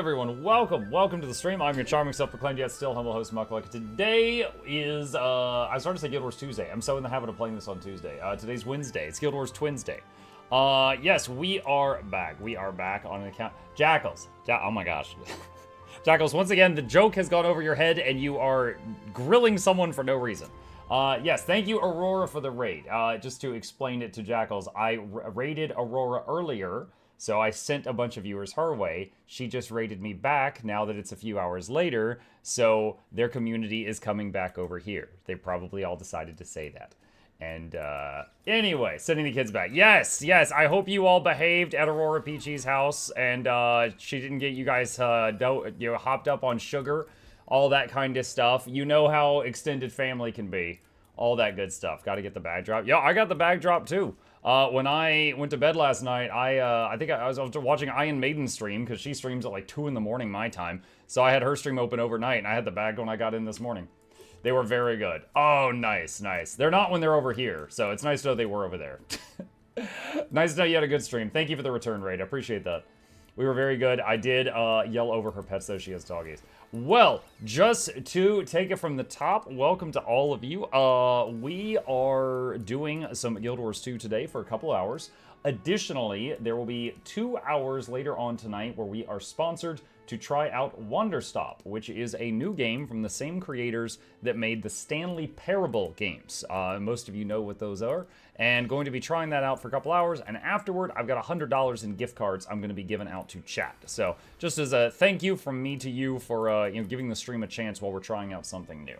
Everyone, welcome to the stream. I'm your charming, self-proclaimed yet still humble host, Mukluk. Today is, I started to say Guild Wars Tuesday. I'm so in the habit of playing this on Tuesday. Today's Wednesday. It's Guild Wars Twinsday. Yes, we are back. We are back on an account. Jackals. Oh my gosh. Jackals, once again, the joke has gone over your head and you are grilling someone for no reason. Yes, thank you, Aurora, for the raid. Just to explain it to Jackals, I raided Aurora earlier. So I sent a bunch of viewers her way. She just raided me back now that it's a few hours later. So their community is coming back over here. They probably all decided to say that. And anyway, sending the kids back. Yes, I hope you all behaved at Aurora Peachy's house. And she didn't get you guys hopped up on sugar. All that kind of stuff. You know how extended family can be. All that good stuff. Got to get the bag drop. Yeah, I got the bag drop too. When I went to bed last night, I think I was watching Iron Maiden stream, because she streams at like 2 in the morning my time. So I had her stream open overnight, and I had the bag when I got in this morning. They were very good. Oh, nice. They're not when they're over here, so it's nice to know they were over there. Nice to know you had a good stream. Thank you for the return raid. I appreciate that. We were very good. I did yell over her pets, though. She has doggies. Well, just to take it from the top, welcome to all of you. We are doing some Guild Wars 2 today for a couple hours. Additionally, there will be 2 hours later on tonight where we are sponsored to try out Wanderstop, which is a new game from the same creators that made the Stanley Parable games. Most of you know what those are. And going to be trying that out for a couple hours, and afterward, I've got $100 in gift cards I'm going to be giving out to chat. So, just as a thank you from me to you for giving the stream a chance while we're trying out something new.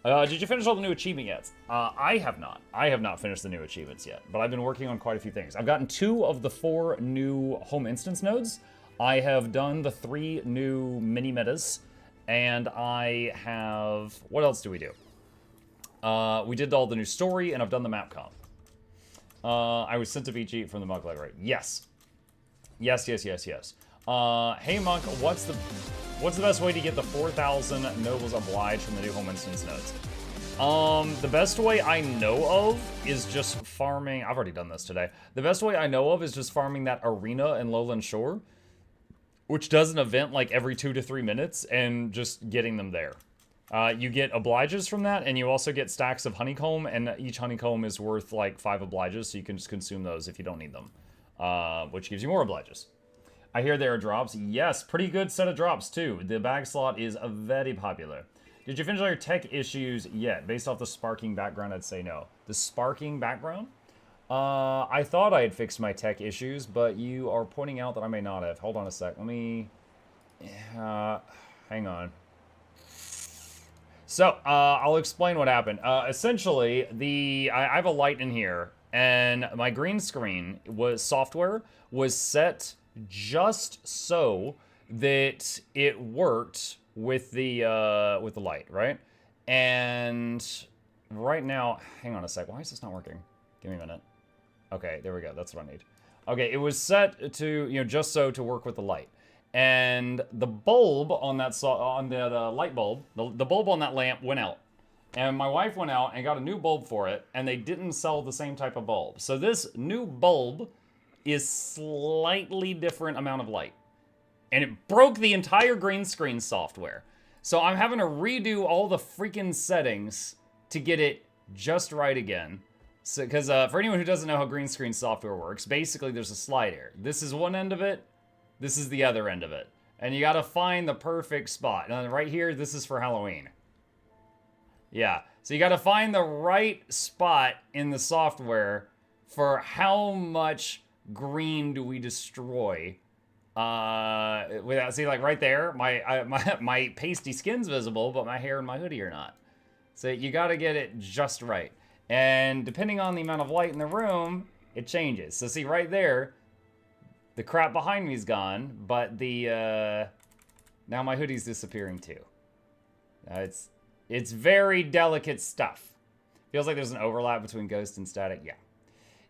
Did you finish all the new achievement yet? I have not. I have not finished the new achievements yet, but I've been working on quite a few things. I've gotten 2 of the 4 new home instance nodes. I have done the 3 new mini metas, and I have... What else do we do? We did all the new story, and I've done the map comp. I was sent to Vici from the Monk Library. Yes. Yes. Hey Monk, what's the best way to get the 4,000 nobles obliged from the new home instance nodes? The best way I know of is just farming. I've already done this today. The best way I know of is just farming that arena in Lowland Shore, which does an event like every 2 to 3 minutes, and just getting them there. You get obliges from that, and you also get stacks of honeycomb, and each honeycomb is worth like 5 obliges, so you can just consume those if you don't need them, which gives you more obliges. I hear there are drops. Yes, pretty good set of drops too. The bag slot is very popular. Did you finish all your tech issues yet? Based off the sparking background, I'd say no. The sparking background? I thought I had fixed my tech issues, but you are pointing out that I may not have. Hold on a sec. Let me... hang on. So, I'll explain what happened. Essentially, I have a light in here, and my green screen software was set just so that it worked with the light, right? And right now, hang on a sec. Why is this not working? Give me a minute. Okay, there we go. That's what I need. Okay, it was set to, just so to work with the light. And the bulb on that light bulb, the bulb on that lamp went out. And my wife went out and got a new bulb for it, and they didn't sell the same type of bulb. So this new bulb is slightly different amount of light. And it broke the entire green screen software. So I'm having to redo all the freaking settings to get it just right again. So, because for anyone who doesn't know how green screen software works, basically there's a slider. This is one end of it. This is the other end of it. And you gotta find the perfect spot. And right here, this is for Halloween. Yeah, so you gotta find the right spot in the software for how much green do we destroy. See, like right there, my pasty skin's visible, but my hair and my hoodie are not. So you gotta get it just right. And depending on the amount of light in the room, it changes. So see, right there, the crap behind me is gone, but now my hoodie's disappearing too. It's very delicate stuff. Feels like there's an overlap between ghost and static.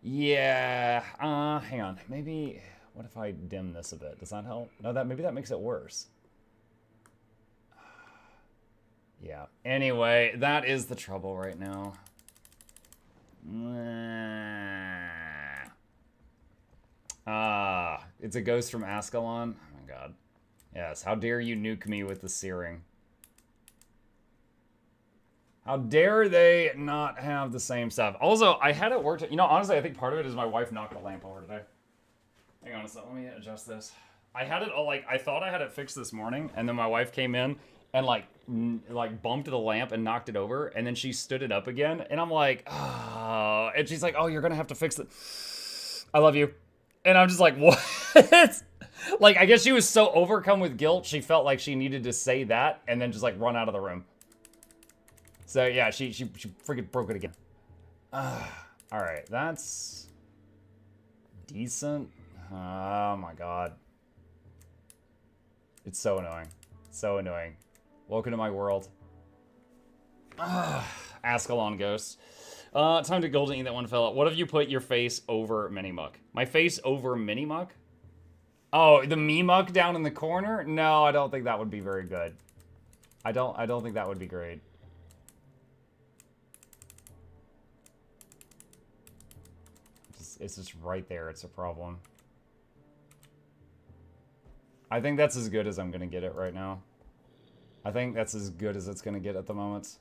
Yeah. Hang on. Maybe, what if I dim this a bit? Does that help? No, maybe that makes it worse. Yeah. Anyway, that is the trouble right now. It's a ghost from Ascalon. Oh my god. Yes, how dare you nuke me with the searing. How dare they not have the same stuff? Also, I had it worked. You know, honestly, I think part of it is my wife knocked the lamp over today. Hang on a second, let me adjust this. I had it all, like, I thought I had it fixed this morning, and then my wife came in and, like bumped the lamp and knocked it over, and then she stood it up again, and I'm like, oh, and she's like, oh, you're gonna have to fix it. I love you. And I'm just like, what? Like, I guess she was so overcome with guilt, she felt like she needed to say that, and then just, like, run out of the room. So, yeah, she freaking broke it again. Alright, that's decent. Oh, my God. It's so annoying. So annoying. Welcome to my world. Ascalon Ghost. Time to golden eat that one fella. What if you put your face over Minimuck? My face over Minimuck? Oh, the Memuck down in the corner? No, I don't think that would be very good. I don't think that would be great. It's just right there. It's a problem. I think that's as good as I'm gonna get it right now. I think that's as good as it's gonna get at the moment.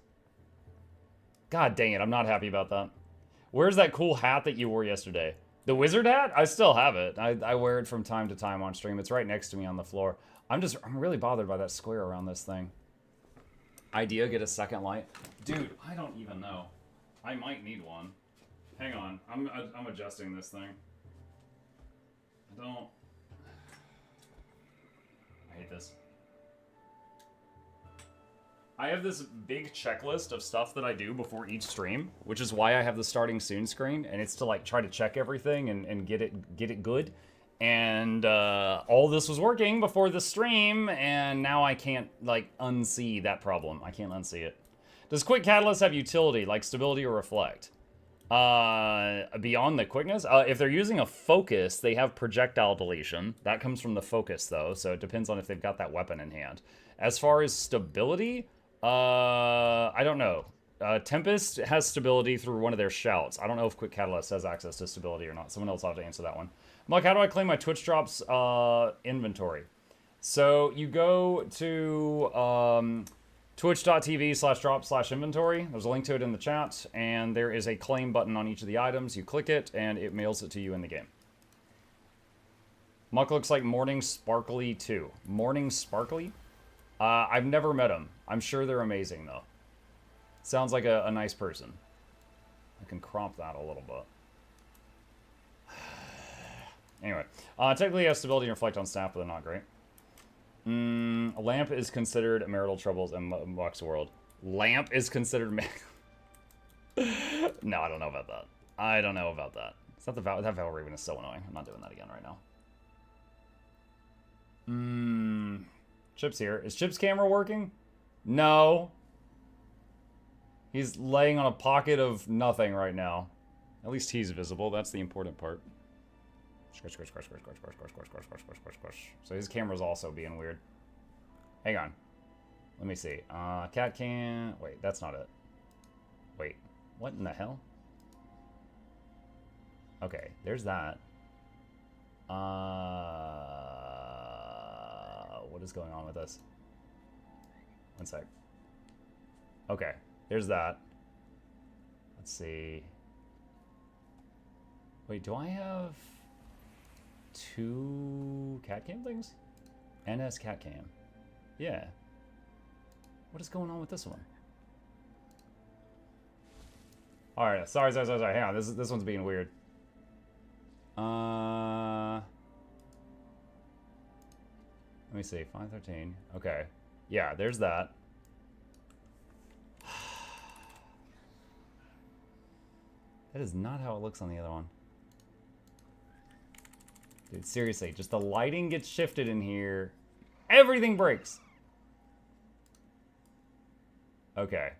God dang it, I'm not happy about that. Where's that cool hat that you wore yesterday? The wizard hat? I still have it. I wear it from time to time on stream. It's right next to me on the floor. I'm really bothered by that square around this thing. Idea, get a second light. Dude, I don't even know. I might need one. Hang on, I'm adjusting this thing. I hate this. I have this big checklist of stuff that I do before each stream, which is why I have the starting soon screen, and it's to like try to check everything and get it good. And all this was working before the stream, and now I can't like unsee that problem. I can't unsee it. Does Quick Catalyst have utility like stability or reflect? Beyond the quickness, if they're using a focus, they have projectile deletion. That comes from the focus though, so it depends on if they've got that weapon in hand. As far as stability, I don't know. Tempest has stability through one of their shouts. I don't know if Quick Catalyst has access to stability or not. Someone else will have to answer that one. Mike, how do I claim my Twitch drops inventory? So you go to twitch.tv/drop/inventory. There's a link to it in the chat, and there is a claim button on each of the items. You click it, and it mails it to you in the game. Muck looks like Morning Sparkly too. Morning Sparkly? I've never met him. I'm sure they're amazing, though. Sounds like a nice person. I can crop that a little bit. Anyway, technically has stability and reflect on staff, but they're not great. A lamp is considered marital troubles in Muck's world. Lamp is considered No, I don't know about that. I don't know about that. It's not that Val Raven is so annoying. I'm not doing that again right now. Chip's here. Is Chip's camera working? No. He's laying on a pocket of nothing right now. At least he's visible. That's the important part. So his camera's also being weird. Hang on. Let me see. Cat can... Wait, that's not it. Wait. What in the hell? Okay, there's that. What is going on with this? One sec. Okay, there's that. Let's see. Wait, do I have 2 cat cam things? NS cat cam. Yeah. What is going on with this one? Alright, sorry. Hang on, this one's being weird. Let me see, 513. Okay. Yeah, there's that. That is not how it looks on the other one. Dude, seriously, just the lighting gets shifted in here. Everything breaks. Okay.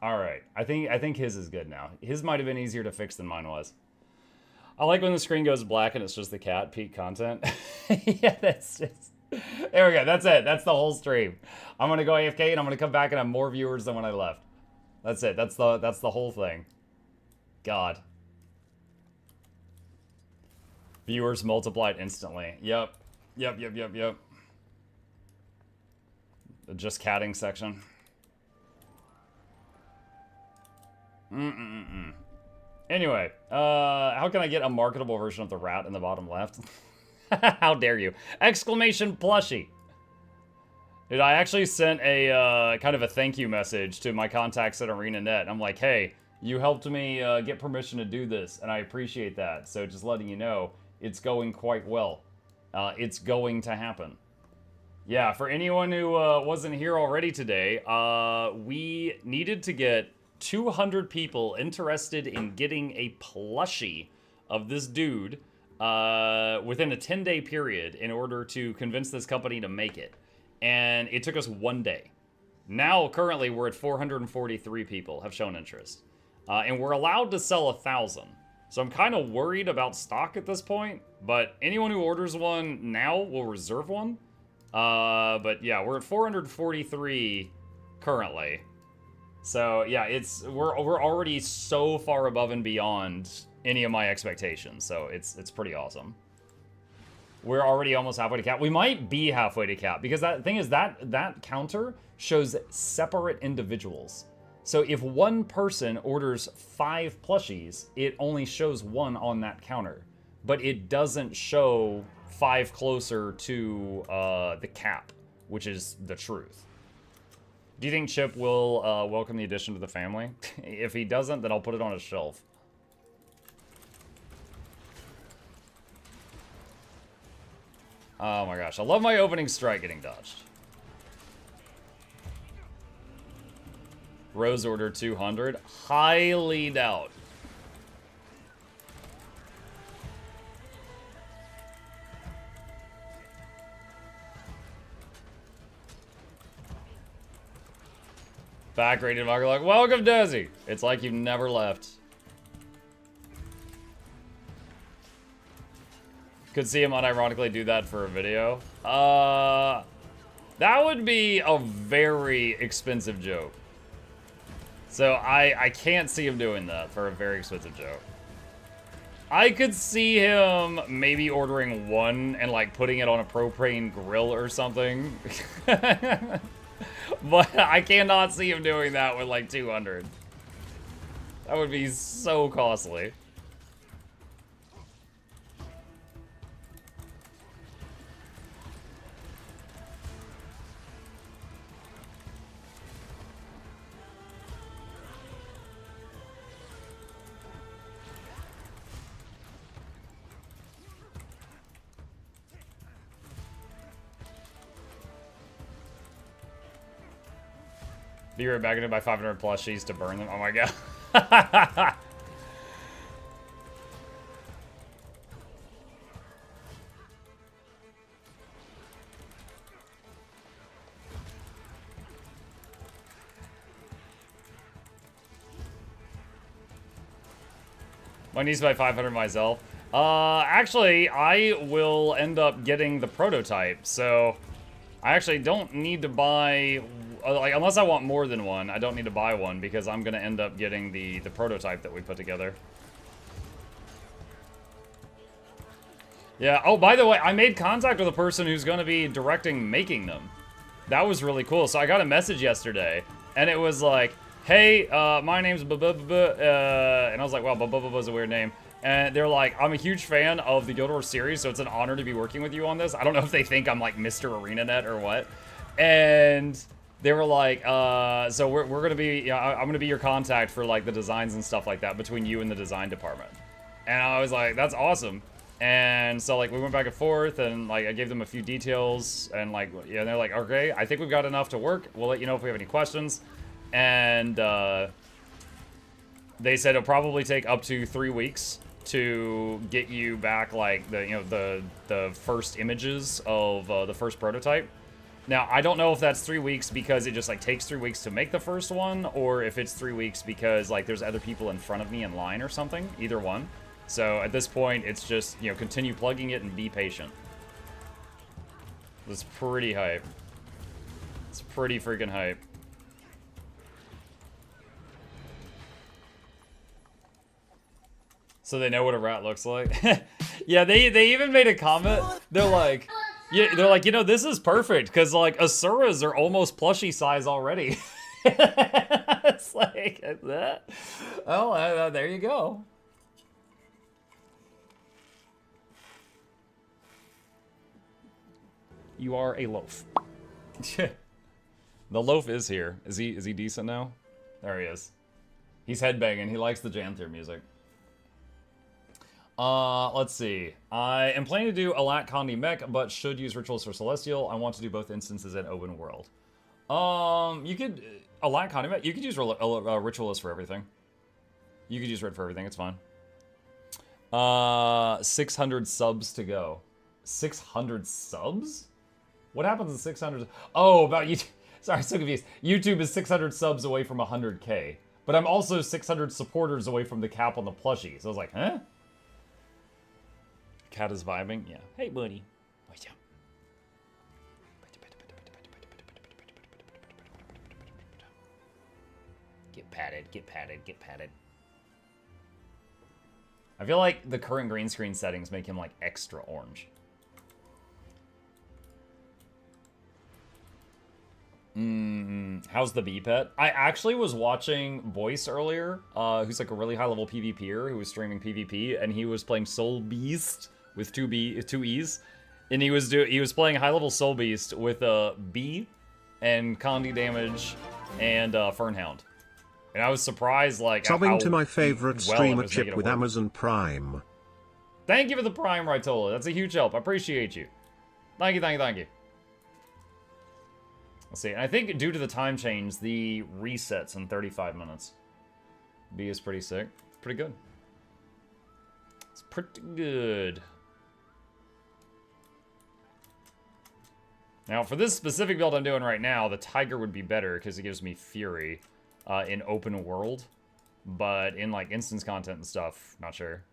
Alright. I think his is good now. His might have been easier to fix than mine was. I like when the screen goes black and it's just the cat peak content. Yeah, that's just... There we go. That's it. That's the whole stream. I'm gonna go AFK and I'm gonna come back and have more viewers than when I left. That's it. That's the whole thing. God. Viewers multiplied instantly. Yep. The just catting section. Anyway, how can I get a marketable version of the rat in the bottom left? How dare you? Exclamation plushie. Dude, I actually sent a kind of a thank you message to my contacts at ArenaNet. I'm like, hey, you helped me get permission to do this, and I appreciate that. So just letting you know, it's going quite well. It's going to happen. Yeah, for anyone who wasn't here already today, we needed to get 200 people interested in getting a plushie of this dude within a 10-day period in order to convince this company to make it. And it took us 1 day. Now, currently, we're at 443 people have shown interest. And we're allowed to sell 1,000. So I'm kind of worried about stock at this point. But anyone who orders one now will reserve one. But yeah, we're at 443 currently. So yeah, we're already so far above and beyond any of my expectations. So it's pretty awesome. We're already almost halfway to cap. We might be halfway to cap because that thing is that counter shows separate individuals. So if one person orders 5 plushies, it only shows 1 on that counter, but it doesn't show 5 closer to the cap, which is the truth. Do you think Chip will welcome the addition to the family? If he doesn't, then I'll put it on a shelf. Oh my gosh, I love my opening strike getting dodged. Rose order 200. Highly doubt. Back rated Mukluk. Welcome, Desi. It's like you've never left. Could see him unironically do that for a video. That would be a very expensive joke. So I can't see him doing that for a very expensive joke. I could see him maybe ordering 1 and like putting it on a propane grill or something. But I cannot see him doing that with like 200. That would be so costly. Be right back and buy 500 plushies to burn them. Oh my god. My niece buy 500 myself. Actually, I will end up getting the prototype, so I actually don't need to buy, like, unless I want more than one, I don't need to buy one because I'm gonna end up getting the prototype that we put together. Yeah, oh, by the way, I made contact with a person who's gonna be directing making them. That was really cool. So I got a message yesterday, and it was like, hey, my name's and I was like, wow, is a weird name. And they're like, I'm a huge fan of the Guild Wars series, so it's an honor to be working with you on this. I don't know if they think I'm like Mr. ArenaNet or what. And they were like, so we're gonna be, you know, I'm gonna be your contact for like the designs and stuff like that between you and the design department. And I was like, that's awesome. And so like we went back and forth, and like I gave them a few details, and like, yeah, they're like, okay, I think we've got enough to work. We'll let you know if we have any questions. And they said it'll probably take up to 3 weeks to get you back like the, you know, the first images of the first prototype. Now, I don't know if that's 3 weeks because it just like takes 3 weeks to make the first one, or if it's 3 weeks because like there's other people in front of me in line or something. Either one. So at this point, it's just, you know, continue plugging it and be patient. It's pretty hype. It's pretty freaking hype. So they know what a rat looks like. Yeah, they even made a comment. They're like, Yeah, they're like, you know, this is perfect because like Asuras are almost plushie size already. It's like that. Oh, there you go. You are a loaf. The loaf is here. Is he decent now? There he is. He's headbanging. He likes the jam theory music. Let's see. I am planning to do Alat Kandi Mech, but should use rituals for Celestial. I want to do both instances in open world. You could Alat Kandi Mech. You could use ritualist for everything. You could use red for everything. It's fine. 600 subs to go. 600 subs? What happens in 600? Oh, about YouTube. Sorry, I'm so confused. YouTube is 600 subs away from 100K. But I'm also 600 supporters away from the cap on the plushie. So I was like, huh? Cat is vibing? Yeah. Hey, buddy. What's up? Get patted, get patted, get patted. I feel like the current green screen settings make him like extra orange. How's the bee pet? I actually was watching Voice earlier, who's like a really high level PvPer who was streaming PvP, and he was playing Soul Beast with two E's, and he was playing high level Soul Beast with a bee and Condi damage and Fernhound, and I was surprised like subbing to my favorite streamer Chip with Amazon Prime. Thank you for the Prime, Rytola. That's a huge help. I appreciate you. Thank you, thank you, thank you. Let's see, and I think due to the time change, the resets in 35 minutes. B is pretty sick. Pretty good. It's pretty good. Now, for this specific build I'm doing right now, the Tiger would be better because it gives me Fury in open world. But in, like, instance content and stuff, not sure.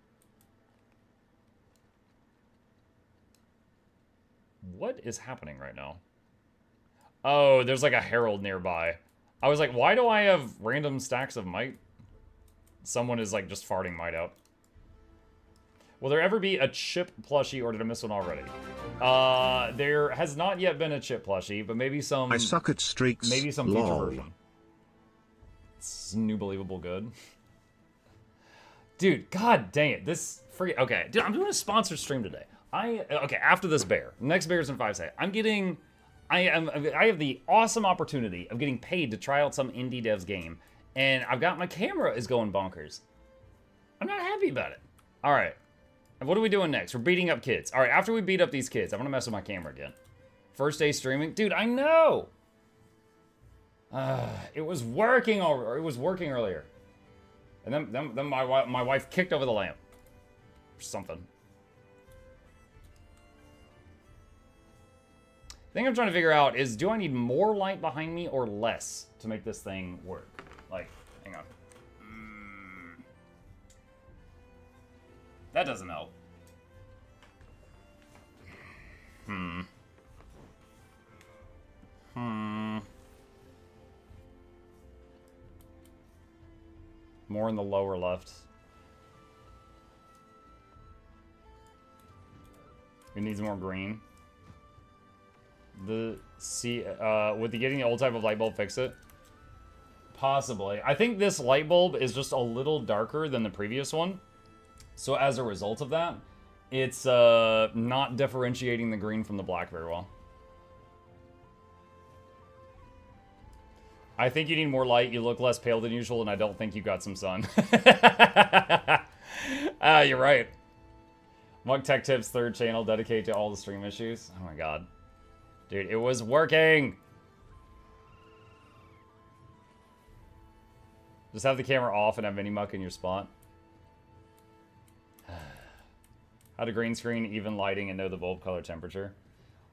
What is happening right now? Oh, there's like a herald nearby. I was like, why do I have random stacks of might? Someone is like just farting might out. Will there ever be a chip plushie, or did I miss one already? There has not yet been a chip plushie, but maybe some... I suck at streaks. Maybe some future version. It's new believable good. Dude, god dang it. This free... Okay, dude, I'm doing a sponsored stream today. Okay, after this bear. Next bear's in 5 seconds. I'm getting... I have the awesome opportunity of getting paid to try out some indie dev's game, and I've got my camera is going bonkers. I'm not happy about it. All right, and what are we doing next? We're beating up kids. All right, after we beat up these kids, I'm gonna mess with my camera again. First day streaming, dude. I know. It was working earlier, and then my wife kicked over the lamp or something. The thing I'm trying to figure out is, do I need more light behind me or less to make this thing work? Like, hang on. That doesn't help. More in the lower left. It needs more green. Would getting the old type of light bulb fix it? Possibly. I think this light bulb is just a little darker than the previous one. So as a result of that, it's not differentiating the green from the black very well. I think you need more light. You look less pale than usual, and I don't think you got some sun. You're right. Mug Tech Tips 3rd channel dedicated to all the stream issues. Oh my god. Dude, it was working! Just have the camera off and have Minimuck in your spot. How to green screen, even lighting, and know the bulb color temperature.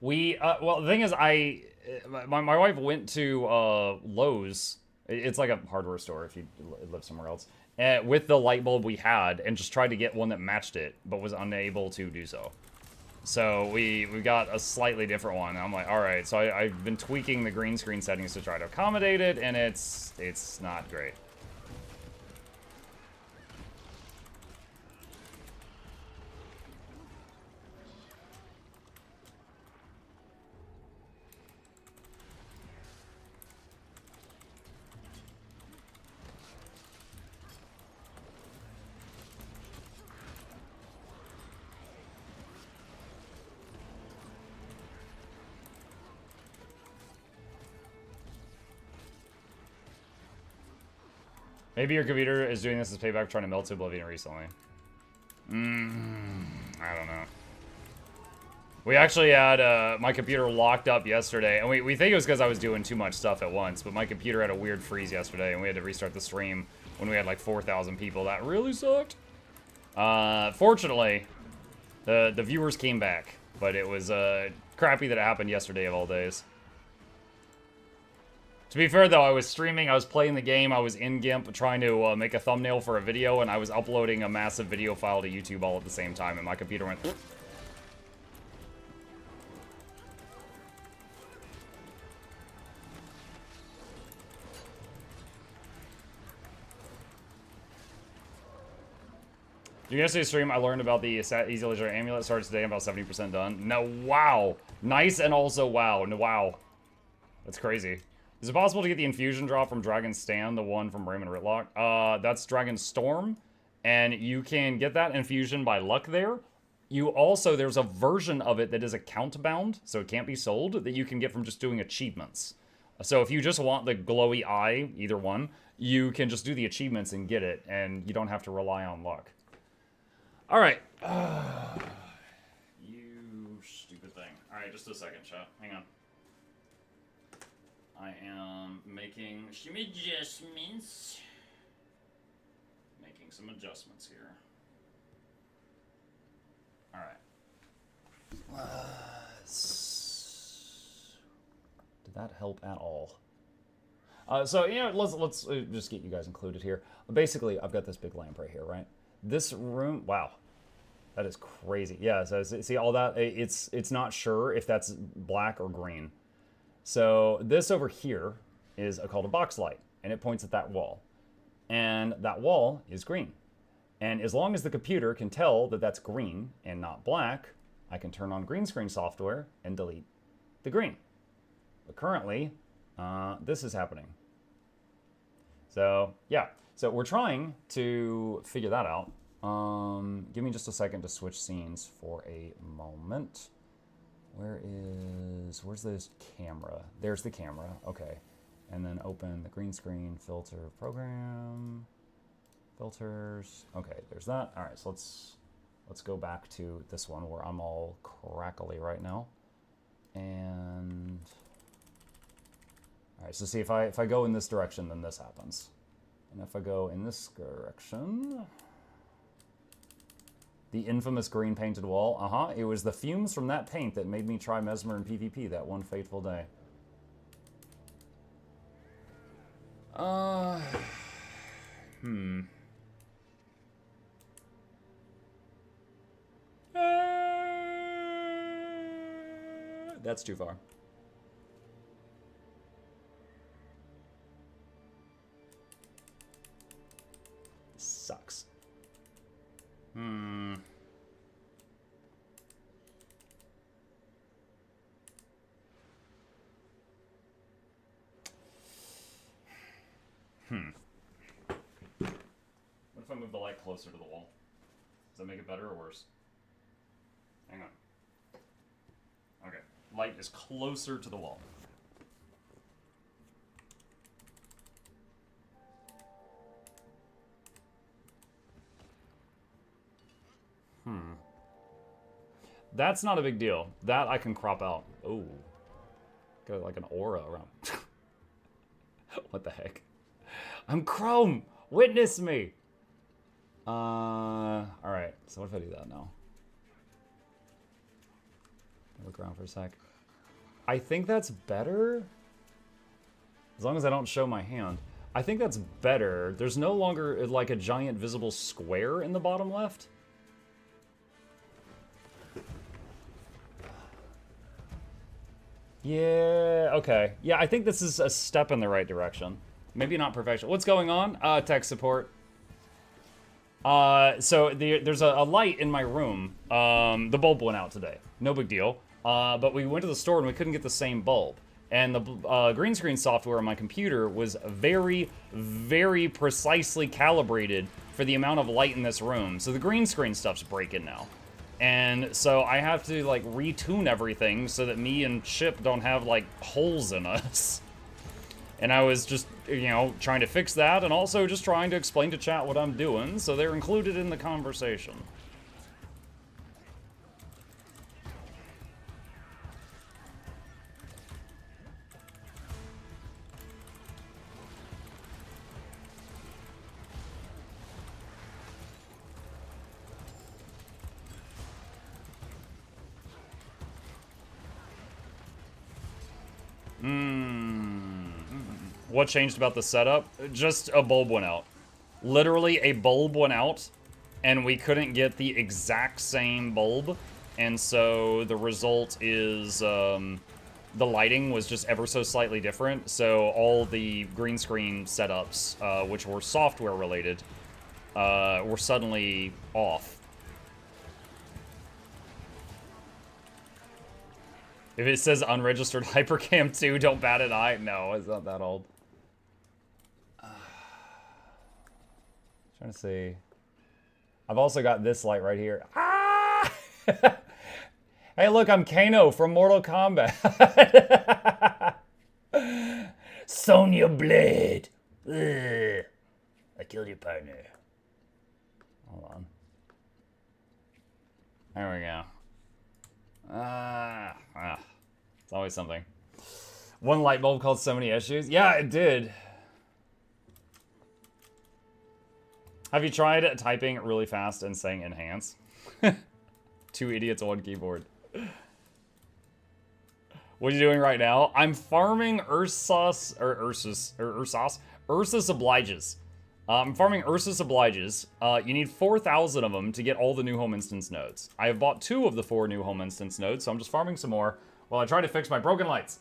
Well, the thing is, my wife went to Lowe's. It's like a hardware store if you live somewhere else. With the light bulb we had, and just tried to get one that matched it, but was unable to do so. So we got a slightly different one. I'm like, all right. So I've been tweaking the green screen settings to try to accommodate it, and it's not great. Maybe your computer is doing this as payback for trying to melt to oblivion recently. I don't know. We actually had my computer locked up yesterday, and we think it was because I was doing too much stuff at once, but my computer had a weird freeze yesterday, and we had to restart the stream when we had like 4,000 people. That really sucked. Fortunately, the viewers came back, but it was crappy that it happened yesterday of all days. To be fair, though, I was streaming, I was playing the game, I was in GIMP trying to make a thumbnail for a video, and I was uploading a massive video file to YouTube all at the same time, and my computer went... During yesterday's stream, I learned about the Easy Leisure Amulet. Started today, I'm about 70% done. No, wow. Nice and also wow. No, wow. That's crazy. Is it possible to get the infusion drop from Dragon's Stand, the one from Raymond Ritlock? That's Dragon's Storm, and you can get that infusion by luck there. You also, there's a version of it that is account bound, so it can't be sold, that you can get from just doing achievements. So if you just want the glowy eye, either one, you can just do the achievements and get it, and you don't have to rely on luck. All right. You stupid thing. All right, just a second, chat. Hang on. I am making some adjustments. Making some adjustments here. All right. Did that help at all? So, you know, let's just get you guys included here. Basically, I've got this big lamp right here, right? This room, wow. That is crazy. Yeah, so see all that? It's not sure if that's black or green. So this over here is called a box light, and it points at that wall. And that wall is green. And as long as the computer can tell that that's green and not black, I can turn on green screen software and delete the green. But currently, this is happening. So, yeah. So we're trying to figure that out. Give me just a second to switch scenes for a moment. Where's this camera? There's the camera, okay. And then open the green screen filter program, filters. Okay, there's that. All right, so let's go back to this one where I'm all crackly right now. And, all right, so see if I go in this direction, then this happens. And if I go in this direction, the infamous green painted wall, it was the fumes from that paint that made me try Mesmer in PvP that one fateful day. That's too far. Sucks. What if I move the light closer to the wall? Does that make it better or worse? Hang on. Okay, light is closer to the wall. That's not a big deal. That I can crop out. Oh. Got like an aura around. What the heck? I'm Chrome! Witness me! Alright. So what if I do that now? Look around for a sec. I think that's better. As long as I don't show my hand. I think that's better. There's no longer like a giant visible square in the bottom left. Yeah, okay. Yeah, I think this is a step in the right direction. Maybe not perfection. What's going on? Tech support. So there's a light in my room. The bulb went out today. No big deal. But we went to the store and we couldn't get the same bulb. And the green screen software on my computer was very, very precisely calibrated for the amount of light in this room. So the green screen stuff's breaking now. And so I have to like retune everything so that me and Chip don't have like holes in us. And I was just, you know, trying to fix that and also just trying to explain to chat what I'm doing, so they're included in the conversation. What changed about the setup? Just a bulb went out. Literally, a bulb went out, and we couldn't get the exact same bulb, and so the result is the lighting was just ever so slightly different, so all the green screen setups, which were software related, were suddenly off. If it says unregistered Hypercam 2, don't bat an eye. No, it's not that old. Trying to see. I've also got this light right here. Ah! Hey, look, I'm Kano from Mortal Kombat. Sonya Blade. Ugh. I killed your partner. Hold on. There we go. It's always something. One light bulb caused so many issues. Yeah, it did. Have you tried typing really fast and saying enhance? 2 idiots, 1 keyboard. What are you doing right now? I'm farming Ursus Obliges. I'm farming Ursus Obliges. You need 4,000 of them to get all the new home instance nodes. I have bought 2 of the 4 new home instance nodes, so I'm just farming some more while I try to fix my broken lights.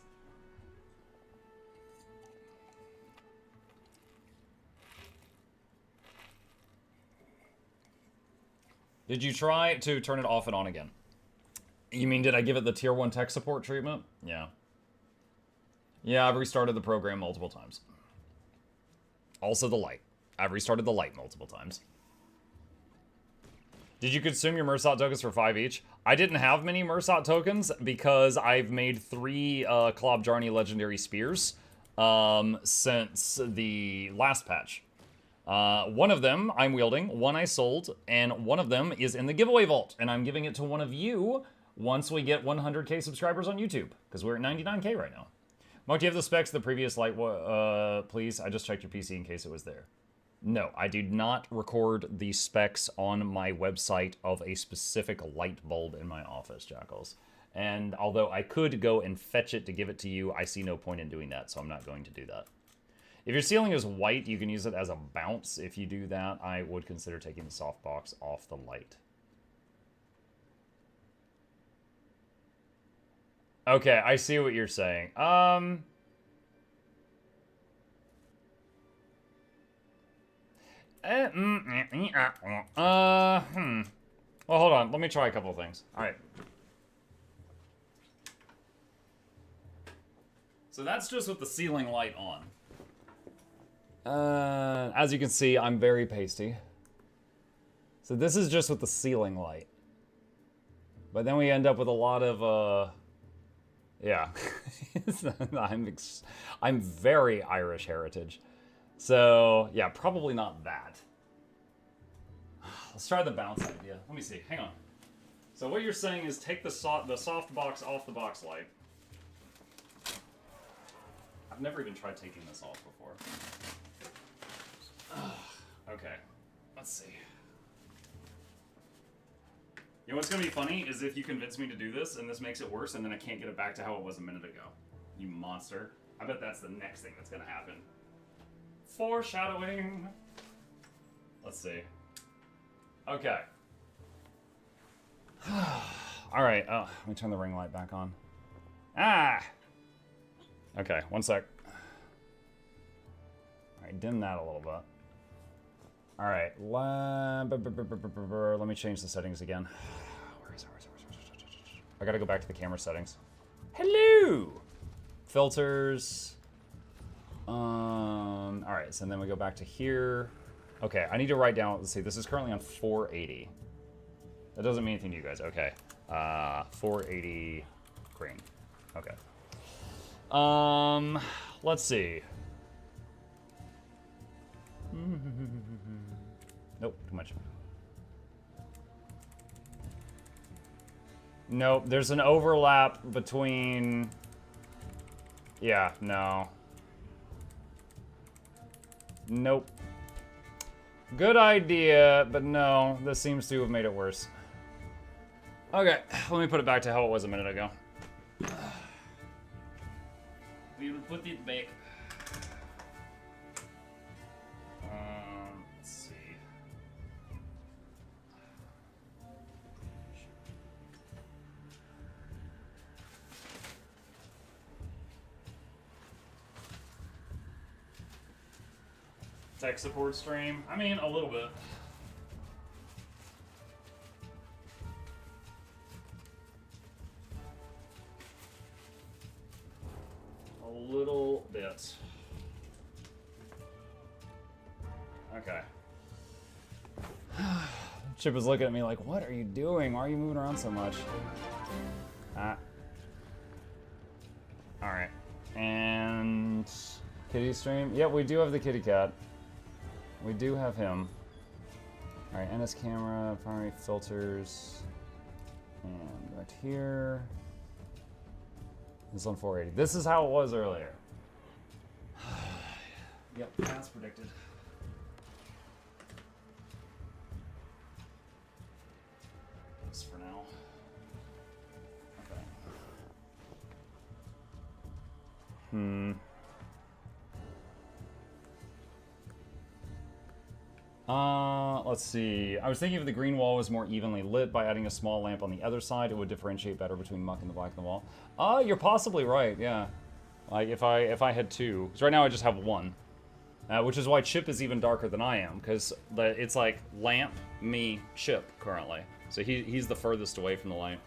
Did you try to turn it off and on again? You mean, did I give it the tier 1 tech support treatment? Yeah. Yeah, I've restarted the program multiple times. Also the light. I've restarted the light multiple times. Did you consume your Mursat tokens for 5 each? I didn't have many Mursat tokens because I've made 3 Klob Jarny Legendary Spears since the last patch. One of them I'm wielding, one I sold, and one of them is in the giveaway vault, and I'm giving it to one of you once we get 100k subscribers on YouTube, because we're at 99k right now. Mark, do you have the specs of the previous light, please? I just checked your PC in case it was there. No, I did not record the specs on my website of a specific light bulb in my office, Jackals. And although I could go and fetch it to give it to you, I see no point in doing that, so I'm not going to do that. If your ceiling is white, you can use it as a bounce. If you do that, I would consider taking the softbox off the light. Okay, I see what you're saying. Well, hold on. Let me try a couple of things. All right. So that's just with the ceiling light on. As you can see, I'm very pasty. So this is just with the ceiling light. But then we end up with a lot of, yeah. I'm very Irish heritage. So, yeah, probably not that. Let's try the bounce idea. Let me see. Hang on. So what you're saying is take the soft box off the box light. I've never even tried taking this off before. Okay, let's see. You know what's gonna be funny is if you convince me to do this and this makes it worse and then I can't get it back to how it was a minute ago. You monster. I bet that's the next thing that's gonna happen. Foreshadowing. Let's see. Okay. Alright, let me turn the ring light back on. Ah! Okay, one sec. Alright, dim that a little bit. Alright, let me change the settings again. Where is it? I gotta go back to the camera settings. Hello! Filters. Alright, so then we go back to here. Okay, I need to write down, let's see, this is currently on 480. That doesn't mean anything to you guys, okay. 480 green. Okay. Let's see. Nope, too much. Nope, there's an overlap between... Yeah, no. Nope. Good idea, but no, this seems to have made it worse. Okay, let me put it back to how it was a minute ago. We will put it back. Let's see. Tech support stream? I mean, a little bit. A little bit. Okay. Chip was looking at me like, what are you doing? Why are you moving around so much? Ah. Alright. And... kitty stream? Yep, we do have the kitty cat. We do have him. Alright, NS camera, primary filters. And right here. This is on 480. This is how it was earlier. Yep, as predicted. Just for now. Okay. Let's see. I was thinking if the green wall was more evenly lit by adding a small lamp on the other side, it would differentiate better between muck and the black in the wall. You're possibly right, yeah. Like, if I had two. Because right now I just have one. Which is why Chip is even darker than I am, because it's like lamp, me, Chip, currently. So he's the furthest away from the light.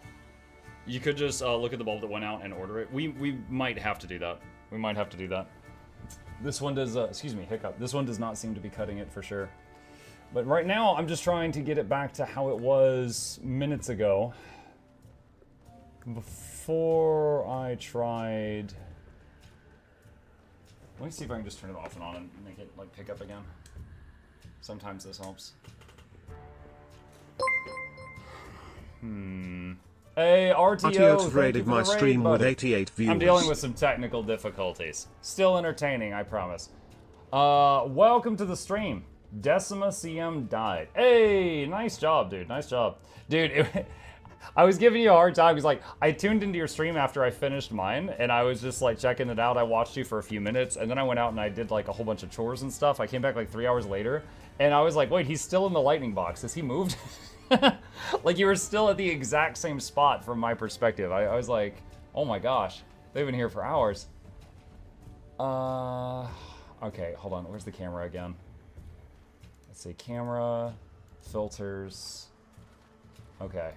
You could just look at the bulb that went out and order it. We might have to do that. We might have to do that. This one does, excuse me, hiccup. This one does not seem to be cutting it for sure. But right now, I'm just trying to get it back to how it was minutes ago. Before I tried... Let me see if I can just turn it off and on and make it, like, pick up again. Sometimes this helps. Hey, RTO rated my stream with 88 viewers. I'm dealing with some technical difficulties. Still entertaining, I promise. Welcome to the stream. Decima CM died. Hey, nice job, dude. Nice job. Dude, I was giving you a hard time because, like, I tuned into your stream after I finished mine, and I was just, like, checking it out. I watched you for a few minutes, and then I went out and I did, like, a whole bunch of chores and stuff. I came back, like, 3 hours later, and I was like, wait, he's still in the lightning box. Has he moved? Like, you were still at the exact same spot from my perspective. I was like, oh my gosh. They've been here for hours. Okay, hold on. Where's the camera again? Let's see, camera, filters. Okay,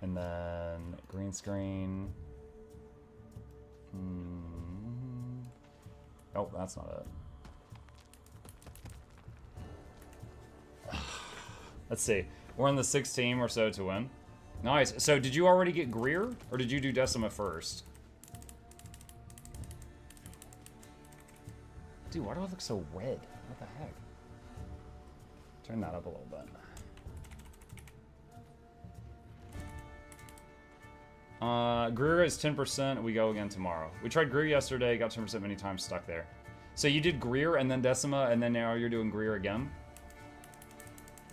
and then green screen. Oh, that's not it. Let's see. We're in the 6th team or so to win. Nice. So did you already get Greer, or did you do Decima first? Dude, why do I look so red? What the heck? Turn that up a little bit. Greer is 10%. We go again tomorrow. We tried Greer yesterday, got 10% many times, stuck there. So you did Greer and then Decima, and then now you're doing Greer again?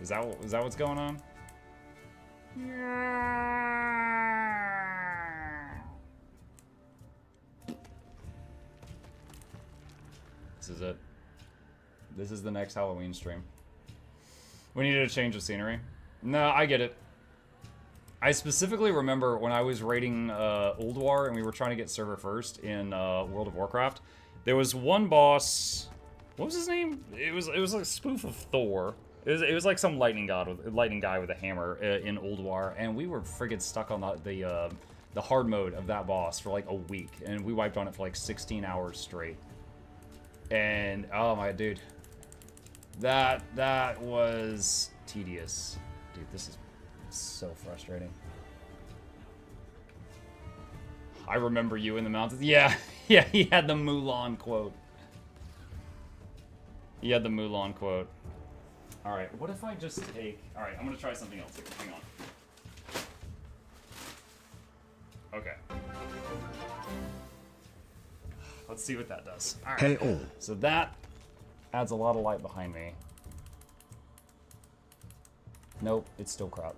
Is that what's going on? This is it. This is the next Halloween stream. We needed a change of scenery. No, I get it. I specifically remember when I was raiding Ulduar and we were trying to get server first in World of Warcraft. There was one boss. What was his name? It was like a spoof of Thor. It was like some lightning guy with a hammer in Ulduar, and we were friggin' stuck on the hard mode of that boss for like a week, and we wiped on it for like 16 hours straight. And oh my dude, that was tedious. Dude, this is so frustrating. I remember you in the mountains. Yeah, yeah, he had the Mulan quote. He had the Mulan quote. Alright, what if I just take... Alright, I'm gonna try something else here. Hang on. Okay. Let's see what that does. Alright. Hey all. So that adds a lot of light behind me. Nope, it's still crap.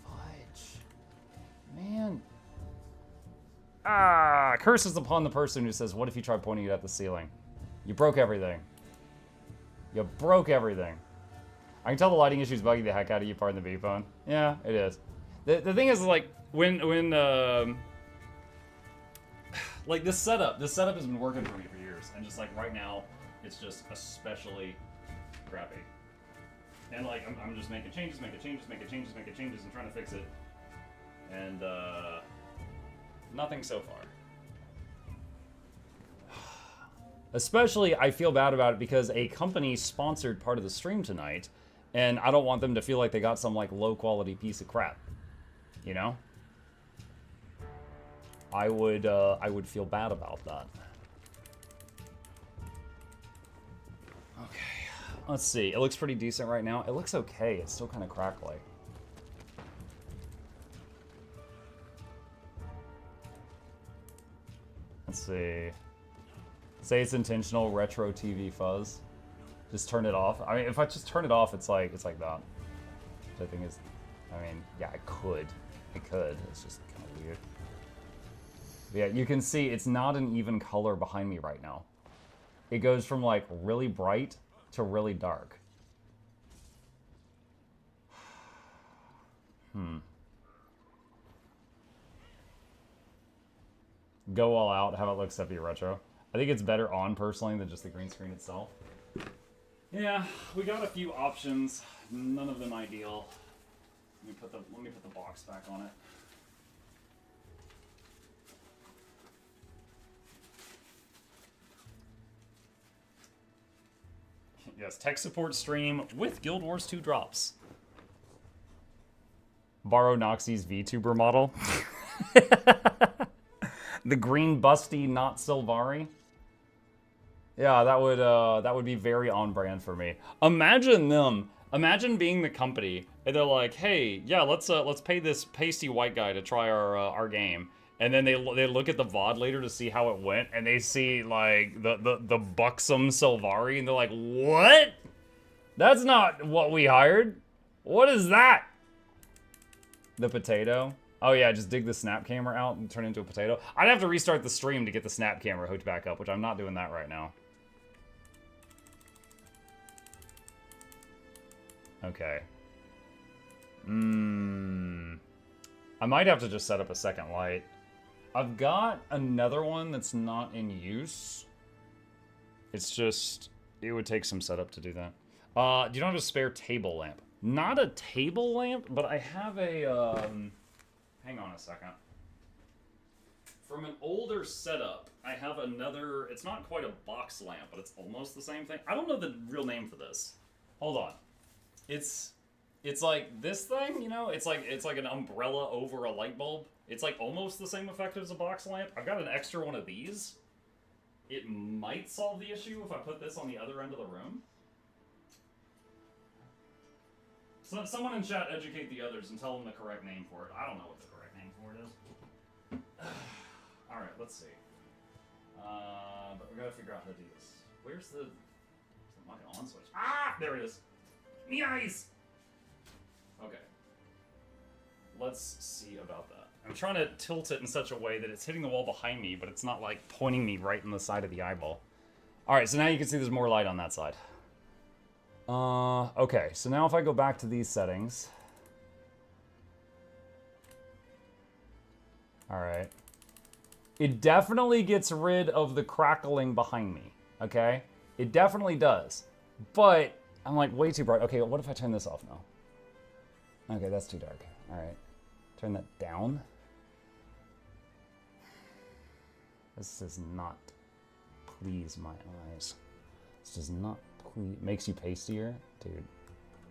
Fudge. Man. Ah, curses upon the person who says, what if you try pointing it at the ceiling? You broke everything. You broke everything. I can tell the lighting issue is bugging the heck out of you, pardon the beep phone. Yeah, it is. The thing is, like, like this setup has been working for me for years, and just like right now, it's just especially crappy. And like, I'm just making changes, and trying to fix it. And nothing so far. Especially, I feel bad about it because a company sponsored part of the stream tonight, and I don't want them to feel like they got some like low quality piece of crap. You know? I would feel bad about that. Okay, let's see. It looks pretty decent right now. It looks okay. It's still kind of crackly. Let's see. Say it's intentional retro TV fuzz. Just turn it off. I mean, if I just turn it off, it's like that. Which I think is, I mean, yeah, I could. It's just kind of weird. But yeah, you can see it's not an even color behind me right now. It goes from like really bright to really dark. Go all out, have it look sepia retro. I think it's better on personally than just the green screen itself. Yeah, we got a few options, none of them ideal. Let me put the box back on it. Yes, tech support stream with Guild Wars 2 drops. Borrow Noxxi's VTuber model. The green busty, not Silvari. Yeah, that would be very on brand for me. Imagine them. Imagine being the company, and they're like, "Hey, yeah, let's pay this pasty white guy to try our game." And then they look at the VOD later to see how it went, and they see like the buxom Silvari, and they're like, "What? That's not what we hired. What is that?" The potato. Oh yeah, just dig the snap camera out and turn it into a potato. I'd have to restart the stream to get the snap camera hooked back up, which I'm not doing that right now. Okay. I might have to just set up a second light. I've got another one that's not in use. It's just, it would take some setup to do that. Do you not have a spare table lamp? Not a table lamp, but I have a, hang on a second. From an older setup, I have another, it's not quite a box lamp, but it's almost the same thing. I don't know the real name for this. Hold on. It's like this thing, you know? It's like an umbrella over a light bulb. It's like almost the same effect as a box lamp. I've got an extra one of these. It might solve the issue if I put this on the other end of the room. So someone in chat educate the others and tell them the correct name for it. I don't know what the correct name for it is. Alright, let's see. But we gotta figure out how to do this. Where's the fucking on switch? Ah! There it is. Me eyes! Okay. Let's see about that. I'm trying to tilt it in such a way that it's hitting the wall behind me, but it's not like pointing me right in the side of the eyeball. Alright, so now you can see there's more light on that side. Okay, so now if I go back to these settings. Alright. It definitely gets rid of the crackling behind me, okay? It definitely does. But I'm like way too bright. Okay, what if I turn this off now? Okay, that's too dark. Alright. Turn that down. This does not please my eyes. This does not please. Makes you pastier? Dude,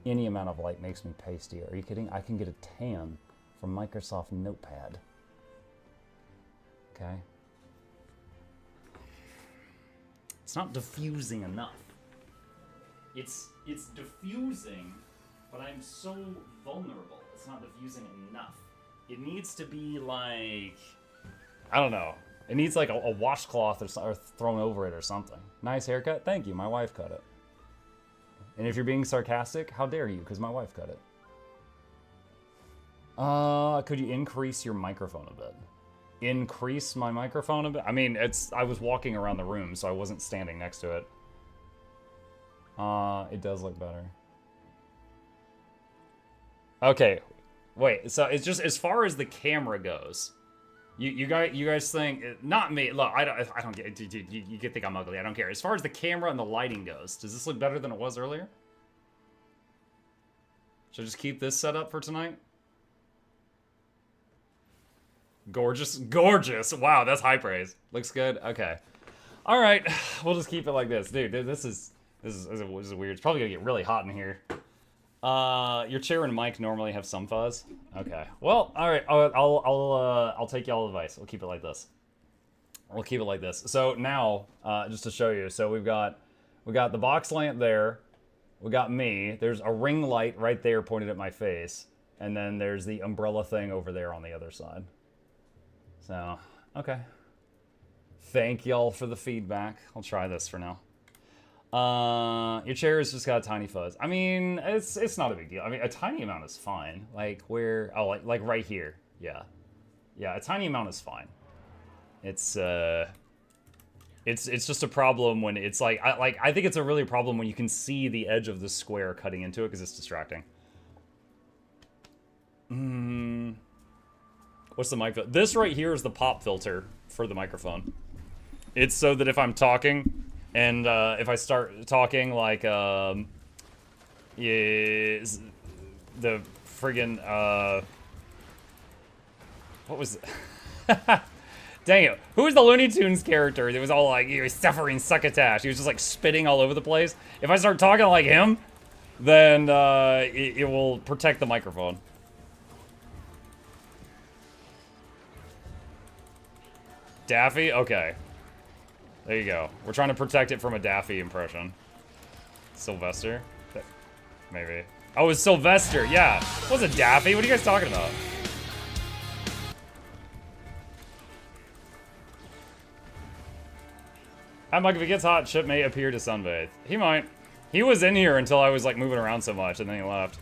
any amount of light makes me pastier. Are you kidding? I can get a tan from Microsoft Notepad. Okay. It's not diffusing enough. It's diffusing, but I'm so vulnerable. It's not diffusing enough. It needs to be like, I don't know. It needs like a washcloth or thrown over it or something. Nice haircut? Thank you. My wife cut it. And if you're being sarcastic, how dare you? Because my wife cut it. Could you increase your microphone a bit? Increase my microphone a bit? I mean, I was walking around the room, so I wasn't standing next to it. It does look better. Okay, wait. So it's just as far as the camera goes. You guys think not me? Look, I don't get. You could think I'm ugly. I don't care. As far as the camera and the lighting goes, does this look better than it was earlier? Should I just keep this set up for tonight? Gorgeous, gorgeous. Wow, that's high praise. Looks good. Okay. All right, we'll just keep it like this, dude. This is weird. It's probably gonna get really hot in here. Your chair and mic normally have some fuzz. Okay. Well, all right. I'll take y'all advice. We'll keep it like this. We'll keep it like this. So now, just to show you, so we got the box lamp there. We got me. There's a ring light right there pointed at my face, and then there's the umbrella thing over there on the other side. So, okay. Thank y'all for the feedback. I'll try this for now. Your chair has just got a tiny fuzz. I mean, it's not a big deal. I mean, a tiny amount is fine. Like where? Oh, like right here. Yeah, yeah. A tiny amount is fine. It's just a problem when it's like I think it's a really problem when you can see the edge of the square cutting into it because it's distracting. What's the mic filter? This right here is the pop filter for the microphone. It's so that if I'm talking. And if I start talking like, the friggin', what was it? Dang it. Who was the Looney Tunes character that was all like, he was suffering succotash? He was just like spitting all over the place. If I start talking like him, then it will protect the microphone. Daffy? Okay. There you go. We're trying to protect it from a Daffy impression. Sylvester? Maybe. Oh, it's Sylvester. Yeah. It wasn't Daffy. What are you guys talking about? Hi, Mike. If it gets hot, Chip may appear to sunbathe. He might. He was in here until I was, like, moving around so much, and then he left.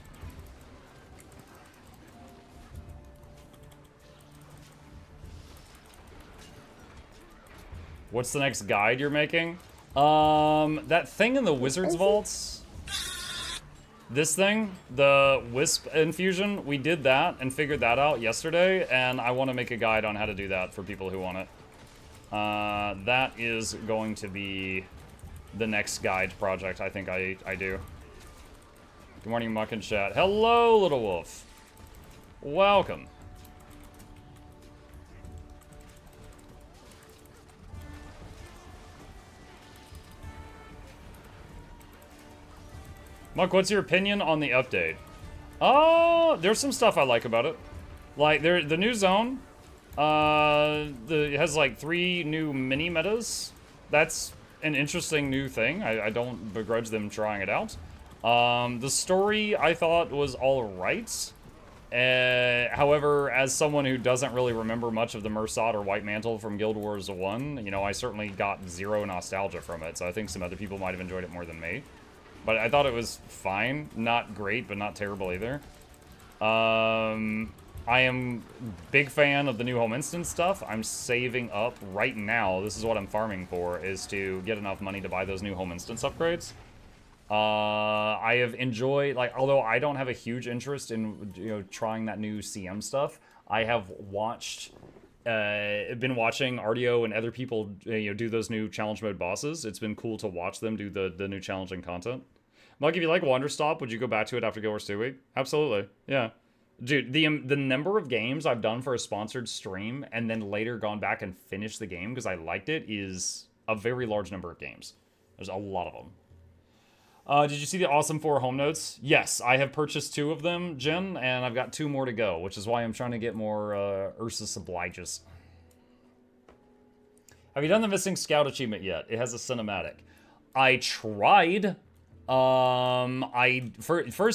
What's the next guide you're making? That thing in the Wizard's Vaults. This thing, the Wisp infusion, we did that and figured that out yesterday, and I want to make a guide on how to do that for people who want it. That is going to be the next guide project I think I do. Good morning, Muck and Chat. Hello, Little Wolf. Welcome. Muck, what's your opinion on the update? There's some stuff I like about it. Like, the new zone, it has like 3 new mini metas. That's an interesting new thing. I don't begrudge them trying it out. The story I thought was alright. However, as someone who doesn't really remember much of the Mersat or White Mantle from Guild Wars 1, you know, I certainly got zero nostalgia from it, so I think some other people might have enjoyed it more than me. But I thought it was fine. Not great, but not terrible either. I am big fan of the new home instance stuff. I'm saving up right now. This is what I'm farming for, is to get enough money to buy those new home instance upgrades. I have enjoyed, like, although I don't have a huge interest in, you know, trying that new CM stuff, I have watched, been watching Artio and other people, you know, do those new challenge mode bosses. It's been cool to watch them do the new challenging content. Mug, if you like Wanderstop, would you go back to it after Guild Wars 2 Week? Absolutely, yeah. Dude, the number of games I've done for a sponsored stream and then later gone back and finished the game because I liked it is a very large number of games. There's a lot of them. Did you see the Awesome 4 home notes? Yes, I have purchased 2 of them, Jen, and I've got 2 more to go, which is why I'm trying to get more Ursus Obliges. Have you done the missing scout achievement yet? It has a cinematic. I tried. First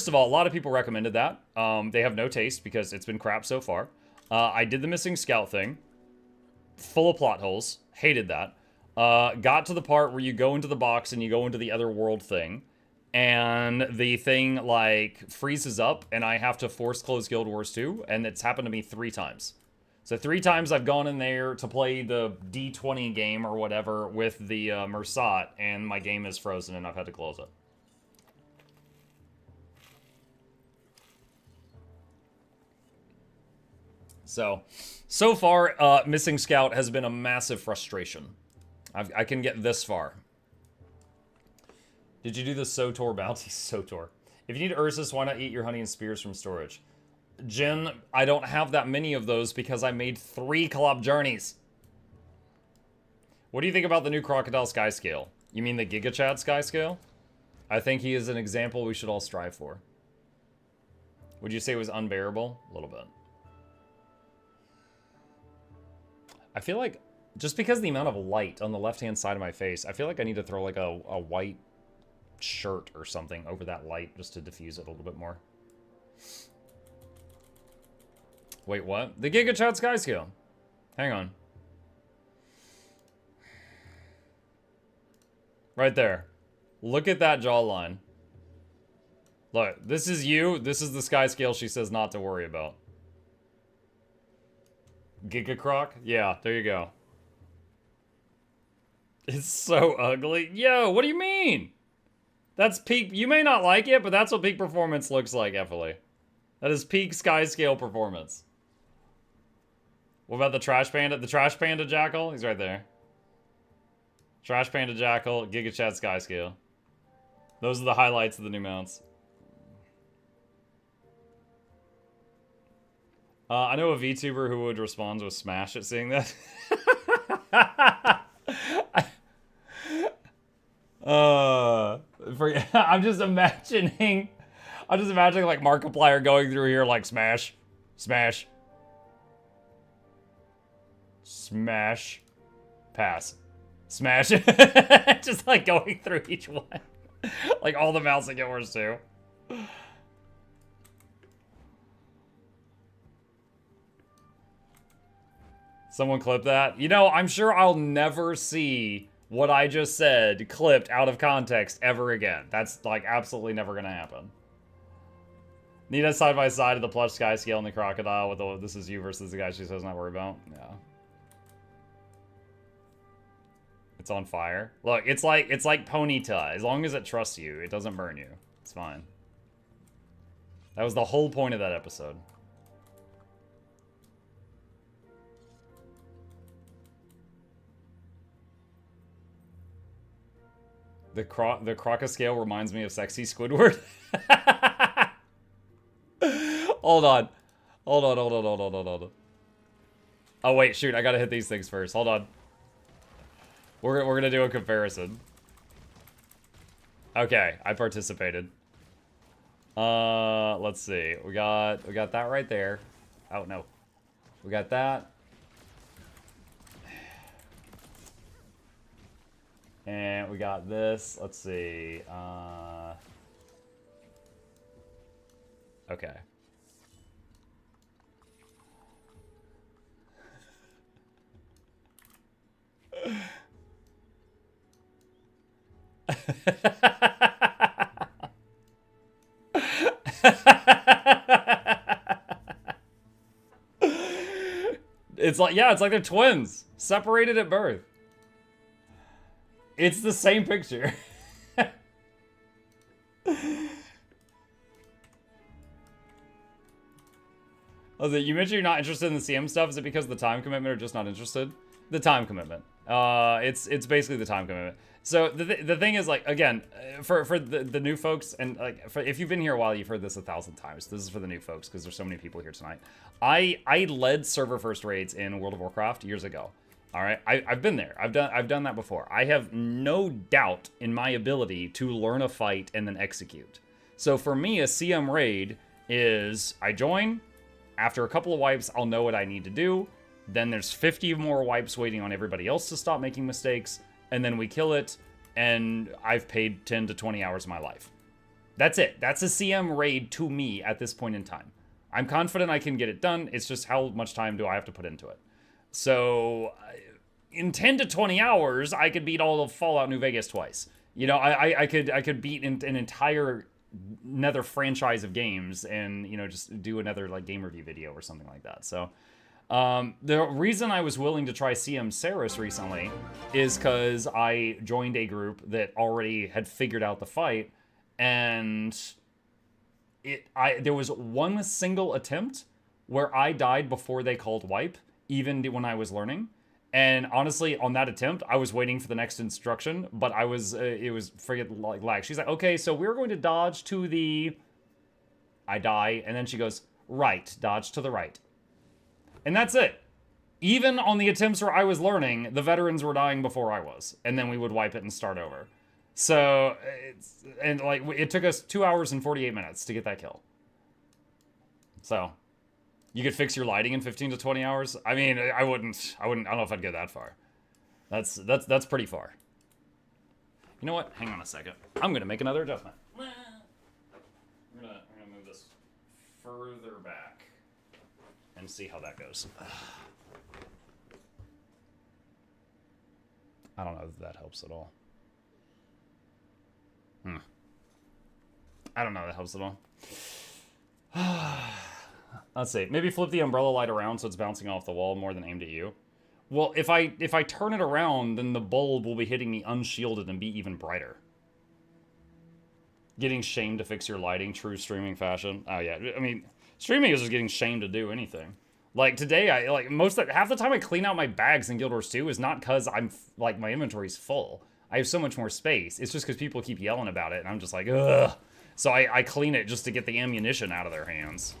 of all, a lot of people recommended that. They have no taste because it's been crap so far. I did the missing scout thing. Full of plot holes. Hated that. Got to the part where you go into the box and you go into the other world thing. And the thing, like, freezes up and I have to force close Guild Wars 2. And it's happened to me 3 times. So 3 times I've gone in there to play the D20 game or whatever with the Mersat. And my game is frozen and I've had to close it. So far, Missing Scout has been a massive frustration. I can get this far. Did you do the SOTOR bounty? SOTOR. If you need Ursus, why not eat your honey and spears from storage? Jin, I don't have that many of those because I made 3 collab journeys. What do you think about the new Crocodile Sky Scale? You mean the Giga Chad Sky Scale? I think he is an example we should all strive for. Would you say it was unbearable? A little bit. I feel like, just because of the amount of light on the left-hand side of my face, I feel like I need to throw like a white shirt or something over that light just to diffuse it a little bit more. Wait, what? The Giga Chad Sky Scale. Hang on. Right there. Look at that jawline. Look, this is you. This is the Sky Scale she says not to worry about. Giga Croc? Yeah, there you go. It's so ugly. Yo, what do you mean? That's peak. You may not like it, but that's what peak performance looks like, Effily. That is peak Sky Scale performance. What about the Trash Panda? The Trash Panda Jackal? He's right there. Trash Panda Jackal, Giga Chad Sky Scale. Those are the highlights of the new mounts. I know a VTuber who would respond with Smash at seeing that. I'm just imagining like Markiplier going through here like Smash, Smash, Smash, pass, Smash. Just like going through each one. Like all the mounts that get worse too. Someone clip that? You know, I'm sure I'll never see what I just said clipped out of context ever again. That's, like, absolutely never gonna happen. Need us side by side of the plush Sky Scale and the Crocodile with the this is you versus the guy she says not worry about. Yeah. It's on fire. Look, it's like Ponyta. As long as it trusts you, it doesn't burn you. It's fine. That was the whole point of that episode. The Croca scale reminds me of sexy Squidward. Hold on. Hold on. Oh, wait, shoot. I gotta hit these things first. Hold on. We're gonna do a comparison. Okay, I participated. Let's see. We got that right there. Oh, no. We got that. And we got this. Let's see. Okay. It's like, yeah, it's like they're twins, separated at birth. It's the same picture. You mentioned you're not interested in the CM stuff. Is it because of the time commitment or just not interested? The time commitment. It's basically the time commitment. So the thing is, like, again, for the new folks, and like if you've been here a while, you've heard this 1,000 times. This is for the new folks because there's so many people here tonight. I led server first raids in World of Warcraft years ago. All right, I've been there. I've done that before. I have no doubt in my ability to learn a fight and then execute. So for me, a CM raid is I join. After a couple of wipes, I'll know what I need to do. Then there's 50 more wipes waiting on everybody else to stop making mistakes. And then we kill it. and I've paid 10 to 20 hours of my life. That's it. That's a CM raid to me at this point in time. I'm confident I can get it done. It's just how much time do I have to put into it. So in 10 to 20 hours, I could beat all of Fallout New Vegas twice. You know, I could beat an entire another franchise of games and, you know, just do another like game review video or something like that. So the reason I was willing to try CM Saris recently is because I joined a group that already had figured out the fight, and there was one single attempt where I died before they called wipe, even when I was learning. And honestly, on that attempt, I was waiting for the next instruction, but it was friggin' like lag. She's like, okay, so we're going to dodge to the... I die, and then she goes, right, dodge to the right. And that's it. Even on the attempts where I was learning, the veterans were dying before I was, and then we would wipe it and start over. So, it took us 2 hours and 48 minutes to get that kill. So... You could fix your lighting in 15 to 20 hours? I mean, I don't know if I'd go that far. That's pretty far. You know what? Hang on a second. I'm gonna make another adjustment. I'm gonna move this further back and see how that goes. I don't know if that helps at all. I don't know if that helps at all. Let's see. Maybe flip the umbrella light around so it's bouncing off the wall more than aimed at you. Well, if I turn it around, then the bulb will be hitting me unshielded and be even brighter. Getting shamed to fix your lighting, true streaming fashion. Oh yeah, I mean, streaming is just getting shamed to do anything. Like today, half the time I clean out my bags in Guild Wars 2 is not because I'm like my inventory's full. I have so much more space. It's just because people keep yelling about it, and I'm just like, ugh. So I clean it just to get the ammunition out of their hands.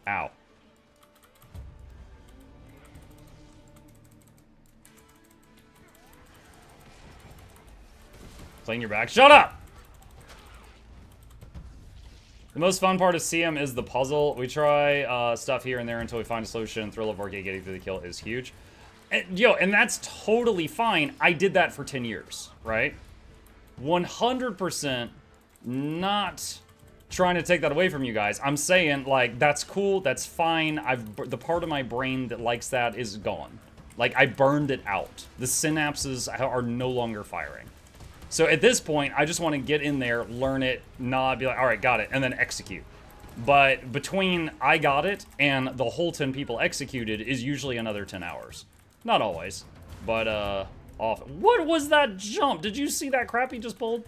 Ow. Clean your back. Shut up! The most fun part of CM is the puzzle. We try stuff here and there until we find a solution. Thrill of arcade getting through the kill is huge. And that's totally fine. I did that for 10 years, right? 100% not trying to take that away from you guys. I'm saying, like, that's cool, that's fine. The part of my brain that likes that is gone. Like, I burned it out. The synapses are no longer firing. So at this point, I just want to get in there, learn it, nod, be like, all right, got it, and then execute. But between I got it and the whole 10 people executed is usually another 10 hours. Not always, but often. What was that jump? Did you see that crap he just pulled?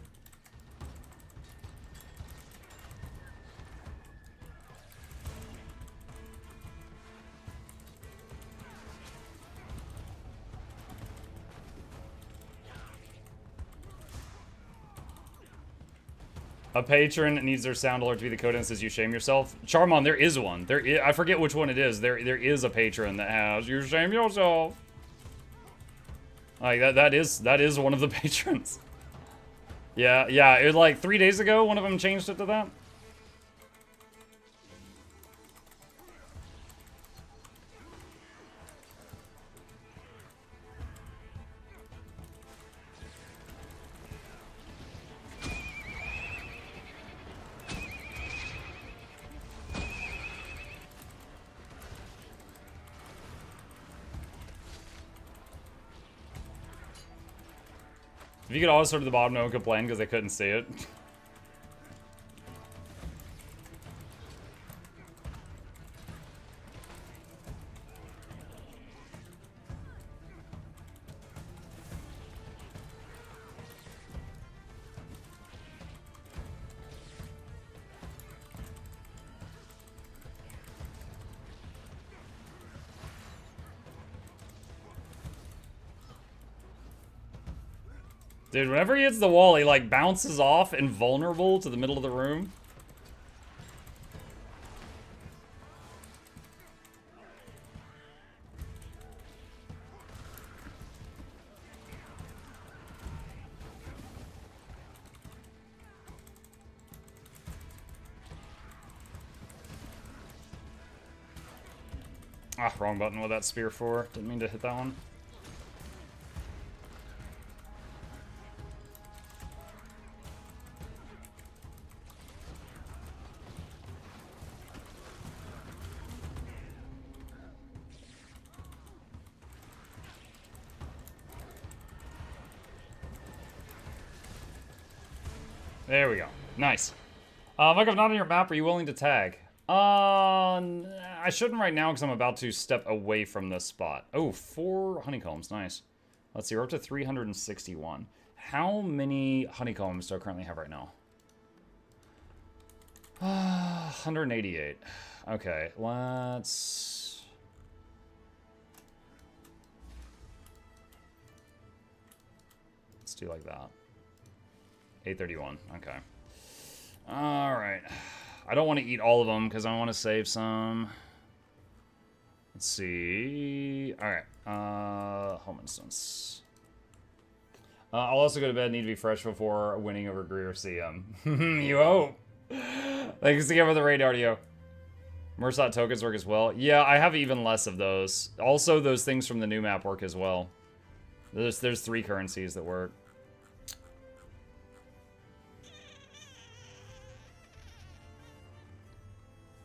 A patron needs their sound alert to be the code and says you shame yourself. Charmon, there is one. I forget which one it is. There is a patron that has you shame yourself. Like that is one of the patrons. Yeah, it was like 3 days ago one of them changed it to that. If you could always sort of the bottom, no one complained because they couldn't see it. Dude, whenever he hits the wall, he, like, bounces off invulnerable to the middle of the room. Ah, wrong button with that spear for. Didn't mean to hit that one. There we go. Nice. Mike, I'm not on your map. Are you willing to tag? I shouldn't right now because I'm about to step away from this spot. Oh, 4 honeycombs. Nice. Let's see. We're up to 361. How many honeycombs do I currently have right now? 188. Okay, let's do like that. 831. Okay. All right. I don't want to eat all of them because I want to save some. Let's see. All right. Home instance. I'll also go to bed. Need to be fresh before winning over Greer CM. You hope. Thanks again for the raid, RDO. Mersat tokens work as well. Yeah, I have even less of those. Also, those things from the new map work as well. There's 3 currencies that work.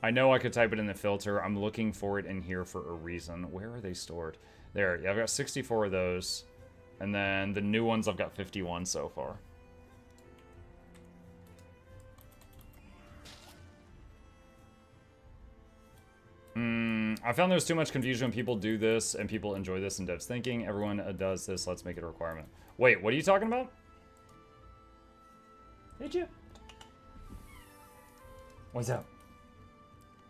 I know I could type it in the filter. I'm looking for it in here for a reason. Where are they stored? There. Yeah, I've got 64 of those. And then the new ones, I've got 51 so far. I found there's too much confusion when people do this and people enjoy this in devs thinking. Everyone does this. Let's make it a requirement. Wait, what are you talking about? Did you? What's up?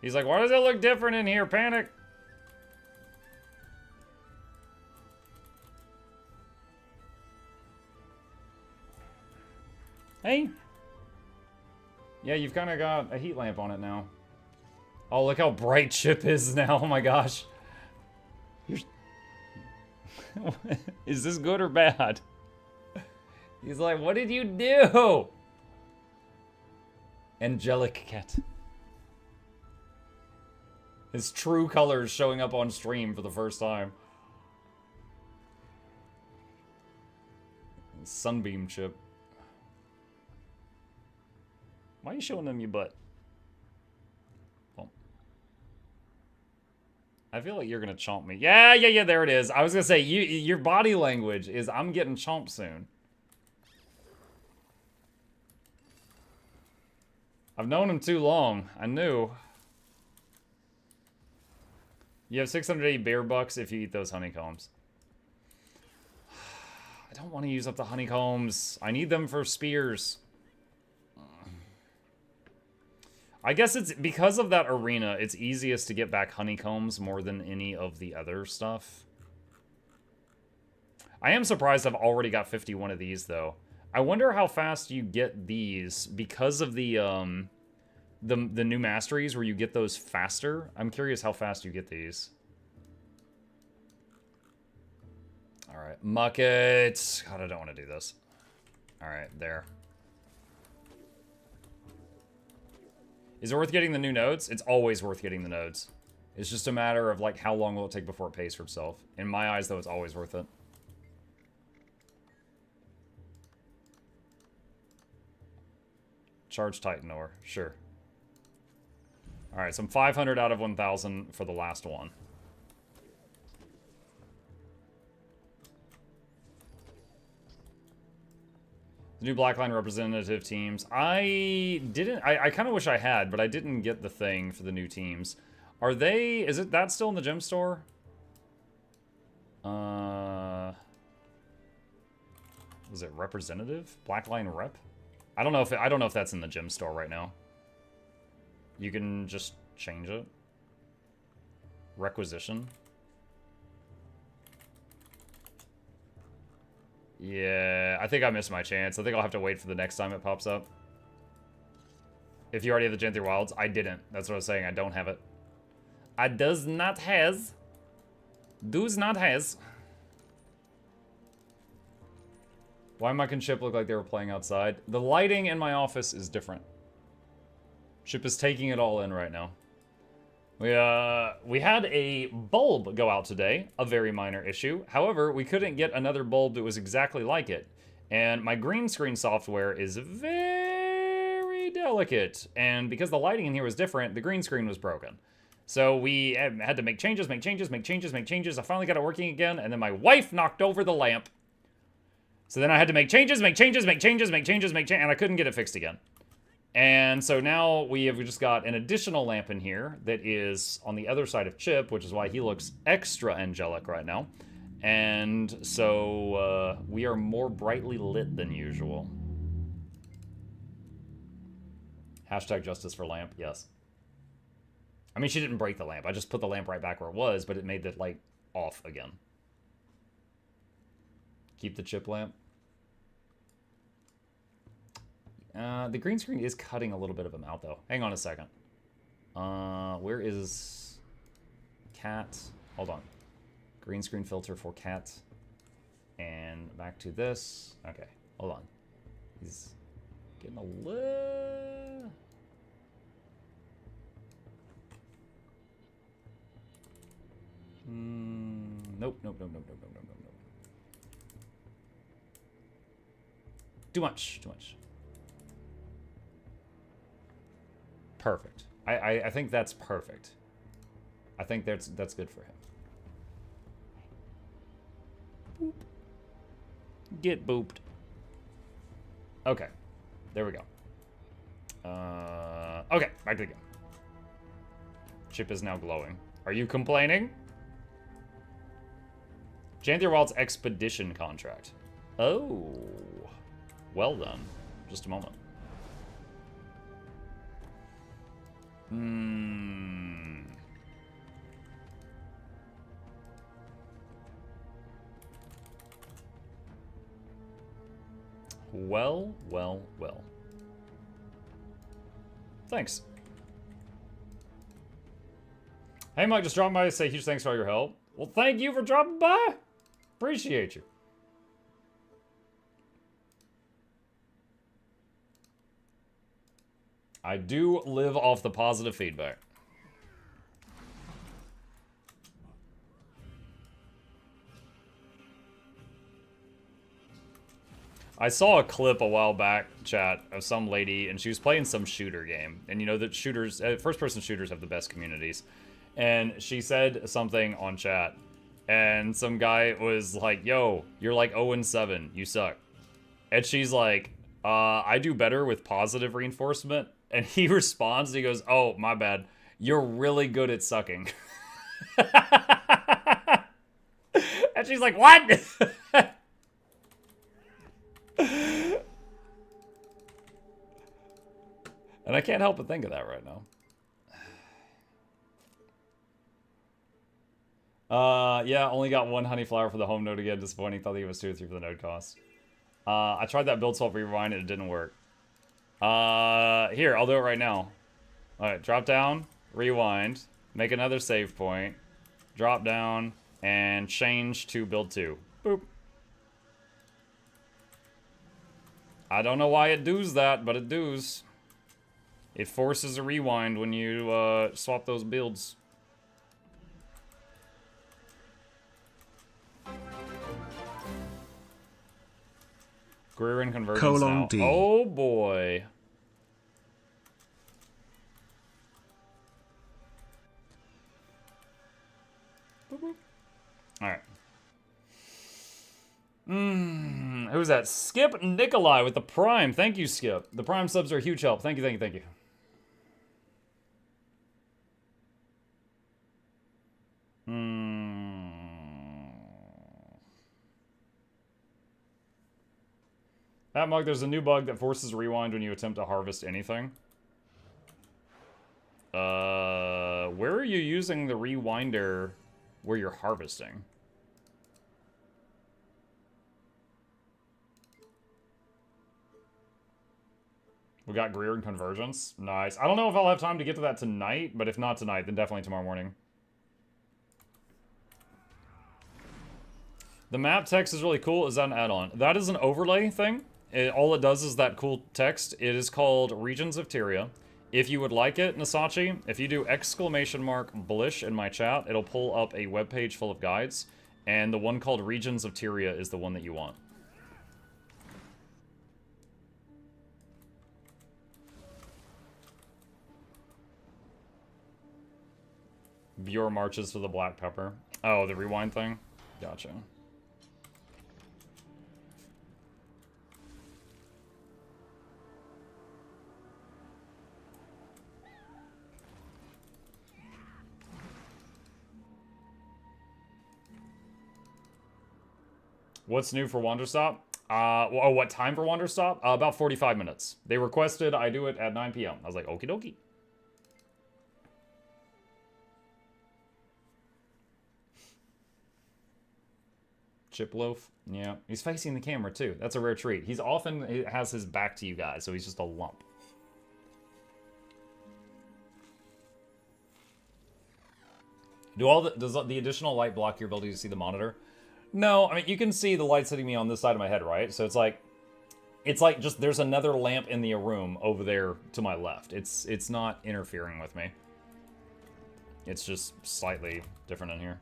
He's like, why does it look different in here? Panic. Hey. Yeah, you've kind of got a heat lamp on it now. Oh, look how bright Chip is now. Oh my gosh. Is this good or bad? He's like, what did you do? Angelic cat. His true colors showing up on stream for the first time. Sunbeam Chip. Why are you showing them your butt? I feel like you're gonna chomp me. Yeah, there it is. I was gonna say, your body language is, I'm getting chomped soon. I've known him too long. I knew. You have 680 bear bucks if you eat those honeycombs. I don't want to use up the honeycombs. I need them for spears. I guess it's because of that arena, it's easiest to get back honeycombs more than any of the other stuff. I am surprised I've already got 51 of these, though. I wonder how fast you get these because of the new masteries where you get those faster. I'm curious how fast you get these. All right, muckets. God, I don't want to do this. All right, there. Is it worth getting the new nodes? It's always worth getting the nodes. It's just a matter of, like, how long will it take before it pays for itself. In my eyes, though, it's always worth it. Charge Titan ore. Sure. Alright, so I'm 500 out of 1,000 for the last one. The new Blackline representative teams. I kind of wish I had, but I didn't get the thing for the new teams. Are they... Is it that still in the gem store? Was it representative? Blackline rep? I don't know if that's in the gem store right now. You can just change it. Requisition. Yeah, I think I missed my chance. I think I'll have to wait for the next time it pops up. If you already have the Gen 3 Wilds, I didn't. That's what I was saying. I don't have it. I does not has. Does not has. Why Mike and Chip look like they were playing outside? The lighting in my office is different. Chip is taking it all in right now. We had a bulb go out today, a very minor issue. However, we couldn't get another bulb that was exactly like it. And my green screen software is very delicate. And because the lighting in here was different, the green screen was broken. So we had to make changes. I finally got it working again, and then my wife knocked over the lamp. So then I had to make changes, and I couldn't get it fixed again. And so now we have just got an additional lamp in here that is on the other side of Chip, which is why he looks extra angelic right now. And so we are more brightly lit than usual. Hashtag justice for lamp, yes. I mean, she didn't break the lamp. I just put the lamp right back where it was, but it made the light off again. Keep the chip lamp. The green screen is cutting a little bit of them out, though. Hang on a second. Where is cat? Hold on. Green screen filter for cat. And back to this. Okay, hold on. He's getting a little... Nope. Too much. Perfect. I think that's perfect. I think that's good for him. Boop. Get booped. Okay. There we go. Okay, back to the game. Chip is now glowing. Are you complaining? Janthier Wild's expedition contract. Oh. Well done. Just a moment. Well. Thanks. Hey, Mike, just dropping by to say huge thanks for all your help. Well, thank you for dropping by. Appreciate you. I do live off the positive feedback. I saw a clip a while back, chat, of some lady, and she was playing some shooter game. And you know that shooters, first-person shooters have the best communities. And she said something on chat, and some guy was like, yo, you're like 0-7, you suck. And she's like, I do better with positive reinforcement. And he responds, he goes, oh, my bad, you're really good at sucking. And she's like, what? And I can't help but think of that right now. Yeah, only got one honey flower for the home node again. Disappointing. Thought it was 2 or 3 for the node cost. I tried that build swap rewind and it didn't work. Here, I'll do it right now. Alright, drop down, rewind, make another save point, drop down, and change to build 2. Boop. I don't know why it does that, but it does. It forces a rewind when you swap those builds. Greer and convergence now. D. Oh boy. Boop, boop. All right. Who's that? Skip Nikolai with the Prime. Thank you, Skip. The Prime subs are a huge help. Thank you. That mug, there's a new bug that forces a rewind when you attempt to harvest anything. Where are you using the rewinder where you're harvesting? We got Greer and Convergence. Nice. I don't know if I'll have time to get to that tonight, but if not tonight, then definitely tomorrow morning. The map text is really cool. Is that an add-on? That is an overlay thing. All it does is that cool text. It is called Regions of Tyria. If you would like it, Nasachi, if you do !Blish in my chat, it'll pull up a webpage full of guides, and the one called Regions of Tyria is the one that you want. Bjor marches for the black pepper. Oh, the rewind thing? Gotcha. What's new for Wanderstop? Oh, what time for Wanderstop? About 45 minutes. They requested I do it at 9 p.m. I was like, okie dokie. Chip loaf. Yeah, he's facing the camera too. That's a rare treat. He's often he has his back to you guys, so he's just a lump. Does the additional light block your ability to see the monitor? No, I mean you can see the light hitting me on this side of my head, right? So it's like just there's another lamp in the room over there to my left. It's not interfering with me. It's just slightly different in here.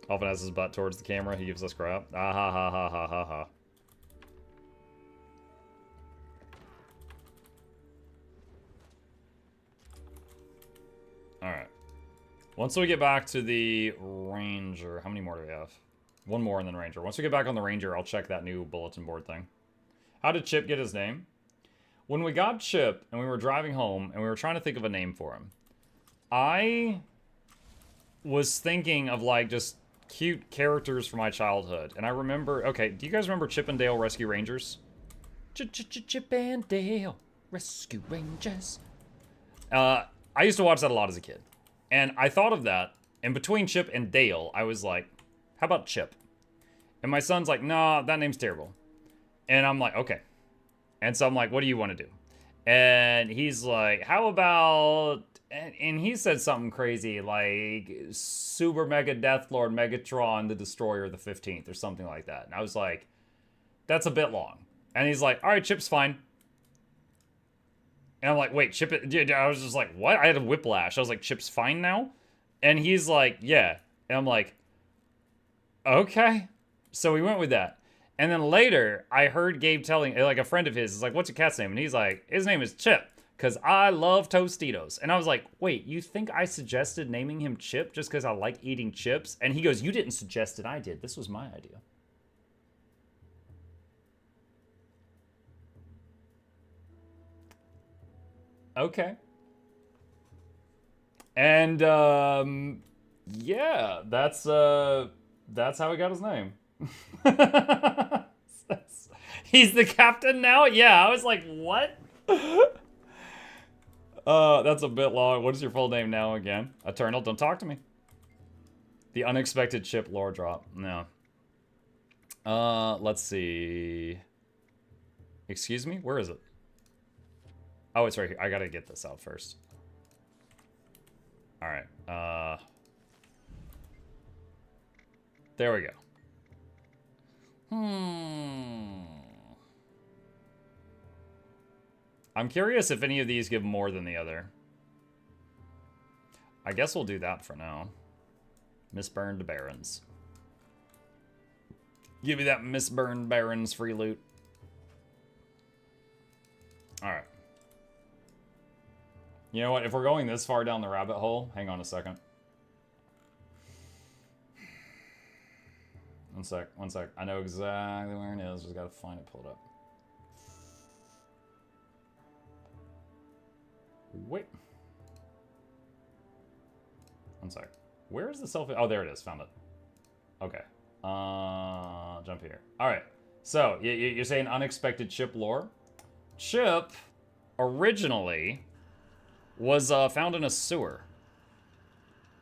Often has his butt towards the camera. He gives us crap. Ah ha ha ha ha ha ha. Alright. Once we get back to the Ranger... How many more do we have? One more and then Ranger. Once we get back on the Ranger, I'll check that new bulletin board thing. How did Chip get his name? When we got Chip and we were driving home and we were trying to think of a name for him, I was thinking of like just cute characters from my childhood. And I remember... Okay, do you guys remember Chip and Dale Rescue Rangers? Chip and Dale Rescue Rangers. I used to watch that a lot as a kid. And I thought of that, and between Chip and Dale, I was like, how about Chip? And my son's like, nah, that name's terrible. And I'm like, okay. And so I'm like, what do you want to do? And he's like, how about... And he said something crazy like Super Mega Deathlord Megatron the Destroyer the 15th or something like that. And I was like, that's a bit long. And he's like, all right, Chip's fine. And I'm like, wait, Chip... I was just like, what? I had a whiplash. I was like, Chip's fine now? And he's like, yeah. And I'm like, okay. So we went with that. And then later, I heard Gabe telling, like a friend of his, is like, what's your cat's name? And he's like, his name is Chip, because I love Tostitos. And I was like, wait, you think I suggested naming him Chip just because I like eating chips? And he goes, you didn't suggest it, I did. This was my idea. Okay. And, yeah, that's how he got his name. He's the captain now? Yeah, I was like, what? That's a bit long. What is your full name now again? Eternal, don't talk to me. The unexpected Chip lore drop. No. Let's see. Excuse me? Where is it? Oh, it's right here. I gotta get this out first. Alright. There we go. I'm curious if any of these give more than the other. I guess we'll do that for now. Misburned Barons. Give me that Misburned Barons free loot. Alright. You know what? If we're going this far down the rabbit hole, hang on a second. One sec. I know exactly where it is. Just gotta find it, pull it up. Wait. One sec. Where is the selfie? Oh, there it is. Found it. Okay. Jump here. All right. So, you're saying unexpected Chip lore? Chip, originally, was found in a sewer.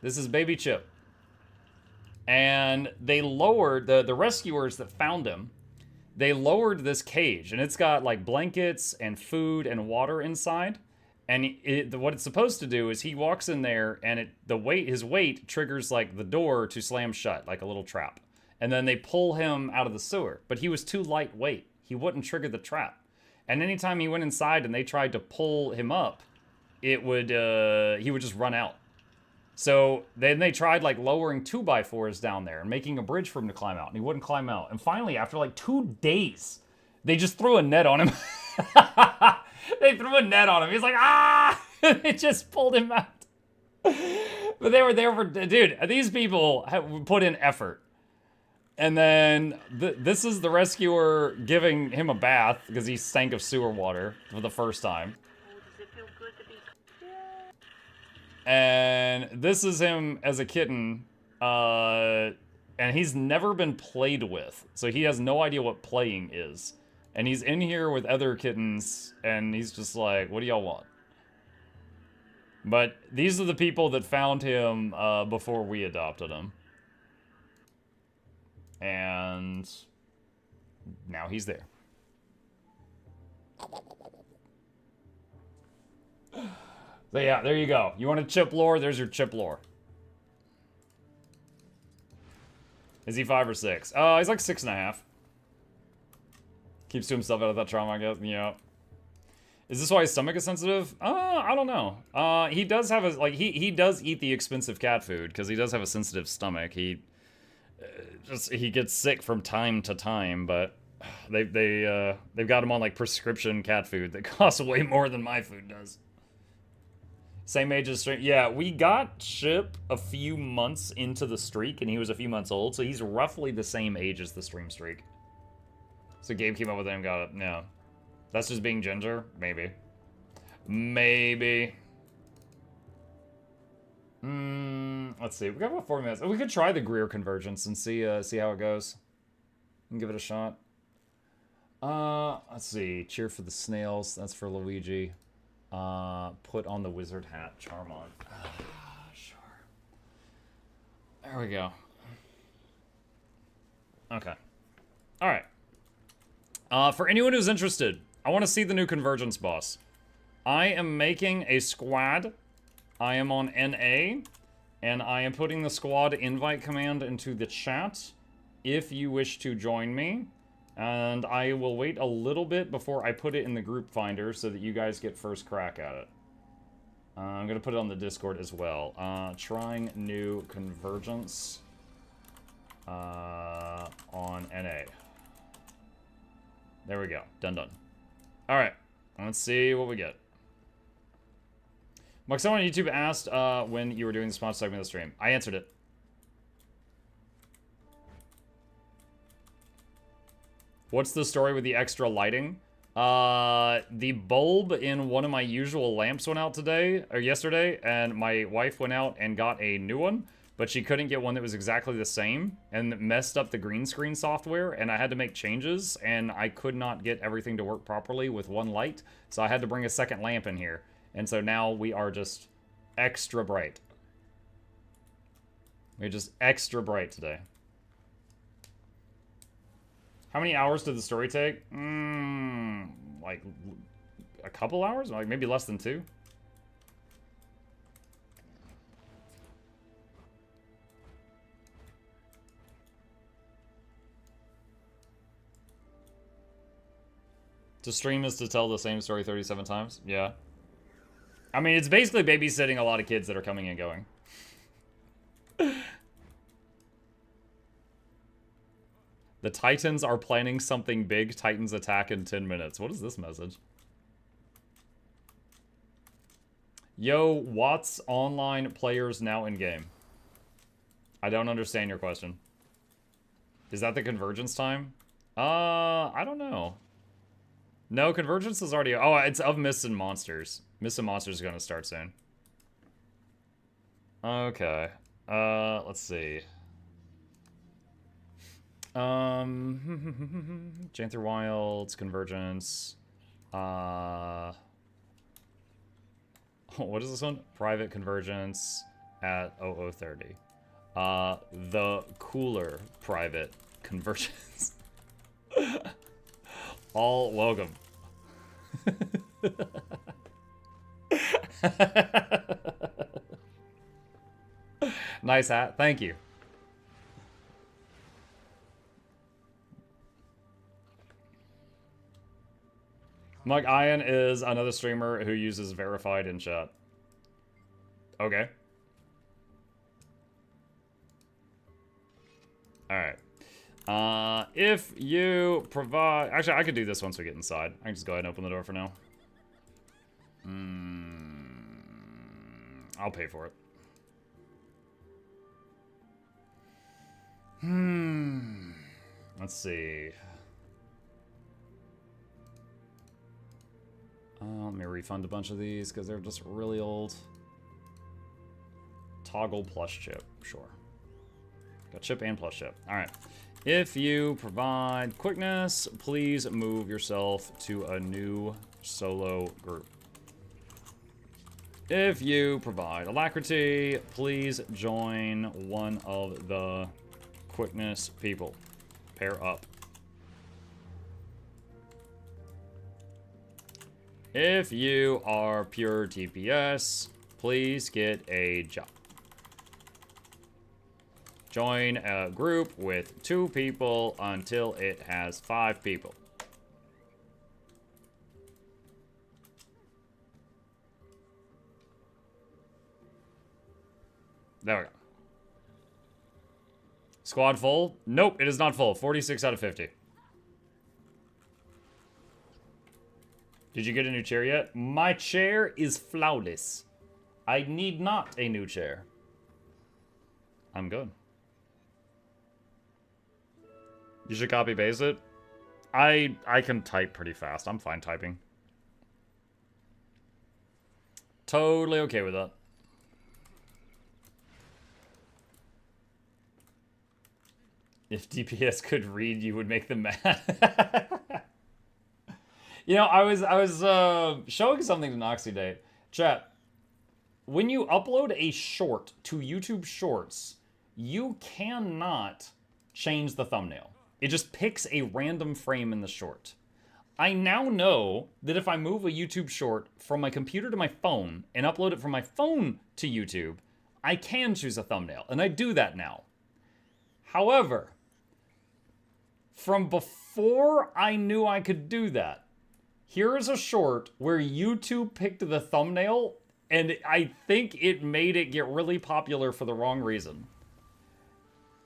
This is baby Chip. And they lowered, the rescuers that found him, they lowered this cage. And it's got, like, blankets and food and water inside. And what it's supposed to do is he walks in there, and his weight triggers, like, the door to slam shut, like a little trap. And then they pull him out of the sewer. But he was too lightweight. He wouldn't trigger the trap. And anytime he went inside and they tried to pull him up, he would just run out. So then they tried like lowering 2x4s down there and making a bridge for him to climb out, and he wouldn't climb out. And finally, after like 2 days, they just threw a net on him. They threw a net on him. He's like, ah! They just pulled him out. But they were there for, dude, these people have put in effort. And then this is the rescuer giving him a bath because he stank of sewer water for the first time. Oh, does it feel good to be And this is him as a kitten. And he's never been played with. So he has no idea what playing is. And he's in here with other kittens. And he's just like, what do y'all want? But these are the people that found him before we adopted him. And now he's there. So yeah, there you go. You want a chip lore? There's your chip lore. Is he 5 or 6? He's like 6.5. Keeps to himself out of that trauma, I guess. Yeah. Is this why his stomach is sensitive? I don't know. He does have a, like, he does eat the expensive cat food because he does have a sensitive stomach. He gets sick from time to time, but they've got him on like prescription cat food that costs way more than my food does. Same age as stream. Yeah, we got Chip a few months into the streak, and he was a few months old, so he's roughly the same age as the stream streak. So Gabe came up with it and got it. No. That's just being ginger? Maybe. Maybe. Let's see. We got about 4 minutes. We could try the Greer convergence and see how it goes. And give it a shot. Let's see. Cheer for the snails. That's for Luigi. Put on the wizard hat. Charmant. Sure. There we go. Okay. Alright. For anyone who's interested, I want to see the new convergence boss. I am making a squad. I am on NA. And I am putting the squad invite command into the chat if you wish to join me. And I will wait a little bit before I put it in the group finder so that you guys get first crack at it. I'm going to put it on the Discord as well. Trying new convergence on NA. There we go. Done. Alright. Let's see what we get. Mark, someone on YouTube asked when you were doing the sponsor segment of the stream. I answered it. What's the story with the extra lighting? The bulb in one of my usual lamps went out yesterday, and my wife went out and got a new one, but she couldn't get one that was exactly the same, and it messed up the green screen software, and I had to make changes, and I could not get everything to work properly with one light, so I had to bring a second lamp in here, and so now we are just extra bright. We're just extra bright today. How many hours did the story take? Like a couple hours? Like maybe less than 2? To stream is to tell the same story 37 times? Yeah. I mean, it's basically babysitting a lot of kids that are coming and going. The Titans are planning something big. Titans attack in 10 minutes. What is this message? Yo, Watts online players now in game. I don't understand your question. Is that the convergence time? I don't know. No, convergence is already... Oh, it's of Myths and Monsters. Myths and Monsters is going to start soon. Okay. Let's see. Janther Wilds, Convergence. What is this one? Private Convergence at 0030. The cooler private Convergence. All welcome. Nice hat. Thank you. Mug Ian is another streamer who uses verified in chat. Okay. Alright. If you provide... Actually, I could do this once we get inside. I can just go ahead and open the door for now. I'll pay for it. Let's see. Let me refund a bunch of these because they're just really old. Toggle plus chip. Sure. Got chip and plus chip. All right. If you provide quickness, please move yourself to a new solo group. If you provide alacrity, please join one of the quickness people. Pair up. If you are pure TPS, please get a job. Join a group with 2 people until it has 5 people. There we go. Squad full? Nope, it is not full. 46 out of 50. Did you get a new chair yet? My chair is flawless. I need not a new chair. I'm good. You should copy paste it. I can type pretty fast. I'm fine typing. Totally okay with that. If DPS could read, you would make them mad. You know, I was showing something to Noxxi today. Chat, when you upload a short to YouTube Shorts, you cannot change the thumbnail. It just picks a random frame in the short. I now know that if I move a YouTube short from my computer to my phone and upload it from my phone to YouTube, I can choose a thumbnail, and I do that now. However, from before I knew I could do that, here is a short where YouTube picked the thumbnail, and I think it made it get really popular for the wrong reason.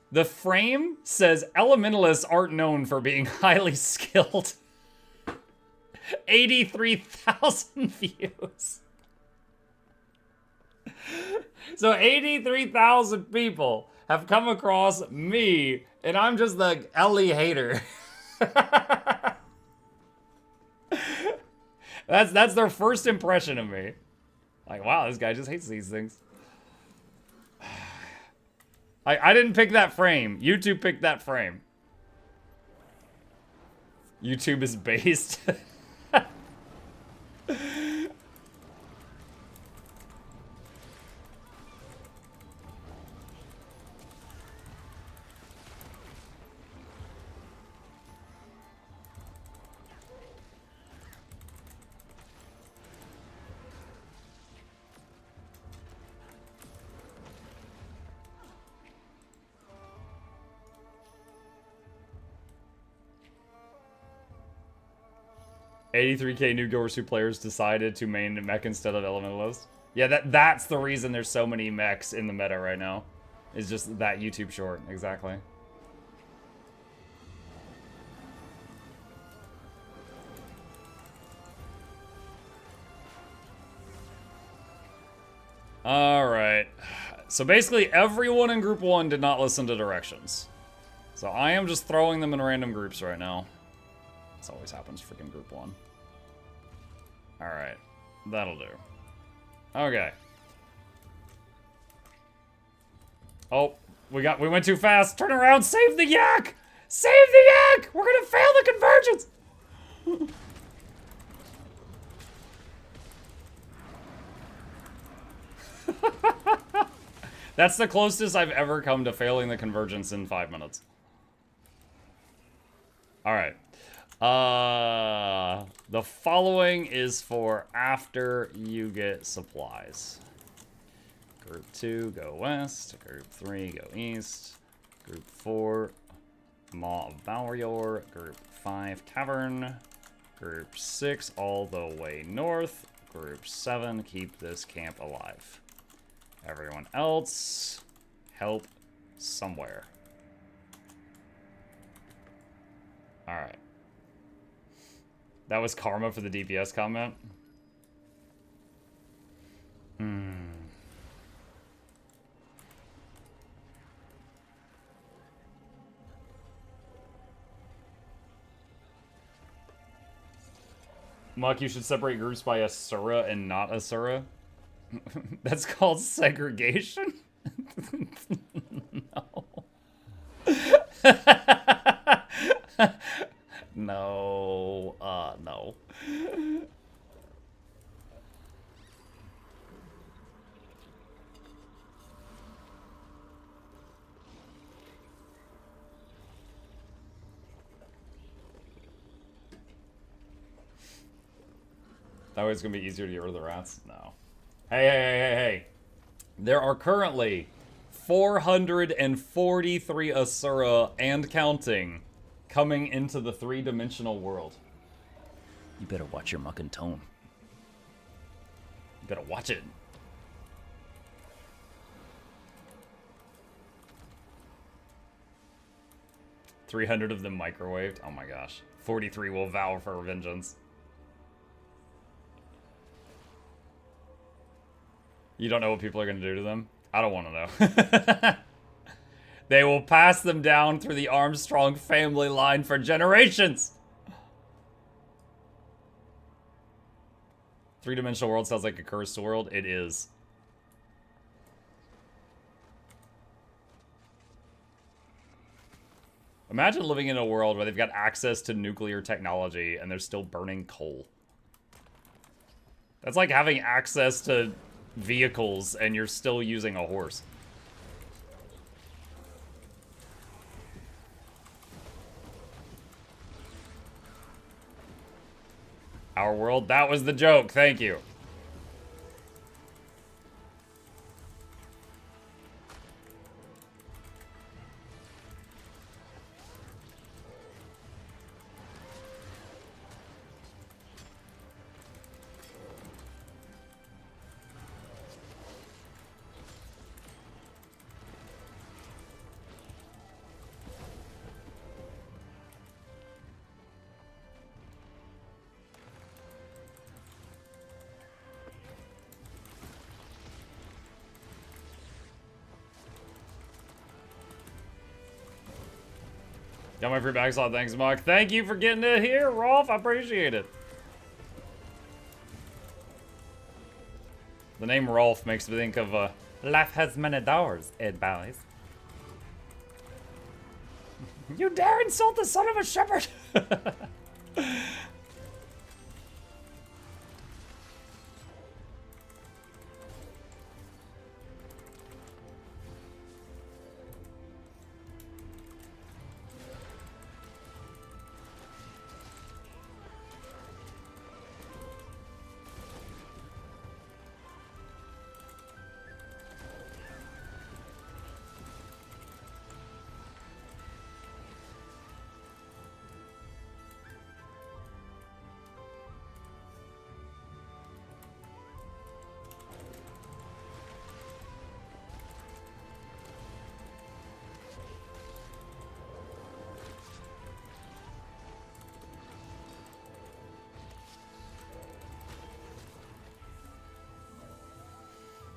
The frame says elementalists aren't known for being highly skilled. 83,000 views. So 83,000 people have come across me, and I'm just the Ellie hater. That's their first impression of me. Like, wow, this guy just hates these things. I didn't pick that frame. YouTube picked that frame. YouTube is based. 83k new Guild Wars 2 players decided to main mech instead of elementalist. Yeah, that's the reason there's so many mechs in the meta right now. Is just that YouTube short, exactly. Alright. So basically everyone in group 1 did not listen to directions. So I am just throwing them in random groups right now. This always happens freaking group 1. Alright. That'll do. Okay. Oh, we went too fast. Turn around, save the yak! Save the yak! We're gonna fail the convergence! That's the closest I've ever come to failing the convergence in 5 minutes. Alright. The following is for after you get supplies. Group 2, go west. Group 3, go east. Group 4, Maw of Valrior. Group 5, Cavern. Group 6, all the way north. Group 7, keep this camp alive. Everyone else, help somewhere. Alright. That was karma for the DPS comment? Muck, you should separate groups by Asura and not Asura. That's called segregation? No. No. That way it's gonna be easier to get rid of the rats? No. Hey. There are currently 443 Asura and counting coming into the three-dimensional world. You better watch your mucking tone. You better watch it. $300 of them microwaved. Oh my gosh. 43 will vow for vengeance. You don't know what people are going to do to them? I don't want to know. They will pass them down through the Armstrong family line for generations. Three-dimensional world sounds like a cursed world. It is. Imagine living in a world where they've got access to nuclear technology and they're still burning coal. That's like having access to vehicles and you're still using a horse. Our world, that was the joke, thank you. Got my free backslot, thanks, Muck. Thank you for getting it here, Rolf. I appreciate it. The name Rolf makes me think of, life has many doors, Ed Bally's. You dare insult the son of a shepherd!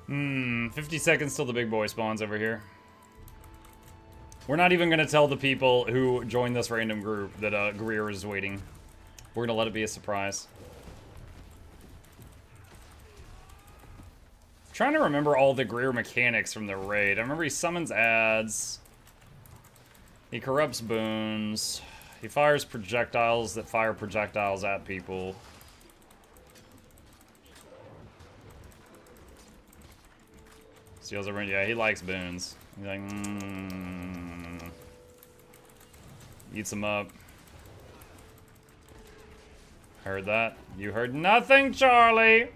Hmm, 50 seconds till the big boy spawns over here. We're not even gonna tell the people who joined this random group that Greer is waiting. We're gonna let it be a surprise. I'm trying to remember all the Greer mechanics from the raid. I remember he summons ads. He corrupts boons. He fires projectiles that fire projectiles at people. Steals everyone. Yeah, he likes boons. He's like, eats them up. Heard that? You heard nothing, Charlie!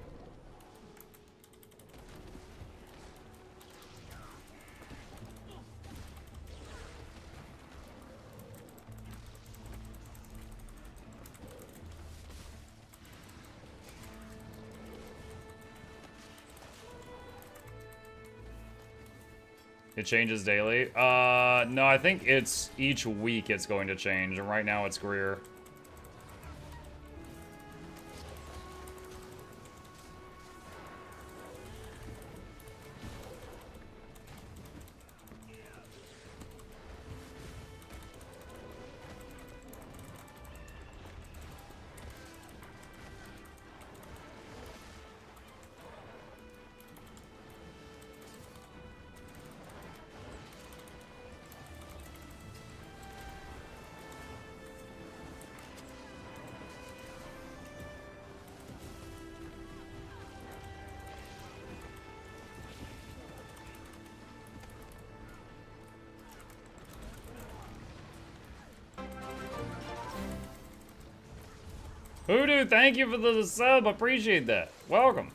It changes daily? No, I think it's each week it's going to change, and right now it's Greer. Hoodoo, thank you for the sub. Appreciate that. Welcome.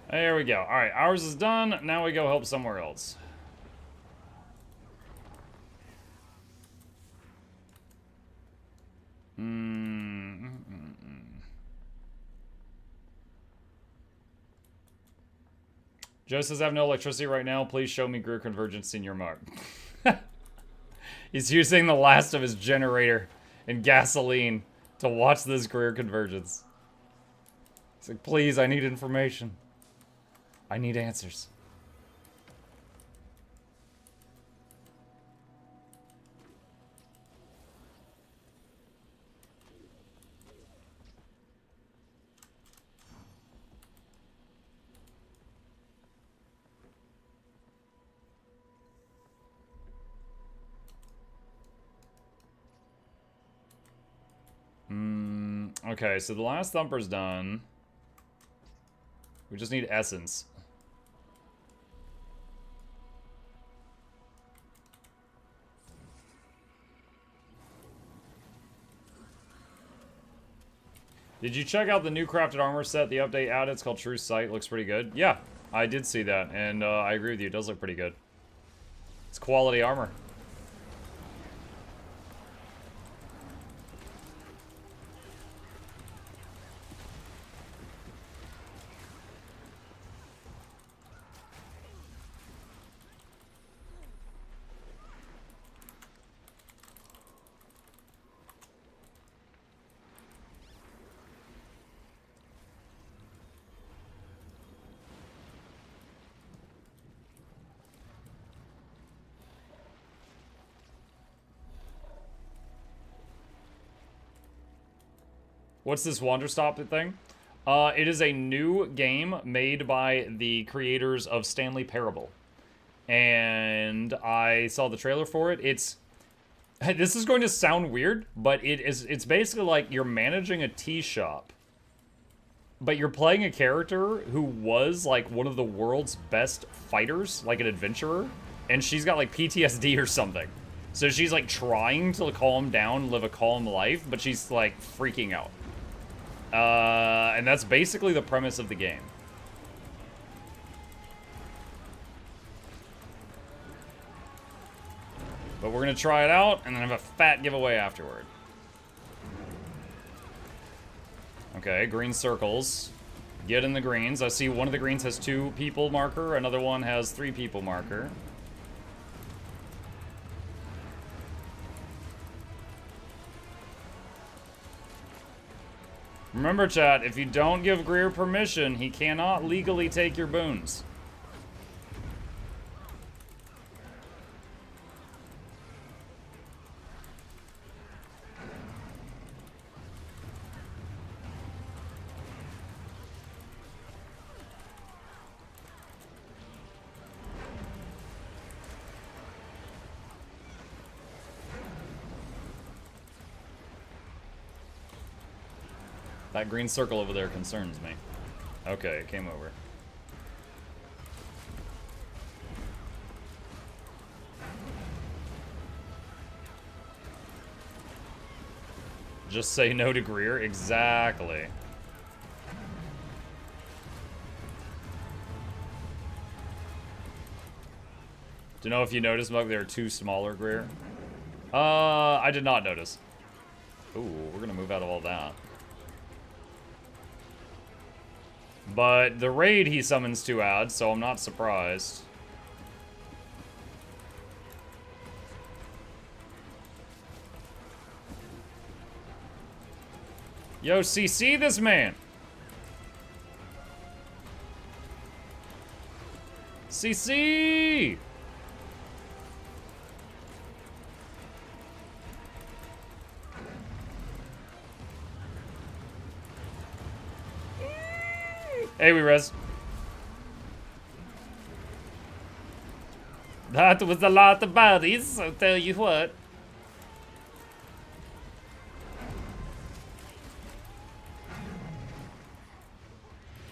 There we go. Alright, ours is done. Now we go help somewhere else. Joe says, I have no electricity right now. Please show me Greer Convergence in your mark. He's using the last of his generator and gasoline to watch this Greer Convergence. He's like, please, I need information. I need answers. Okay, so the last thumper's done. We just need essence. Did you check out the new crafted armor set, the update added? It's called True Sight. Looks pretty good. Yeah, I did see that, and I agree with you. It does look pretty good. It's quality armor. What's this Wanderstop thing? It is a new game made by the creators of Stanley Parable. And I saw the trailer for it. This is going to sound weird, but it's basically like you're managing a tea shop. But you're playing a character who was like one of the world's best fighters, like an adventurer. And she's got like PTSD or something. So she's like trying to calm down and live a calm life, but she's like freaking out. And that's basically the premise of the game. But we're gonna try it out and then have a fat giveaway afterward. Okay, green circles. Get in the greens. I see one of the greens has 2 people marker, another one has 3 people marker. Remember, chat, if you don't give Greer permission, he cannot legally take your boons. That green circle over there concerns me. Okay, it came over. Just say no to Greer? Exactly. Do you know if you noticed, Mug, there are 2 smaller Greer? I did not notice. Ooh, we're gonna move out of all that. But the raid he summons 2 ads, so I'm not surprised. Yo, CC this man! CC! Hey, we res. That was a lot of bodies, I'll tell you what.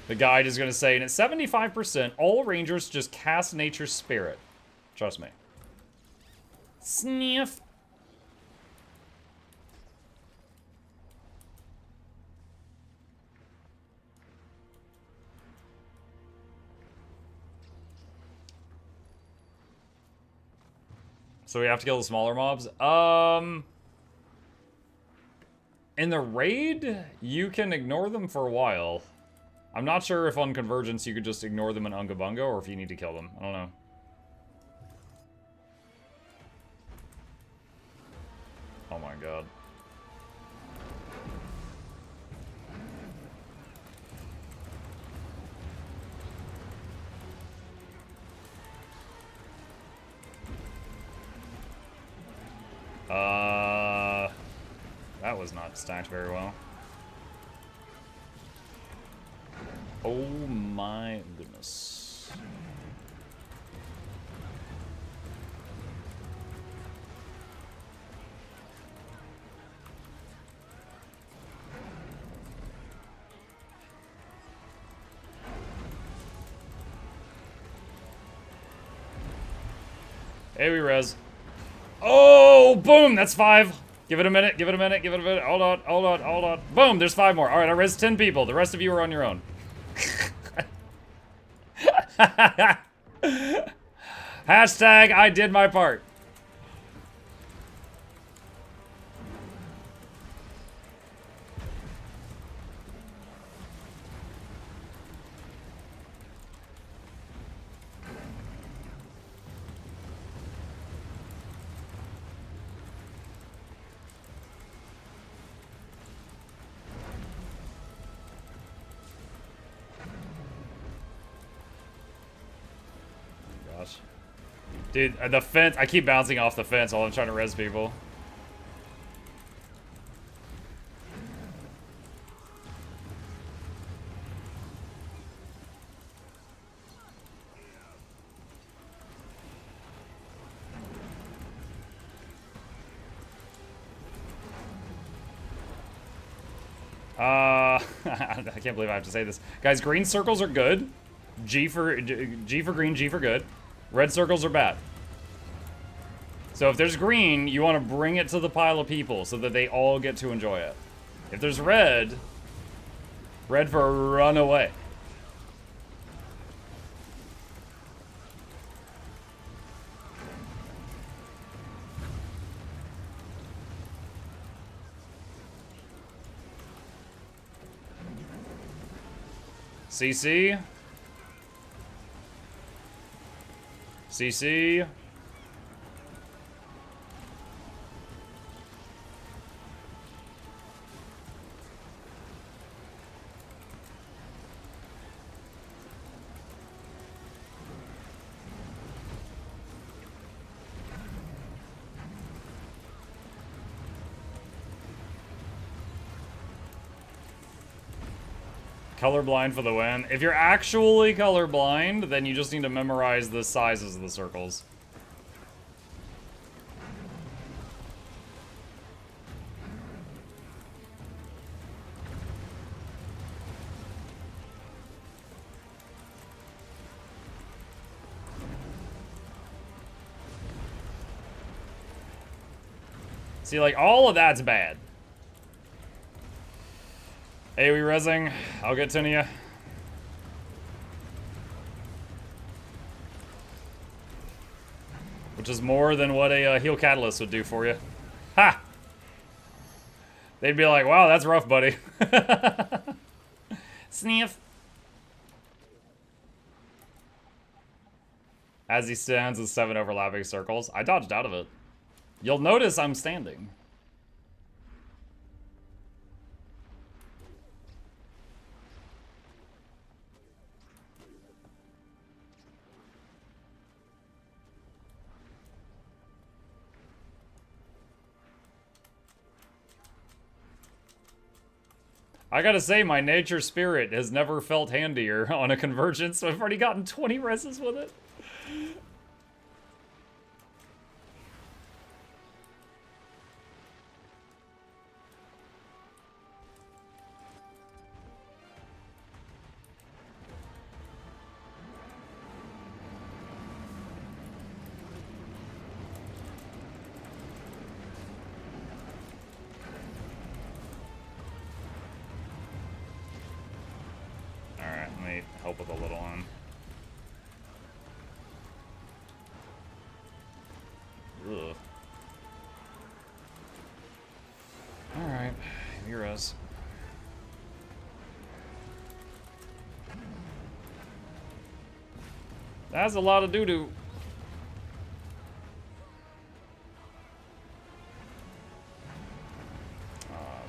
The guide is going to say, and at 75%, all rangers just cast Nature's Spirit. Trust me. Sniff. So we have to kill the smaller mobs? In the raid, you can ignore them for a while. I'm not sure if on Convergence you could just ignore them in Unga Bunga or if you need to kill them. I don't know. Oh my god. That was not stacked very well. Oh my goodness. Hey, we res. Oh, boom, that's 5. Give it a minute, give it a minute, give it a minute. Hold on, hold on, hold on. Boom, there's 5 more. All right, I res 10 people. The rest of you are on your own. Hashtag I did my part. Dude, the fence, I keep bouncing off the fence while I'm trying to res people. I can't believe I have to say this. Guys, green circles are good. G for green, G for good. Red circles are bad. So if there's green, you want to bring it to the pile of people so that they all get to enjoy it. If there's red, red for run away. CC. CC. Colorblind for the win. If you're actually colorblind, then you just need to memorize the sizes of the circles. See, like, all of that's bad. Hey, we rezzing? I'll get 10 of you. Which is more than what a heal catalyst would do for you. Ha! They'd be like, wow, that's rough, buddy. Sniff. As he stands with 7 overlapping circles. I dodged out of it. You'll notice I'm standing. I gotta say, my nature spirit has never felt handier on a convergence, so I've already gotten 20 reses with it. Help with a little one. Ugh. Alright, heroes. That's a lot of doo-doo.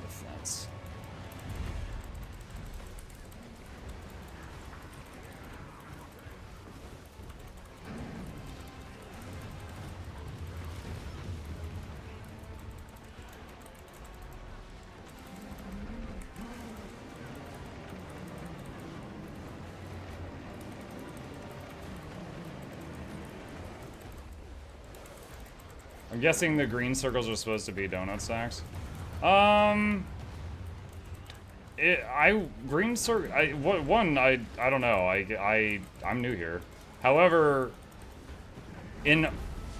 The fence. I'm guessing the green circles are supposed to be donut stacks. Green circle. I don't know. I'm new here. However, in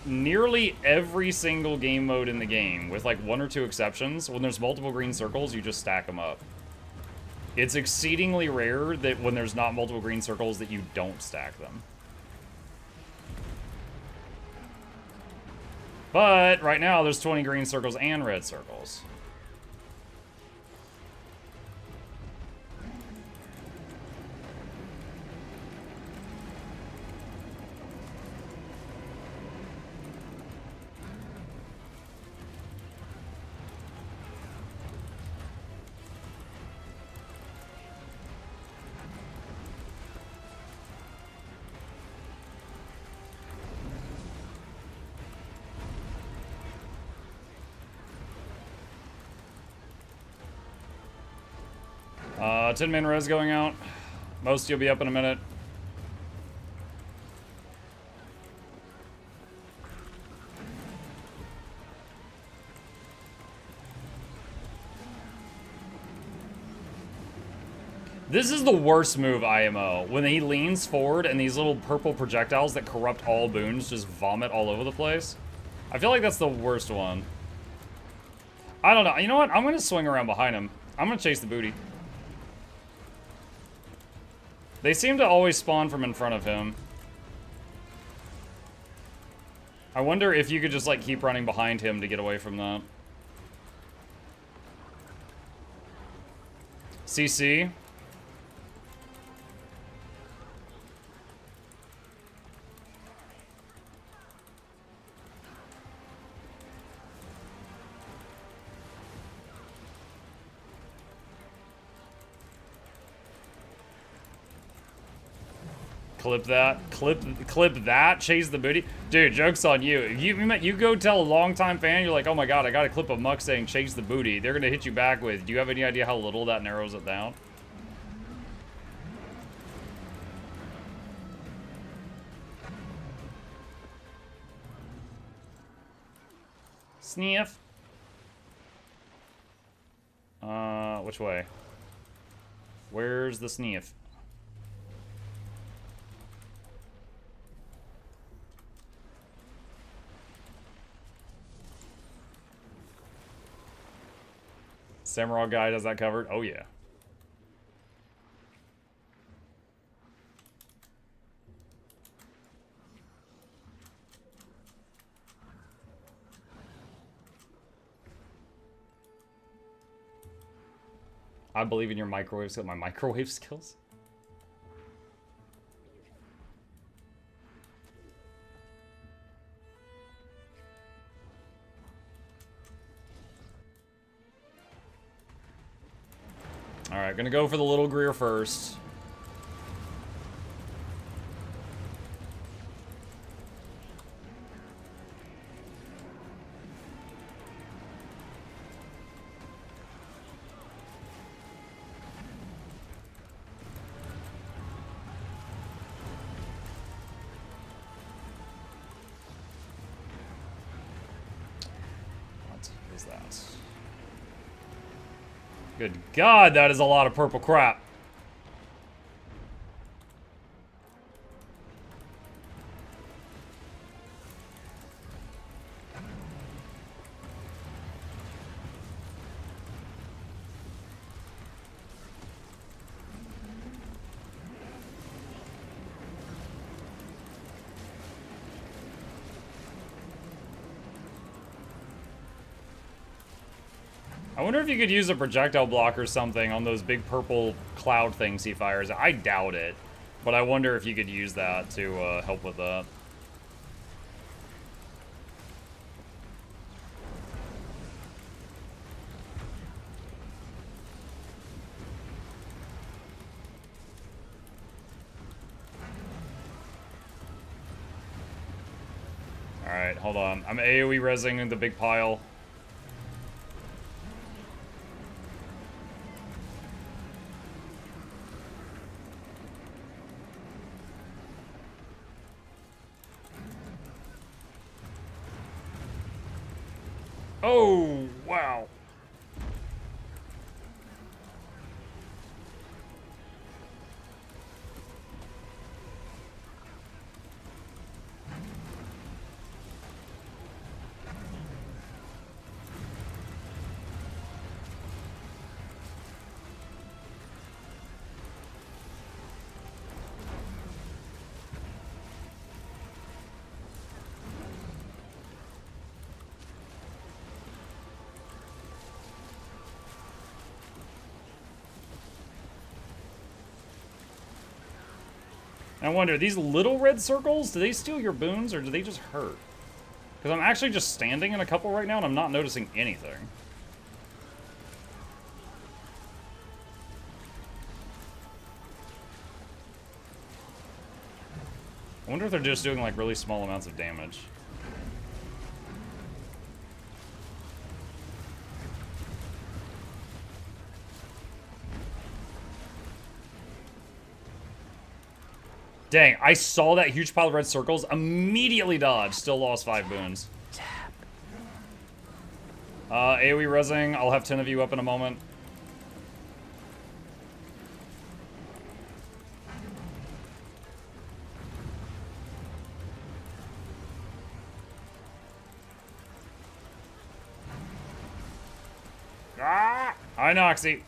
nearly every single game mode in the game, with like 1 or 2 exceptions, when there's multiple green circles, you just stack them up. It's exceedingly rare that when there's not multiple green circles that you don't stack them. But right now, there's 20 green circles and red circles. Tin man res going out. Most you'll be up in a minute. This is the worst move, IMO. When he leans forward and these little purple projectiles that corrupt all boons just vomit all over the place. I feel like that's the worst one. I don't know. You know what? I'm going to swing around behind him. I'm going to chase the booty. They seem to always spawn from in front of him. I wonder if you could just, like, keep running behind him to get away from that. CC. Clip that. Clip that. Chase the booty. Dude, joke's on you. You go tell a longtime fan, you're like, oh my god, I got a clip of Muck saying chase the booty. They're gonna hit you back with, do you have any idea how little that narrows it down? Sniff. Which way? Where's the sniff? Samurai guy does that covered? Oh yeah. I believe in your microwave skills. My microwave skills? Alright, gonna go for the little Greer first. Good God, that is a lot of purple crap. I wonder if you could use a projectile block or something on those big purple cloud things he fires. I doubt it, but I wonder if you could use that to help with that. Alright, hold on. I'm AoE rezzing in the big pile. Oh, wow. I wonder, these little red circles, do they steal your boons or do they just hurt? Because I'm actually just standing in a couple right now and I'm not noticing anything. I wonder if they're just doing like really small amounts of damage. Dang, I saw that huge pile of red circles, immediately dodged, still lost 5 boons. AoE rezzing, I'll have 10 of you up in a moment. Ah! Hi, Noxxi.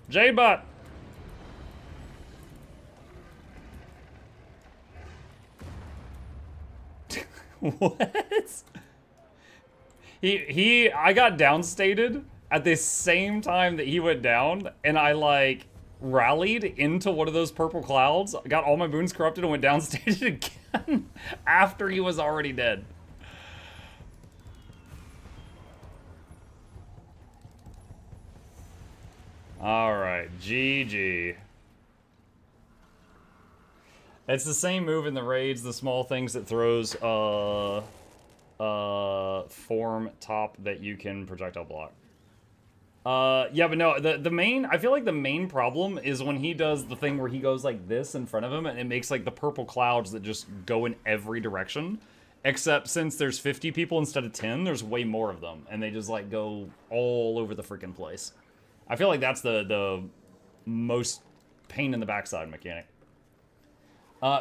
J-Bot! What? I got downstated at the same time that he went down, and I, like, rallied into one of those purple clouds, got all my boons corrupted, and went downstated again after he was already dead. Alright, GG. It's the same move in the raids, the small things that throws form top that you can projectile block. Yeah, but no, the main, I feel like the main problem is when he does the thing where he goes like this in front of him and it makes like the purple clouds that just go in every direction. Except since there's 50 people instead of 10, there's way more of them. And they just like go all over the freaking place. I feel like that's the most pain in the backside mechanic.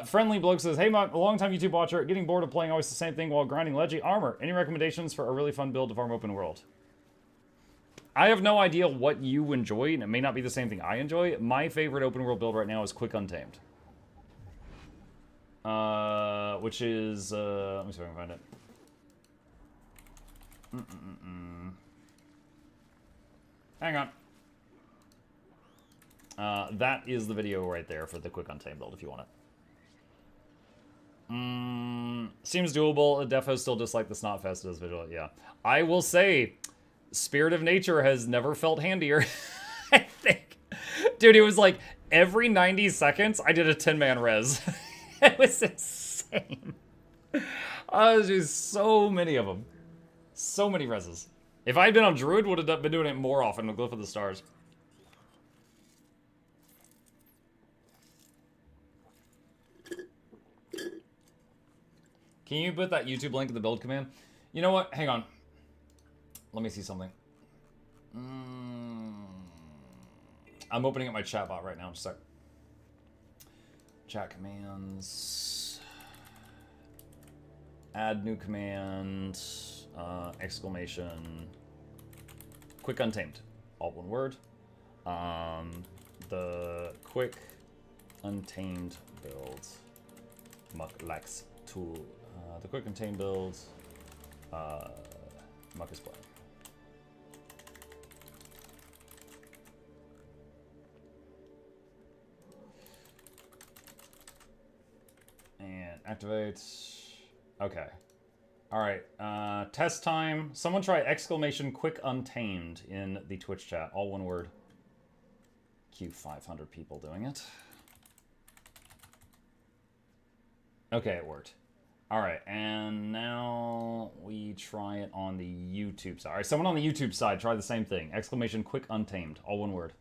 Friendly Bloke says, hey, Muck, a long-time YouTube watcher, getting bored of playing always the same thing while grinding Leggy armor. Any recommendations for a really fun build to farm open world? I have no idea what you enjoy, and it may not be the same thing I enjoy. My favorite open world build right now is Quick Untamed. Which is, let me see if I can find it. Hang on. That is the video right there for the Quick Untamed build if you want it. Seems doable. Defo still dislike the Snotfest as visual. Yeah. I will say, Spirit of Nature has never felt handier. I think. Dude, it was like every 90 seconds I did a 10-man res. It was insane. Was just so many of them. So many reses. If I had been on Druid, would have been doing it more often with Glyph of the Stars. Can you put that YouTube link in the build command? You know what? Hang on. Let me see something. I'm opening up my chat bot right now. Just a sec. Chat commands. Add new command. Exclamation. Quick Untamed. All one word. The Quick Untamed build. Mukluk tool. The Quick Untamed build. Muck is playing. And activate. Okay. Alright. Test time. Someone try exclamation quick untamed in the Twitch chat. All one word. Cue 500 people doing it. Okay, it worked. Alright, and now we try it on the YouTube side. Alright, someone on the YouTube side, try the same thing. Exclamation quick untamed. All one word.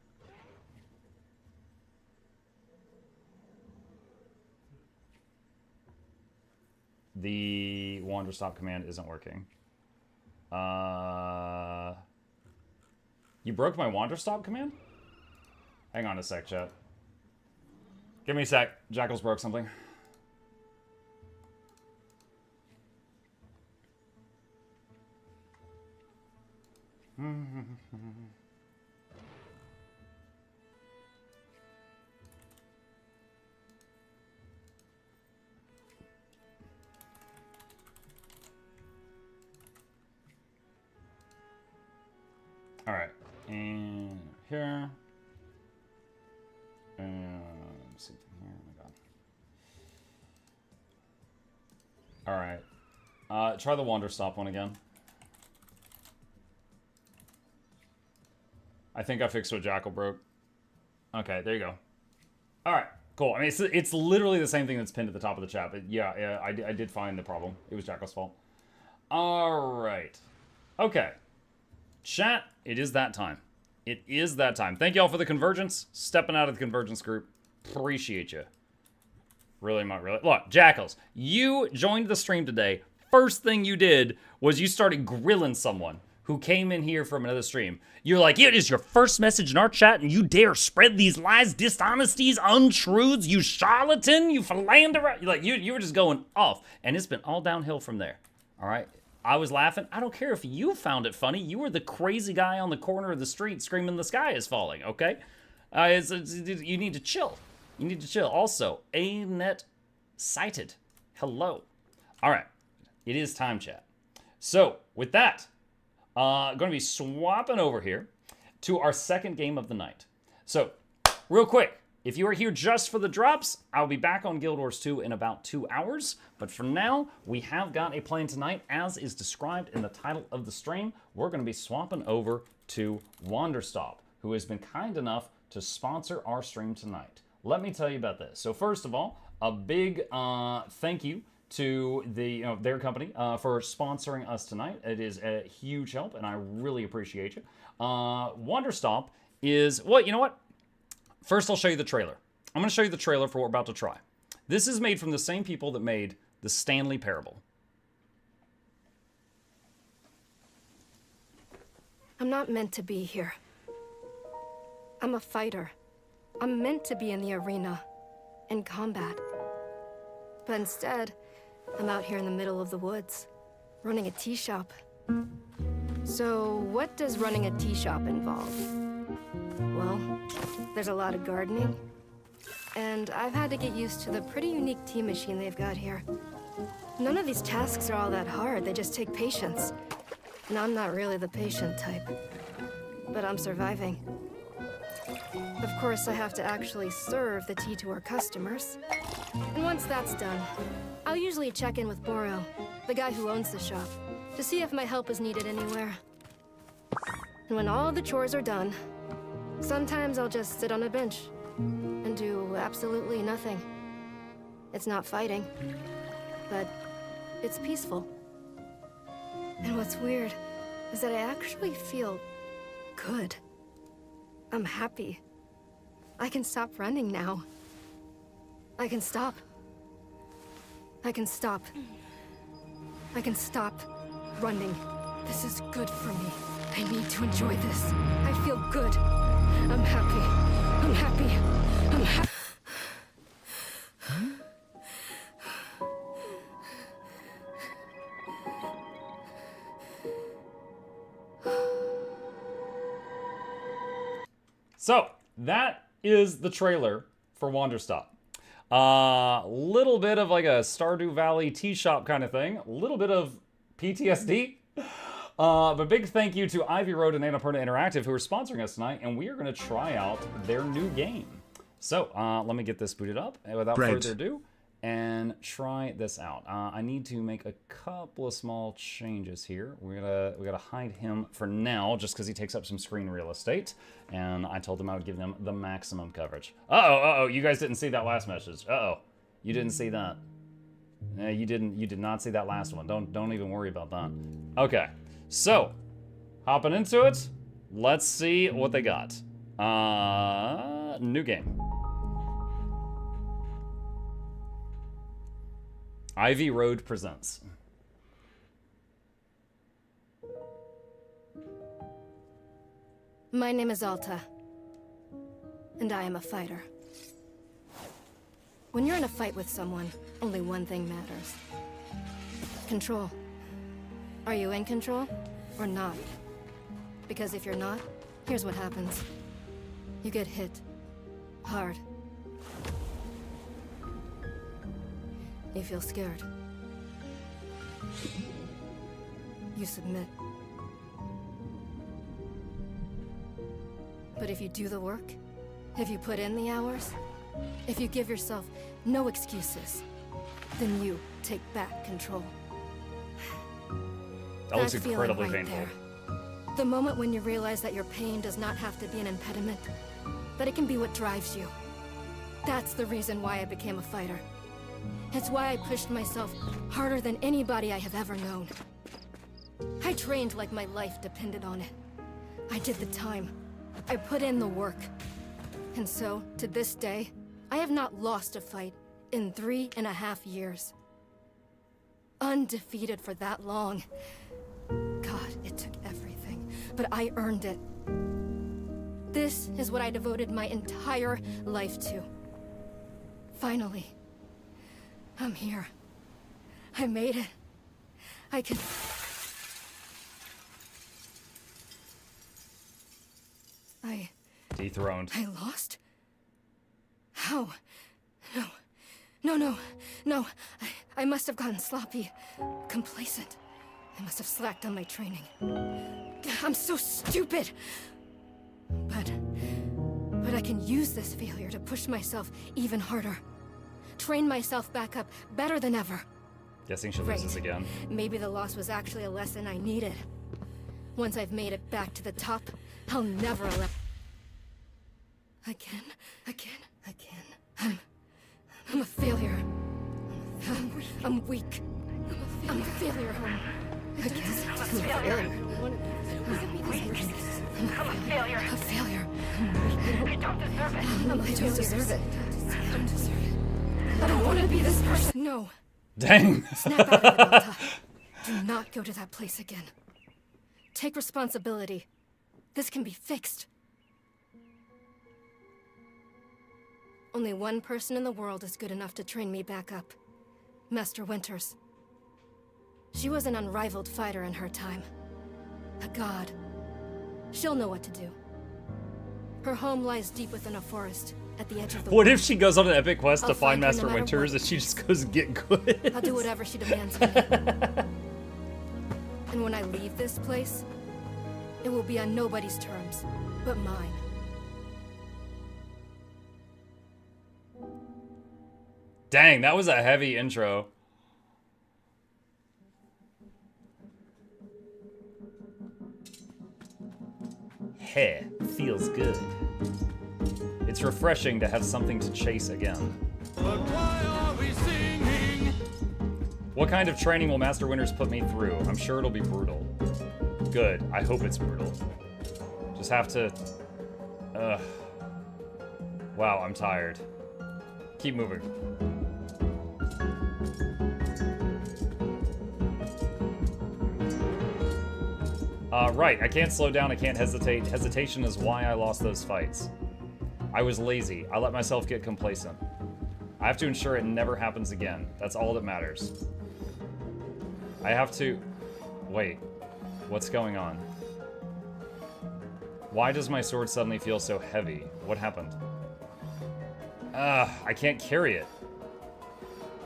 The Wanderstop command isn't working. You broke my Wanderstop command? Hang on a sec, chat. Give me a sec. Jackal's broke something. All right, and here, and same thing here. Oh my god! All right, try the Wanderstop one again. I think I fixed what Jackal broke. Okay, there you go. All right, cool. I mean, it's literally the same thing that's pinned at the top of the chat, but yeah, I did find the problem. It was Jackal's fault. All right, okay. Chat, it is that time. It is that time. Thank you all for the convergence. Stepping out of the convergence group. Appreciate you. Really, really. Look, Jackals, you joined the stream today. First thing you did was you started grilling someone who came in here from another stream. You're like, it is your first message in our chat, and you dare spread these lies, dishonesties, untruths, you charlatan, you philanderer. Like, you were just going off, and it's been all downhill from there. All right? I was laughing. I don't care if you found it funny. You were the crazy guy on the corner of the street screaming the sky is falling, okay? You need to chill. You need to chill. Also, ANET sighted. Hello. All right. It is time, chat. So, with that, going to be swapping over here to our second game of the night. So, real quick, if you are here just for the drops, I'll be back on Guild Wars 2 in about 2 hours. But for now, we have got a plan tonight, as is described in the title of the stream. We're going to be swapping over to Wanderstop, who has been kind enough to sponsor our stream tonight. Let me tell you about this. So first of all, a big thank you to their company for sponsoring us tonight. It is a huge help, and I really appreciate you. Wanderstop is, well, you know what? First, I'll show you the trailer. I'm going to show you the trailer for what we're about to try. This is made from the same people that made the Stanley Parable. I'm not meant to be here. I'm a fighter. I'm meant to be in the arena, in combat. But instead, I'm out here in the middle of the woods, running a tea shop. So, what does running a tea shop involve? Well, there's a lot of gardening, and I've had to get used to the pretty unique tea machine they've got here. None of these tasks are all that hard, they just take patience. And I'm not really the patient type, but I'm surviving. Of course, I have to actually serve the tea to our customers. And once that's done, I'll usually check in with Boro, the guy who owns the shop, to see if my help is needed anywhere. And when all the chores are done, sometimes I'll just sit on a bench and do absolutely nothing. It's not fighting, but it's peaceful. And what's weird is that I actually feel good. I'm happy. I can stop running now. I can stop. I can stop. I can stop running. This is good for me. I need to enjoy this. I feel good. I'm happy. I'm happy. I'm happy. So, that is the trailer for Wanderstop. Little bit of like a Stardew Valley tea shop kind of thing. A little bit of PTSD. But big thank you to Ivy Road and Annapurna Interactive who are sponsoring us tonight, and we are going to try out their new game. So, let me get this booted up without further ado and try this out. I need to make a couple of small changes here. We gotta hide him for now, just because he takes up some screen real estate. And I told him I would give him the maximum coverage. Uh-oh, you guys didn't see that last message. Uh-oh, you didn't see that. You did not see that last one. Don't even worry about that. Okay, so hopping into it, let's see what they got. New game. Ivy Road presents. My name is Alta, and I am a fighter. When you're in a fight with someone, only one thing matters. Control. Are you in control or not? Because if you're not, here's what happens. You get hit. Hard. You feel scared. You submit. But if you do the work, if you put in the hours, if you give yourself no excuses, then you take back control. That looks incredibly right painful. there. The moment when you realize that your pain does not have to be an impediment, that it can be what drives you. That's the reason why I became a fighter. It's why I pushed myself harder than anybody I have ever known. I trained like my life depended on it. I did the time. I put in the work. And so, to this day, I have not lost a fight in 3.5 years. Undefeated for that long. God, it took everything, but I earned it. This is what I devoted my entire life to. Finally. I'm here. I made it. I can... Dethroned. I lost? How? No. I must have gotten sloppy. Complacent. I must have slacked on my training. I'm so stupid! But I can use this failure to push myself even harder. Train myself back up better than ever. Guessing she loses again. Maybe the loss was actually a lesson I needed. Once I've made it back to the top, I'll never allow... Again. I'm a failure. I'm weak. I'm a failure. Again. I'm a failure. I'm a failure. A failure. I don't deserve it. I don't deserve it. I don't want to be this person. No. Dang. Snap out of it, Alta. Do not go to that place again. Take responsibility. This can be fixed. Only one person in the world is good enough to train me back up. Master Winters. She was an unrivaled fighter in her time. A god. She'll know what to do. Her home lies deep within a forest, at the edge of the What world. if she goes on an epic quest I'll to find find her Master no matter Winters what. and she just goes get good? I'll do whatever she demands of me. And when I leave this place, it will be on nobody's terms, but mine. Dang, that was a heavy intro. Heh, feels good. It's refreshing to have something to chase again. But why are we singing? What kind of training will Master Winters put me through? I'm sure it'll be brutal. Good, I hope it's brutal. Just have to... Wow, I'm tired. Keep moving. Right, I can't slow down, I can't hesitate. Hesitation is why I lost those fights. I was lazy. I let myself get complacent. I have to ensure it never happens again. That's all that matters. I have to... Wait. What's going on? Why does my sword suddenly feel so heavy? What happened? I can't carry it.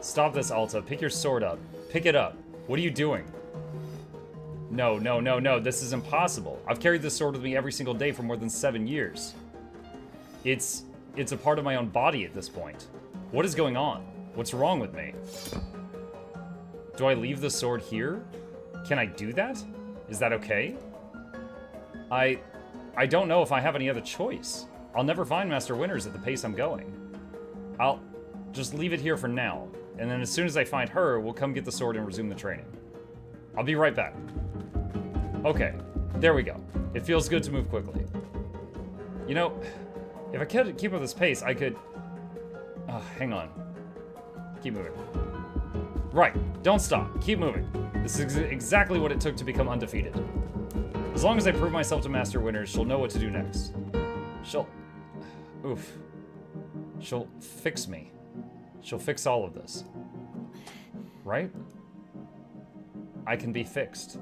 Stop this, Alta. Pick your sword up. Pick it up. What are you doing? No, no, no, no. This is impossible. I've carried this sword with me every single day for more than 7 years. It's a part of my own body at this point. What is going on? What's wrong with me? Do I leave the sword here? Can I do that? Is that okay? I don't know if I have any other choice. I'll never find Master Winters at the pace I'm going. I'll just leave it here for now, and then as soon as I find her, we'll come get the sword and resume the training. I'll be right back. Okay, there we go. It feels good to move quickly. You know, if I could keep up this pace, I could... hang on. Keep moving. Right, don't stop. Keep moving. This is exactly what it took to become undefeated. As long as I prove myself to Master Winters, she'll know what to do next. Oof. She'll fix me. She'll fix all of this. Right? I can be fixed.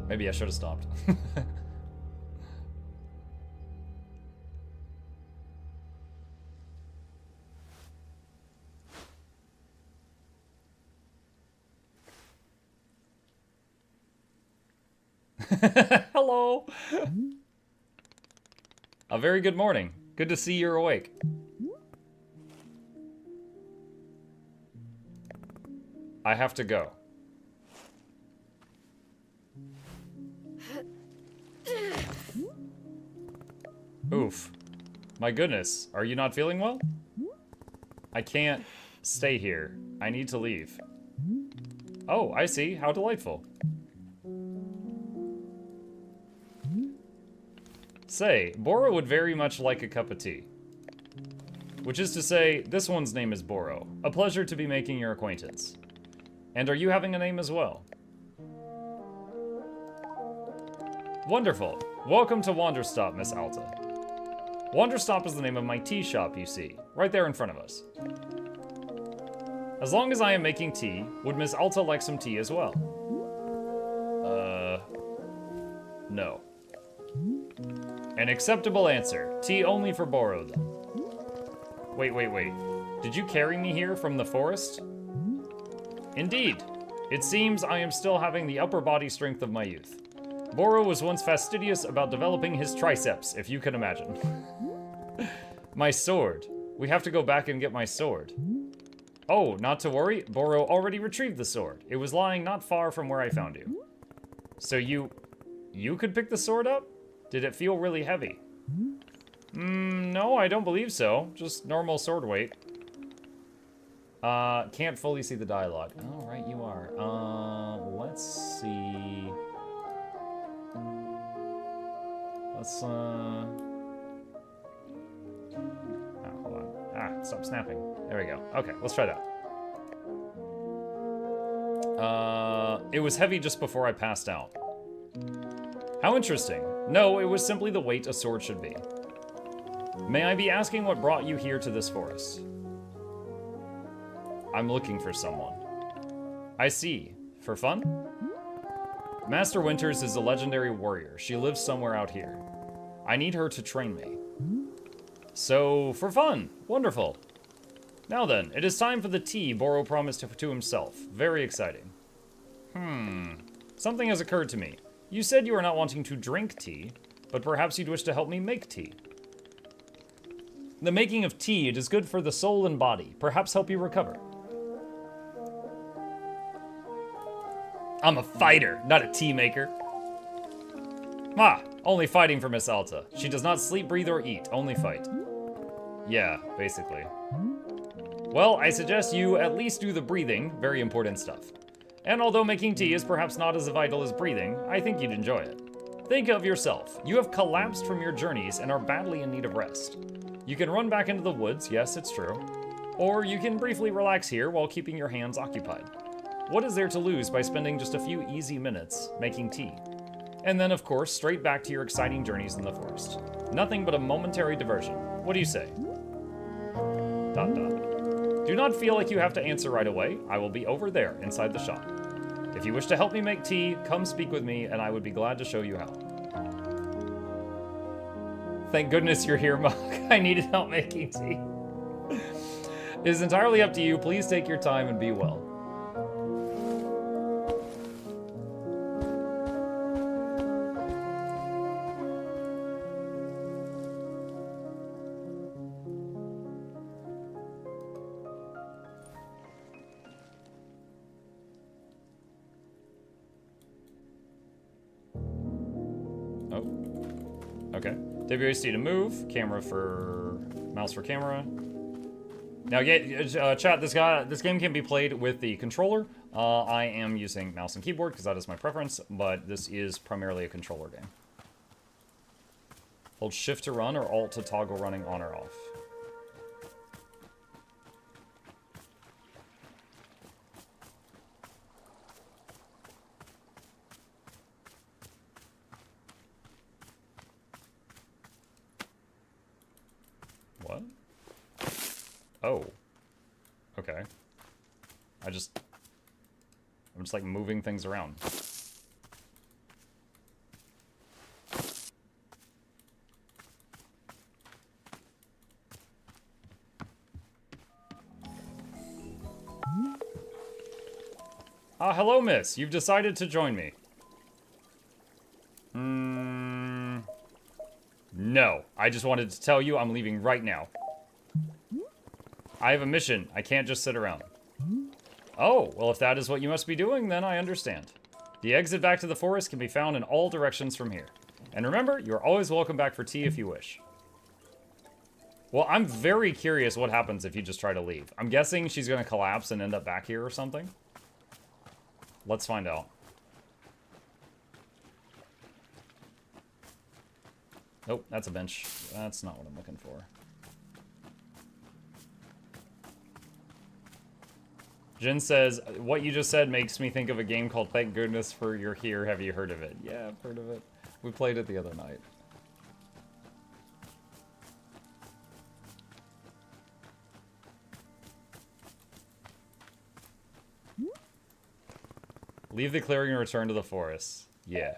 Maybe I should have stopped. Hello. A very good morning. Good to see you're awake. I have to go. Oof. My goodness, are you not feeling well? I can't stay here. I need to leave. Oh, I see. How delightful. Say, Boro would very much like a cup of tea. Which is to say, this one's name is Boro. A pleasure to be making your acquaintance. And are you having a name as well? Wonderful. Welcome to Wanderstop, Miss Alta. Wanderstop is the name of my tea shop, you see. Right there in front of us. As long as I am making tea, would Miss Alta like some tea as well? No. An acceptable answer. Tea only for Boro, then. Wait. Did you carry me here from the forest? Indeed. It seems I am still having the upper body strength of my youth. Boro was once fastidious about developing his triceps, if you can imagine. My sword. We have to go back and get my sword. Oh, not to worry. Boro already retrieved the sword. It was lying not far from where I found you. So you could pick the sword up? Did it feel really heavy? No, I don't believe so. Just normal sword weight. Can't fully see the dialogue. Oh, right, you are. Let's see. Let's, oh, hold on. Stop snapping. There we go. Okay, let's try that. It was heavy just before I passed out. How interesting. No, it was simply the weight a sword should be. May I be asking what brought you here to this forest? I'm looking for someone. I see. For fun? Master Winters is a legendary warrior. She lives somewhere out here. I need her to train me. So, for fun. Wonderful. Now then, it is time for the tea Boro promised to himself. Very exciting. Something has occurred to me. You said you are not wanting to drink tea, but perhaps you'd wish to help me make tea. The making of tea, it is good for the soul and body. Perhaps help you recover. I'm a fighter, not a tea maker. Only fighting for Miss Alta. She does not sleep, breathe, or eat, only fight. Yeah, basically. Well, I suggest you at least do the breathing, very important stuff. And although making tea is perhaps not as vital as breathing, I think you'd enjoy it. Think of yourself. You have collapsed from your journeys and are badly in need of rest. You can run back into the woods, yes, it's true. Or you can briefly relax here while keeping your hands occupied. What is there to lose by spending just a few easy minutes making tea? And then, of course, straight back to your exciting journeys in the forest. Nothing but a momentary diversion. What do you say? ... Do not feel like you have to answer right away. I will be over there, inside the shop. If you wish to help me make tea, come speak with me, and I would be glad to show you how. Thank goodness you're here, Mug. I needed help making tea. It is entirely up to you. Please take your time and be well. Okay. WASD to move. Camera for... Mouse for camera. Now, chat, this game can be played with the controller. I am using mouse and keyboard because that is my preference, but this is primarily a controller game. Hold shift to run or alt to toggle running on or off. What? Oh. Okay. I'm just like moving things around. Ah, hello, miss. You've decided to join me. No. I just wanted to tell you I'm leaving right now. I have a mission. I can't just sit around. Oh, well, if that is what you must be doing, then I understand. The exit back to the forest can be found in all directions from here. And remember, you're always welcome back for tea if you wish. Well, I'm very curious what happens if you just try to leave. I'm guessing she's going to collapse and end up back here or something. Let's find out. Nope, that's a bench. That's not what I'm looking for. Jin says, what you just said makes me think of a game called Thank Goodness for You're Here. Have you heard of it? Yeah, I've heard of it. We played it the other night. Leave the clearing and return to the forest. Yeah.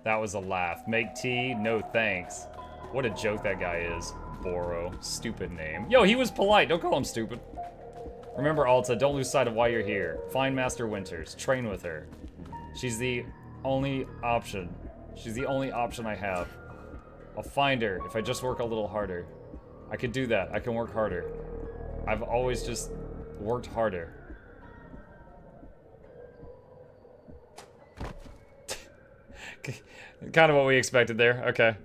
That was a laugh. Make tea? No thanks. What a joke that guy is. Boro. Stupid name. Yo, he was polite. Don't call him stupid. Remember, Alta, don't lose sight of why you're here. Find Master Winters. Train with her. She's the only option. She's the only option I have. I'll find her if I just work a little harder. I could do that. I can work harder. I've always just worked harder. Kind of what we expected there. Okay.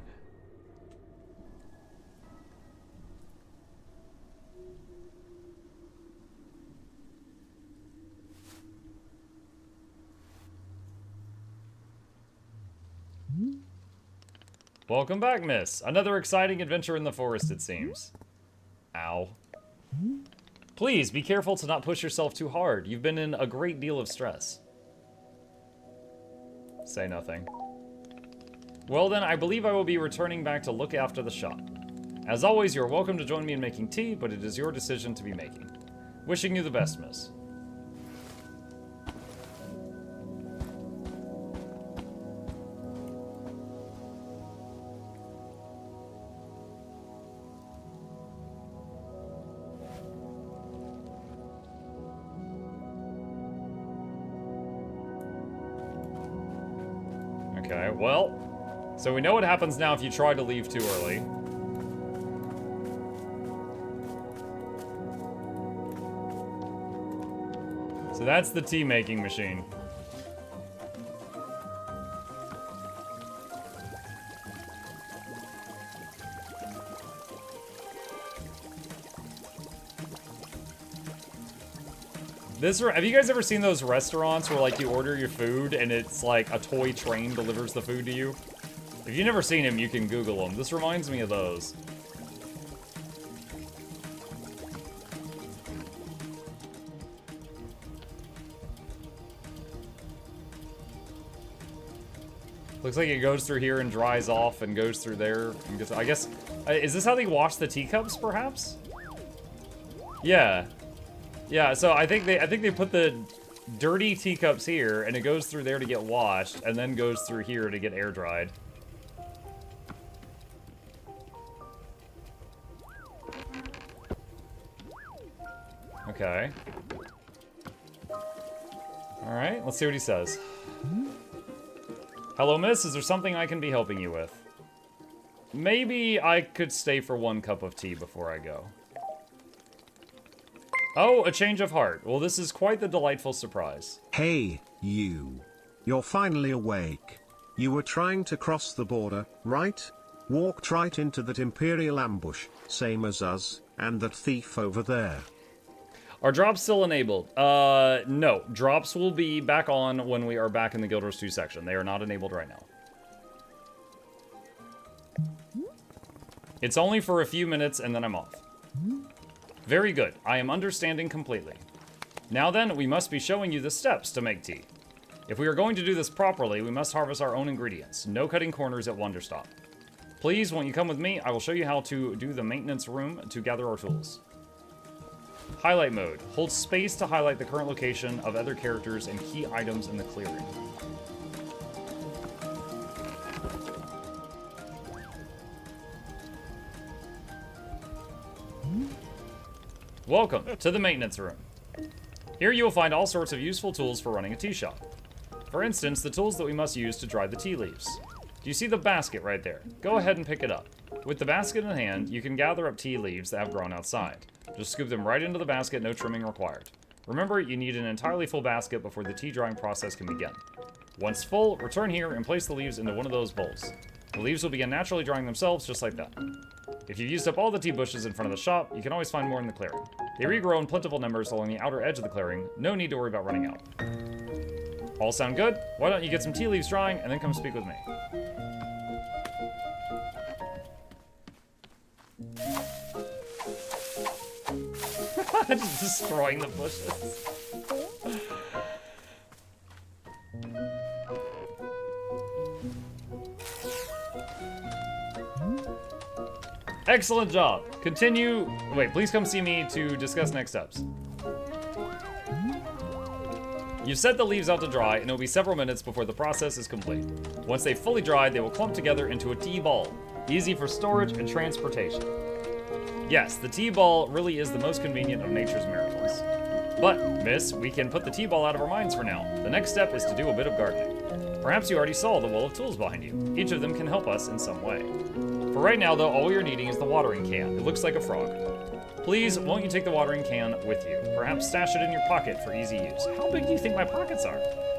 Welcome back, miss. Another exciting adventure in the forest, it seems. Ow. Please, be careful to not push yourself too hard. You've been in a great deal of stress. Say nothing. Well then, I believe I will be returning back to look after the shop. As always, you're welcome to join me in making tea, but it is your decision to be making. Wishing you the best, miss. Okay, well, so we know what happens now if you try to leave too early. So that's the tea making machine. Have you guys ever seen those restaurants where, like, you order your food and it's like a toy train delivers the food to you? If you've never seen them, you can Google them. This reminds me of those. Looks like it goes through here and dries off and goes through there. And gets, I guess, is this how they wash the teacups, perhaps? Yeah. Yeah, so I think they put the dirty teacups here, and it goes through there to get washed, and then goes through here to get air dried. Okay. Alright, let's see what he says. Hello, miss, is there something I can be helping you with? Maybe I could stay for 1 cup of tea before I go. Oh, a change of heart. Well, this is quite the delightful surprise. Hey, you. You're finally awake. You were trying to cross the border, right? Walked right into that Imperial ambush, same as us, and that thief over there. Are drops still enabled? No. Drops will be back on when we are back in the Guild Wars 2 section. They are not enabled right now. It's only for a few minutes and then I'm off. Very good. I am understanding completely. Now then, we must be showing you the steps to make tea. If we are going to do this properly, we must harvest our own ingredients. No cutting corners at Wanderstop. Please, when you come with me, I will show you how to do the maintenance room to gather our tools. Highlight mode. Hold space to highlight the current location of other characters and key items in the clearing. Welcome to the maintenance room. Here you will find all sorts of useful tools for running a tea shop. For instance, the tools that we must use to dry the tea leaves. Do you see the basket right there? Go ahead and pick it up. With the basket in hand, you can gather up tea leaves that have grown outside. Just scoop them right into the basket, no trimming required. Remember, you need an entirely full basket before the tea drying process can begin. Once full, return here and place the leaves into one of those bowls. The leaves will begin naturally drying themselves just like that. If you've used up all the tea bushes in front of the shop, you can always find more in the clearing. They regrow in plentiful numbers along the outer edge of the clearing. No need to worry about running out. All sound good? Why don't you get some tea leaves drying and then come speak with me? Just destroying the bushes. Excellent job. Continue. Wait, please come see me to discuss next steps. You've set the leaves out to dry, and it'll be several minutes before the process is complete. Once they've fully dried, they will clump together into a tea ball, easy for storage and transportation. Yes, the tea ball really is the most convenient of nature's miracles. But, miss, we can put the tea ball out of our minds for now. The next step is to do a bit of gardening. Perhaps you already saw the wall of tools behind you. Each of them can help us in some way. For right now, though, all you're needing is the watering can. It looks like a frog. Please, won't you take the watering can with you? Perhaps stash it in your pocket for easy use. How big do you think my pockets are?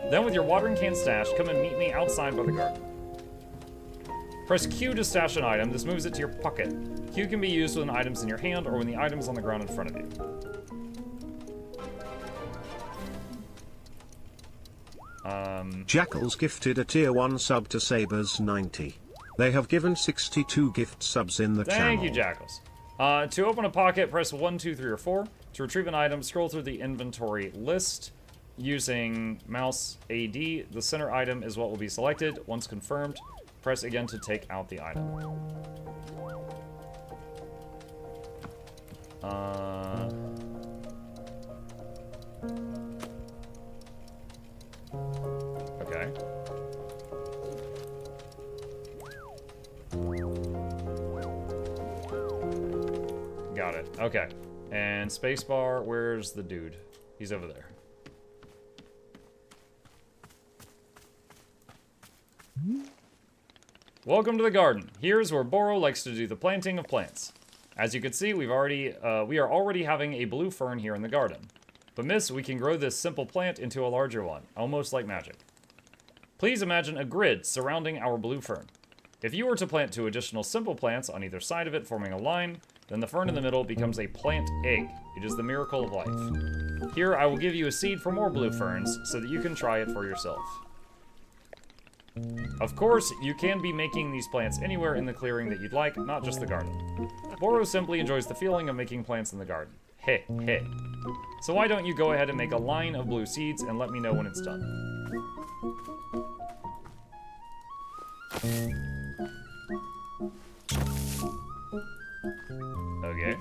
Then with your watering can stashed, come and meet me outside by the garden. Press Q to stash an item. This moves it to your pocket. Q can be used when the item's in your hand or when the item's on the ground in front of you. Jackal's gifted a tier 1 sub to Sabers90. They have given 62 gift subs in the channel. Thank you, Jackals. To open a pocket, press 1, 2, 3, or 4. To retrieve an item, scroll through the inventory list using mouse AD. The center item is what will be selected. Once confirmed, press again to take out the item. Okay. Got it. Okay. And spacebar, where's the dude? He's over there. Welcome to the garden. Here's where Boro likes to do the planting of plants. As you can see, we are already having a blue fern here in the garden. But miss, we can grow this simple plant into a larger one, almost like magic. Please imagine a grid surrounding our blue fern. If you were to plant 2 additional simple plants on either side of it, forming a line, Then the fern in the middle becomes a plant egg. It is the miracle of life. Here, I will give you a seed for more blue ferns so that you can try it for yourself. Of course, you can be making these plants anywhere in the clearing that you'd like, not just the garden. Boro simply enjoys the feeling of making plants in the garden. Heh, heh. So why don't you go ahead and make a line of blue seeds and let me know when it's done. Okay.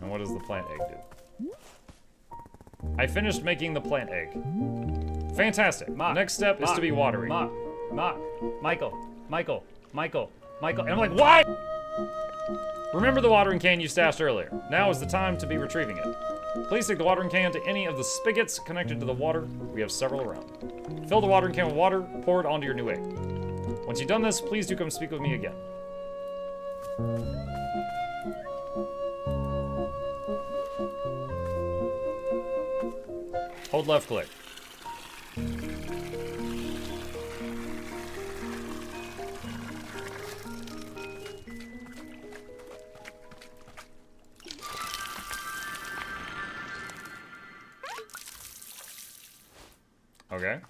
And what does the plant egg do? I finished making the plant egg. Fantastic. The next step is to be watering. Michael. And I'm like, why? Remember the watering can you stashed earlier. Now is the time to be retrieving it. Please take the watering can to any of the spigots connected to the water. We have several around. Fill the watering can with water, pour it onto your new egg. Once you've done this, please do come speak with me again. Hold left click. Okay.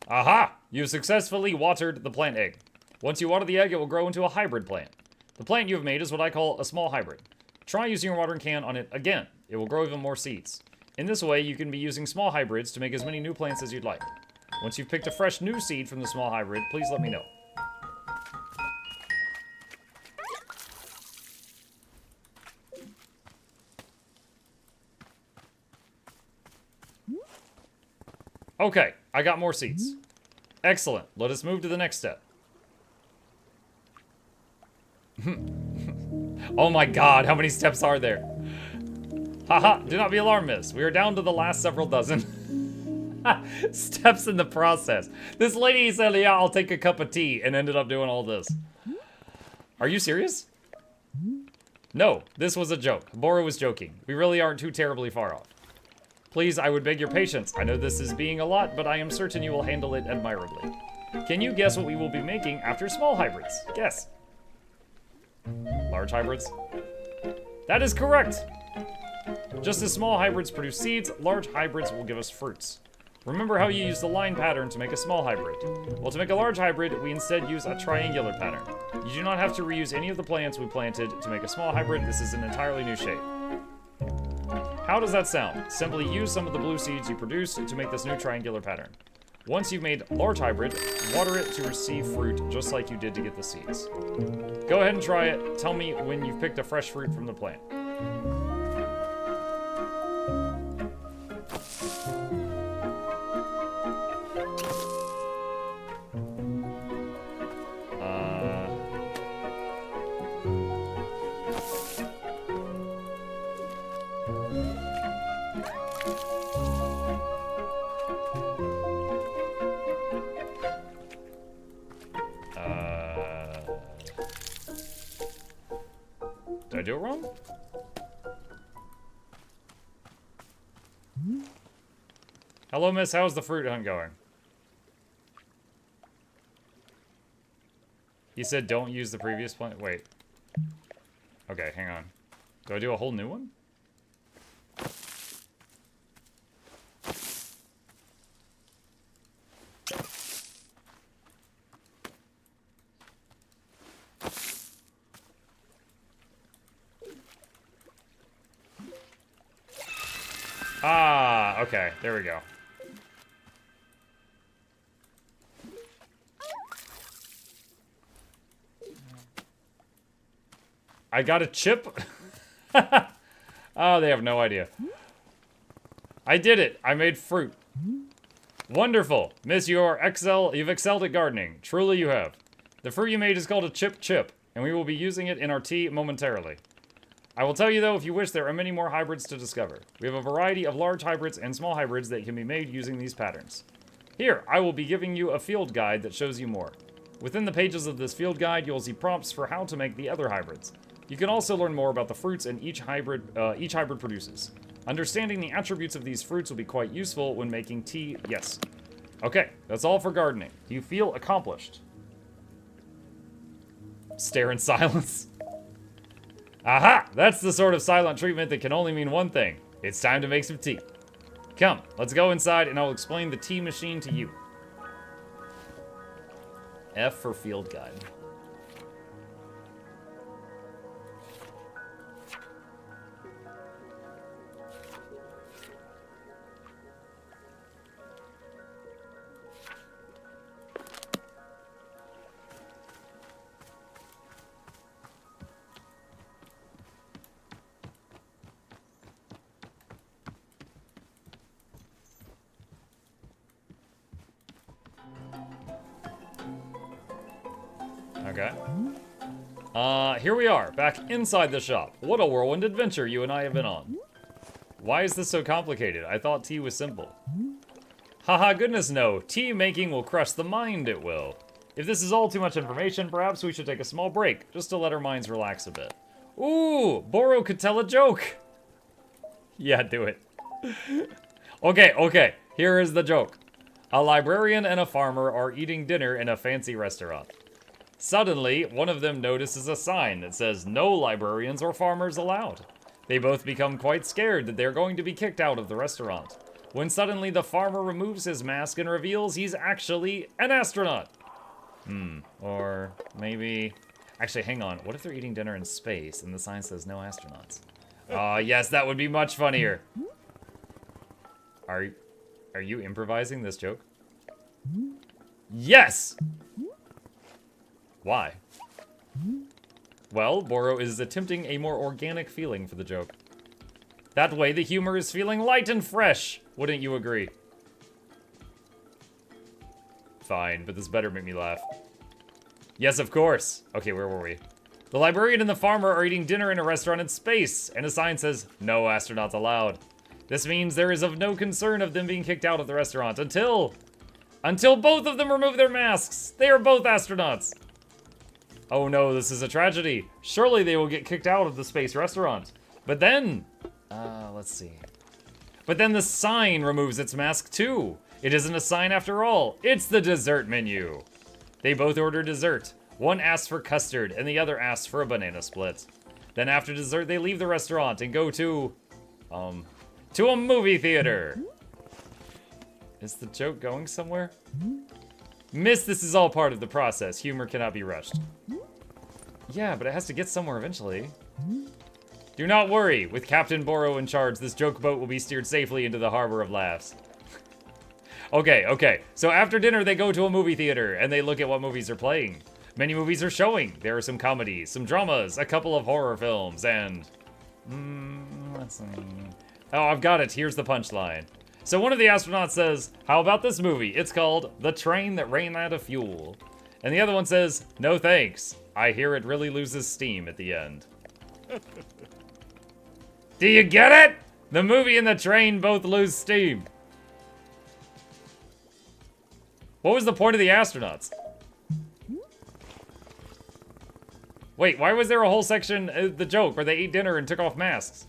Aha! You've successfully watered the plant egg. Once you water the egg, it will grow into a hybrid plant. The plant you have made is what I call a small hybrid. Try using your watering can on it again. It will grow even more seeds. In this way, you can be using small hybrids to make as many new plants as you'd like. Once you've picked a fresh new seed from the small hybrid, please let me know. Okay, I got more seeds. Excellent. Let us move to the next step. Oh my god, how many steps are there? Haha, do not be alarmed, miss. We are down to the last several dozen steps in the process. This lady said, yeah, I'll take a cup of tea, and ended up doing all this. Are you serious? No, this was a joke. Boro was joking. We really aren't too terribly far off. Please, I would beg your patience. I know this is being a lot, but I am certain you will handle it admirably. Can you guess what we will be making after small hybrids? Guess. Large hybrids? That is correct! Just as small hybrids produce seeds, large hybrids will give us fruits. Remember how you used the line pattern to make a small hybrid? Well, to make a large hybrid, we instead use a triangular pattern. You do not have to reuse any of the plants we planted to make a small hybrid. This is an entirely new shape. How does that sound? Simply use some of the blue seeds you produced to make this new triangular pattern. Once you've made large hybrid, water it to receive fruit, just like you did to get the seeds. Go ahead and try it. Tell me when you've picked a fresh fruit from the plant. Did I do it wrong? Hello, miss. How's the fruit hunt going? He said don't use the previous plant. Wait. Okay, hang on. Do I do a whole new one? Ah, okay. There we go. I got a chip? Oh, they have no idea. I did it. I made fruit. Wonderful. Miss, you've excelled at gardening. Truly you have. The fruit you made is called a chip, and we will be using it in our tea momentarily. I will tell you, though, if you wish, there are many more hybrids to discover. We have a variety of large hybrids and small hybrids that can be made using these patterns. Here, I will be giving you a field guide that shows you more. Within the pages of this field guide, you will see prompts for how to make the other hybrids. You can also learn more about the fruits and each hybrid produces. Understanding the attributes of these fruits will be quite useful when making tea. Yes. Okay, that's all for gardening. Do you feel accomplished? Stare in silence. Aha! That's the sort of silent treatment that can only mean one thing. It's time to make some tea. Come, let's go inside and I'll explain the tea machine to you. F for field guide. Okay. Here we are, back inside the shop. What a whirlwind adventure you and I have been on. Why is this so complicated? I thought tea was simple. Haha, goodness no. Tea making will crush the mind, it will. If this is all too much information, perhaps we should take a small break, just to let our minds relax a bit. Ooh, Boro could tell a joke. Yeah, do it. Okay, here is the joke. A librarian and a farmer are eating dinner in a fancy restaurant. Suddenly, one of them notices a sign that says no librarians or farmers allowed. They both become quite scared that they're going to be kicked out of the restaurant. When suddenly the farmer removes his mask and reveals he's actually an astronaut. Or maybe... Actually, hang on. What if they're eating dinner in space and the sign says no astronauts? Yes, that would be much funnier. Are you improvising this joke? Yes! Why? Well, Boro is attempting a more organic feeling for the joke. That way, the humor is feeling light and fresh. Wouldn't you agree? Fine, but this better make me laugh. Yes, of course. Okay, where were we? The librarian and the farmer are eating dinner in a restaurant in space, and a sign says, no astronauts allowed. This means there is of no concern of them being kicked out of the restaurant until both of them remove their masks. They are both astronauts. Oh no, this is a tragedy. Surely they will get kicked out of the space restaurant. But then, let's see. But then the sign removes its mask too. It isn't a sign after all. It's the dessert menu. They both order dessert. One asks for custard and the other asks for a banana split. Then after dessert, they leave the restaurant and go to a movie theater. Is the joke going somewhere? Miss, this is all part of the process. Humor cannot be rushed. Yeah, but it has to get somewhere eventually. Do not worry. With Captain Boro in charge, this joke boat will be steered safely into the harbor of laughs. Okay. So after dinner, they go to a movie theater, and they look at what movies are playing. Many movies are showing. There are some comedies, some dramas, a couple of horror films, and... let's see... Oh, I've got it. Here's the punchline. So one of the astronauts says, how about this movie? It's called The Train That Ran Out of Fuel. And the other one says, no thanks. I hear it really loses steam at the end. Do you get it? The movie and the train both lose steam. What was the point of the astronauts? Wait, why was there a whole section, the joke, where they ate dinner and took off masks?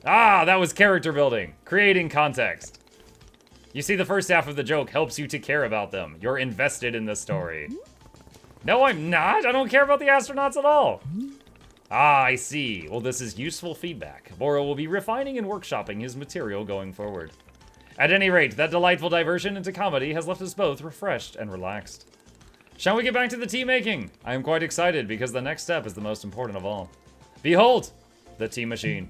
Ah, that was character building. Creating context. You see, the first half of the joke helps you to care about them. You're invested in the story. No, I'm not. I don't care about the astronauts at all. Ah, I see. Well, this is useful feedback. Boro will be refining and workshopping his material going forward. At any rate, that delightful diversion into comedy has left us both refreshed and relaxed. Shall we get back to the tea making? I am quite excited because the next step is the most important of all. Behold, the tea machine.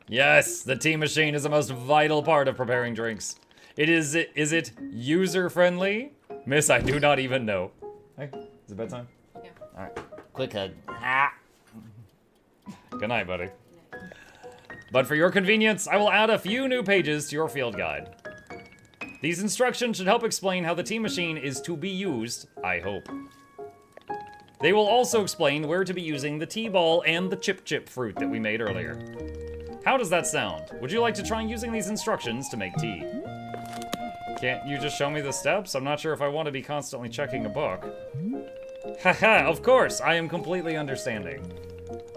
Yes, the tea machine is the most vital part of preparing drinks. Is it user-friendly? Miss, I do not even know. Hey, is it bedtime? Yeah. Alright. Quick hug. Ah. Good night, buddy. But for your convenience, I will add a few new pages to your field guide. These instructions should help explain how the tea machine is to be used, I hope. They will also explain where to be using the tea ball and the chip fruit that we made earlier. How does that sound? Would you like to try using these instructions to make tea? Can't you just show me the steps? I'm not sure if I want to be constantly checking a book. Haha, of course, I am completely understanding.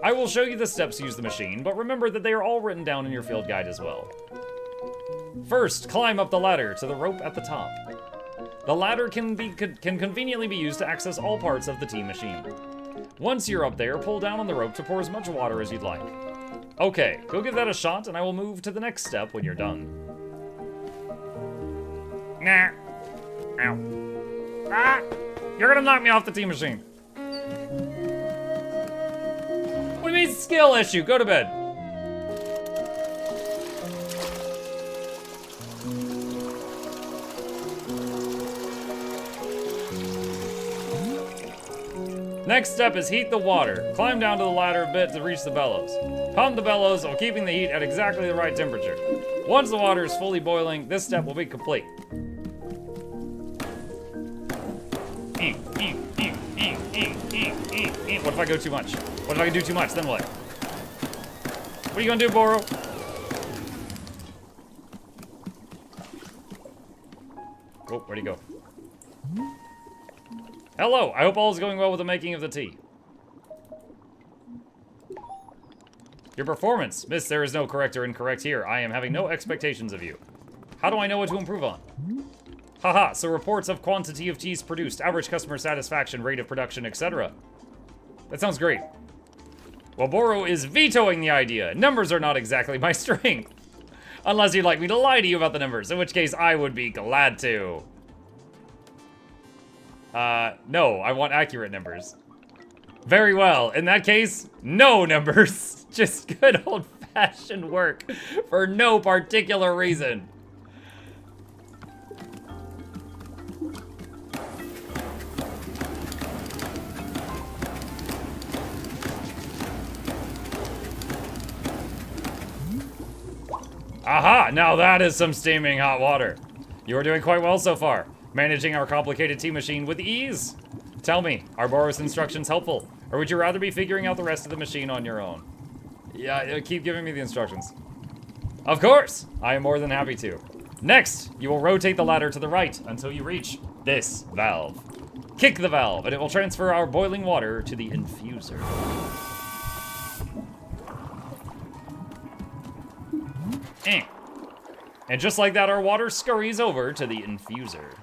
I will show you the steps to use the machine, but remember that they are all written down in your field guide as well. First, climb up the ladder to the rope at the top. The ladder can conveniently be used to access all parts of the tea machine. Once you're up there, pull down on the rope to pour as much water as you'd like. Okay, go give that a shot, and I will move to the next step when you're done. Nah. Ow. Ah! You're gonna knock me off the tea machine. What do you mean skill issue? Go to bed. Next step is heat the water. Climb down to the ladder a bit to reach the bellows. Pump the bellows while keeping the heat at exactly the right temperature. Once the water is fully boiling, this step will be complete. What if I go too much? What if I do too much? Then what? What are you gonna do, Boro? Oh, where'd he go? Hello, I hope all is going well with the making of the tea. Your performance. Miss, there is no correct or incorrect here. I am having no expectations of you. How do I know what to improve on? Haha, so reports of quantity of teas produced, average customer satisfaction, rate of production, etc. That sounds great. Well, Boro is vetoing the idea. Numbers are not exactly my strength. Unless you'd like me to lie to you about the numbers, in which case I would be glad to. No, I want accurate numbers. Very well, in that case, no numbers. Just good old-fashioned work for no particular reason. Aha! Now that is some steaming hot water. You are doing quite well so far, managing our complicated tea machine with ease. Tell me, are Boro's instructions helpful, or would you rather be figuring out the rest of the machine on your own? Yeah, keep giving me the instructions. Of course! I am more than happy to. Next, you will rotate the ladder to the right until you reach this valve. Kick the valve, and it will transfer our boiling water to the infuser. And just like that, our water scurries over to the infuser.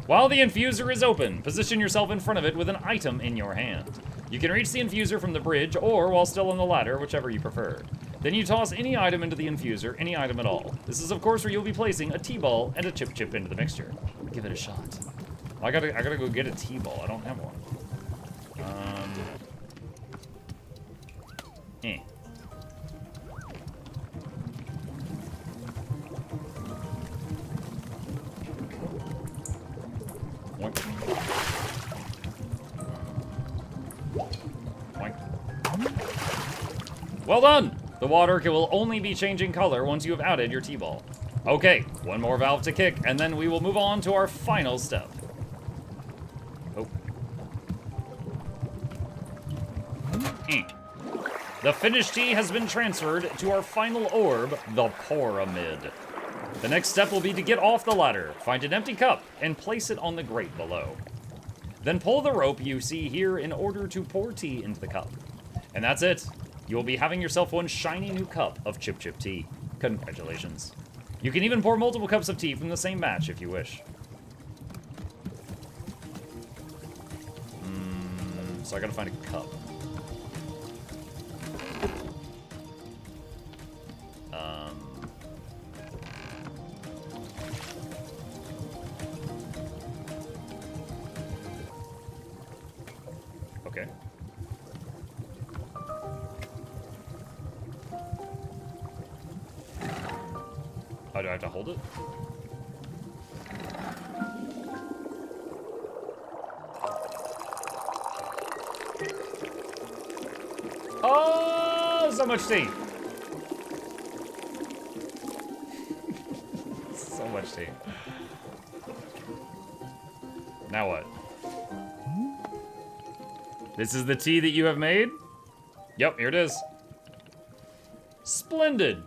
While the infuser is open, position yourself in front of it with an item in your hand. You can reach the infuser from the bridge or while still on the ladder, whichever you prefer. Then you toss any item into the infuser, any item at all. This is of course where you'll be placing a tea-ball and a chip into the mixture. Give it a shot. I gotta go get a tea-ball. I don't have one. Boink. Boink. Well done! The water will only be changing color once you have added your tea-ball. Okay, one more valve to kick, and then we will move on to our final step. Oh. The finished tea has been transferred to our final orb, the pyramid. The next step will be to get off the ladder, find an empty cup, and place it on the grate below. Then pull the rope you see here in order to pour tea into the cup. And that's it. You will be having yourself one shiny new cup of chip tea. Congratulations. You can even pour multiple cups of tea from the same batch if you wish. So I gotta find a cup. Okay. Oh, do I have to hold it? Oh, so much tea. So much tea. Now what? This is the tea that you have made? Yep, here it is. Splendid.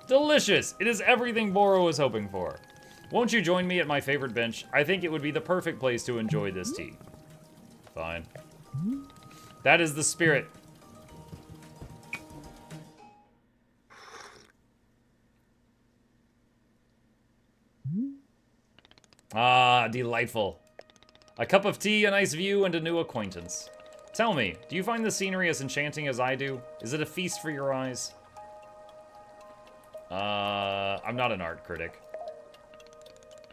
Delicious! It is everything Boro was hoping for. Won't you join me at my favorite bench? I think it would be the perfect place to enjoy this tea. Fine. That is the spirit. Ah, delightful. A cup of tea, a nice view, and a new acquaintance. Tell me, do you find the scenery as enchanting as I do? Is it a feast for your eyes? I'm not an art critic.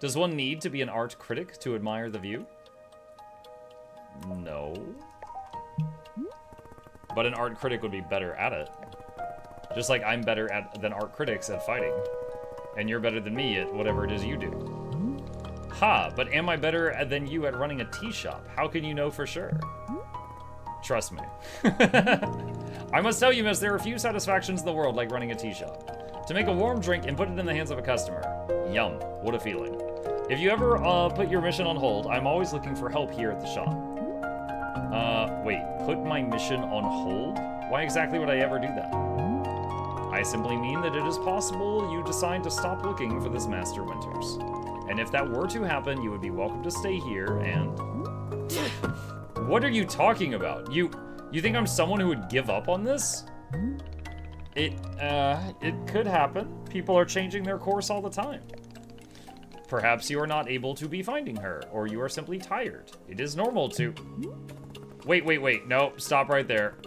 Does one need to be an art critic to admire the view? No. But an art critic would be better at it. Just like I'm better than art critics at fighting. And you're better than me at whatever it is you do. Ha, but am I better than you at running a tea shop? How can you know for sure? Trust me. I must tell you, miss, there are few satisfactions in the world like running a tea shop. To make a warm drink and put it in the hands of a customer. Yum, what a feeling. If you ever put your mission on hold, I'm always looking for help here at the shop. Wait, put my mission on hold? Why exactly would I ever do that? I simply mean that it is possible you decide to stop looking for this Master Winters. And if that were to happen, you would be welcome to stay here and... What are you talking about? You think I'm someone who would give up on this? It could happen. People are changing their course all the time. Perhaps you are not able to be finding her, or you are simply tired. It is normal to... Wait. No, stop right there.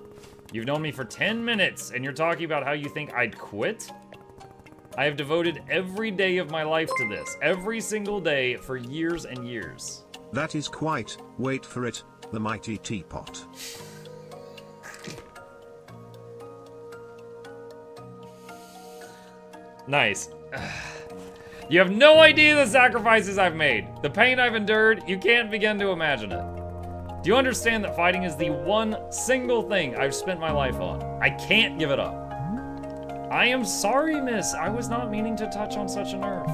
You've known me for 10 minutes, and you're talking about how you think I'd quit? I have devoted every day of my life to this. Every single day for years and years. That is quite, wait for it, the mighty teapot. Nice. You have no idea the sacrifices I've made. The pain I've endured, you can't begin to imagine it. Do you understand that fighting is the one single thing I've spent my life on? I can't give it up. I am sorry, miss. I was not meaning to touch on such a nerve.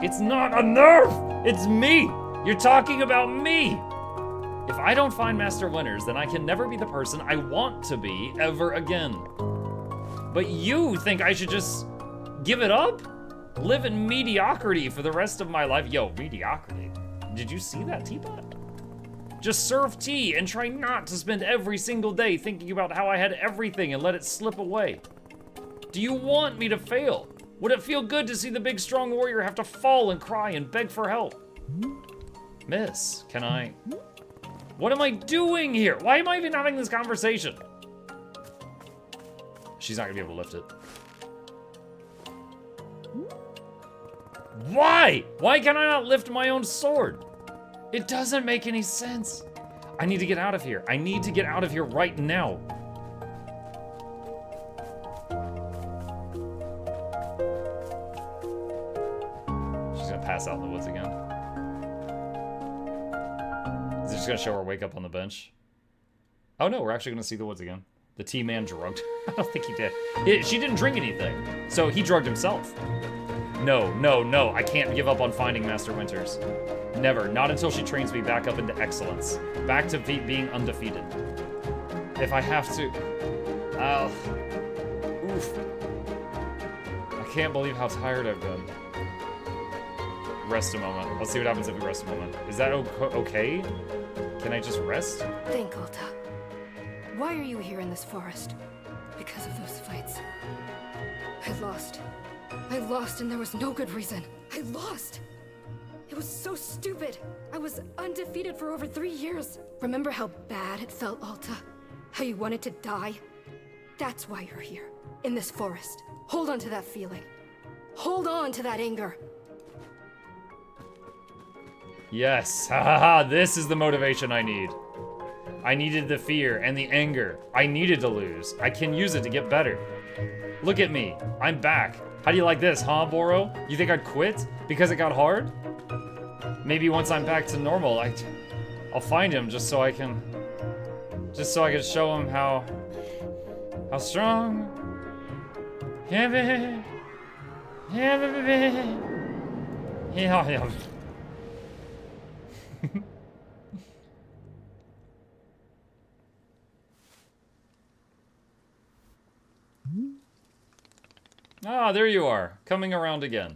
It's not a nerve! It's me! You're talking about me! If I don't find Master Winters, then I can never be the person I want to be ever again. But you think I should just give it up? Live in mediocrity for the rest of my life? Yo, mediocrity. Did you see that, teapot? Just serve tea and try not to spend every single day thinking about how I had everything and let it slip away. Do you want me to fail? Would it feel good to see the big strong warrior have to fall and cry and beg for help? Miss, can I... What am I doing here? Why am I even having this conversation? She's not gonna be able to lift it. Why? Why can I not lift my own sword? It doesn't make any sense. I need to get out of here. I need to get out of here right now. She's gonna pass out in the woods again. Is it just gonna show her wake up on the bench? Oh no, we're actually gonna see the woods again. The tea man drugged. I don't think he did. She didn't drink anything, so he drugged himself. No, I can't give up on finding Master Winters. Never, not until she trains me back up into excellence. Back to being undefeated. If I have to... Oof. I can't believe how tired I've been. Rest a moment. Let's see what happens if we rest a moment. Is that okay? Can I just rest? Think, Alta. Why are you here in this forest? Because of those fights. I lost. I lost and there was no good reason. I lost! It was so stupid. I was undefeated for over 3 years. Remember how bad it felt, Alta? How you wanted to die? That's why you're here, in this forest. Hold on to that feeling. Hold on to that anger. Yes, ha, this is the motivation I need. I needed the fear and the anger. I needed to lose. I can use it to get better. Look at me, I'm back. How do you like this, huh, Boro? You think I'd quit because it got hard? Maybe once I'm back to normal, I'll find him just so I can show him how strong. Yeah. Ah, there you are, coming around again.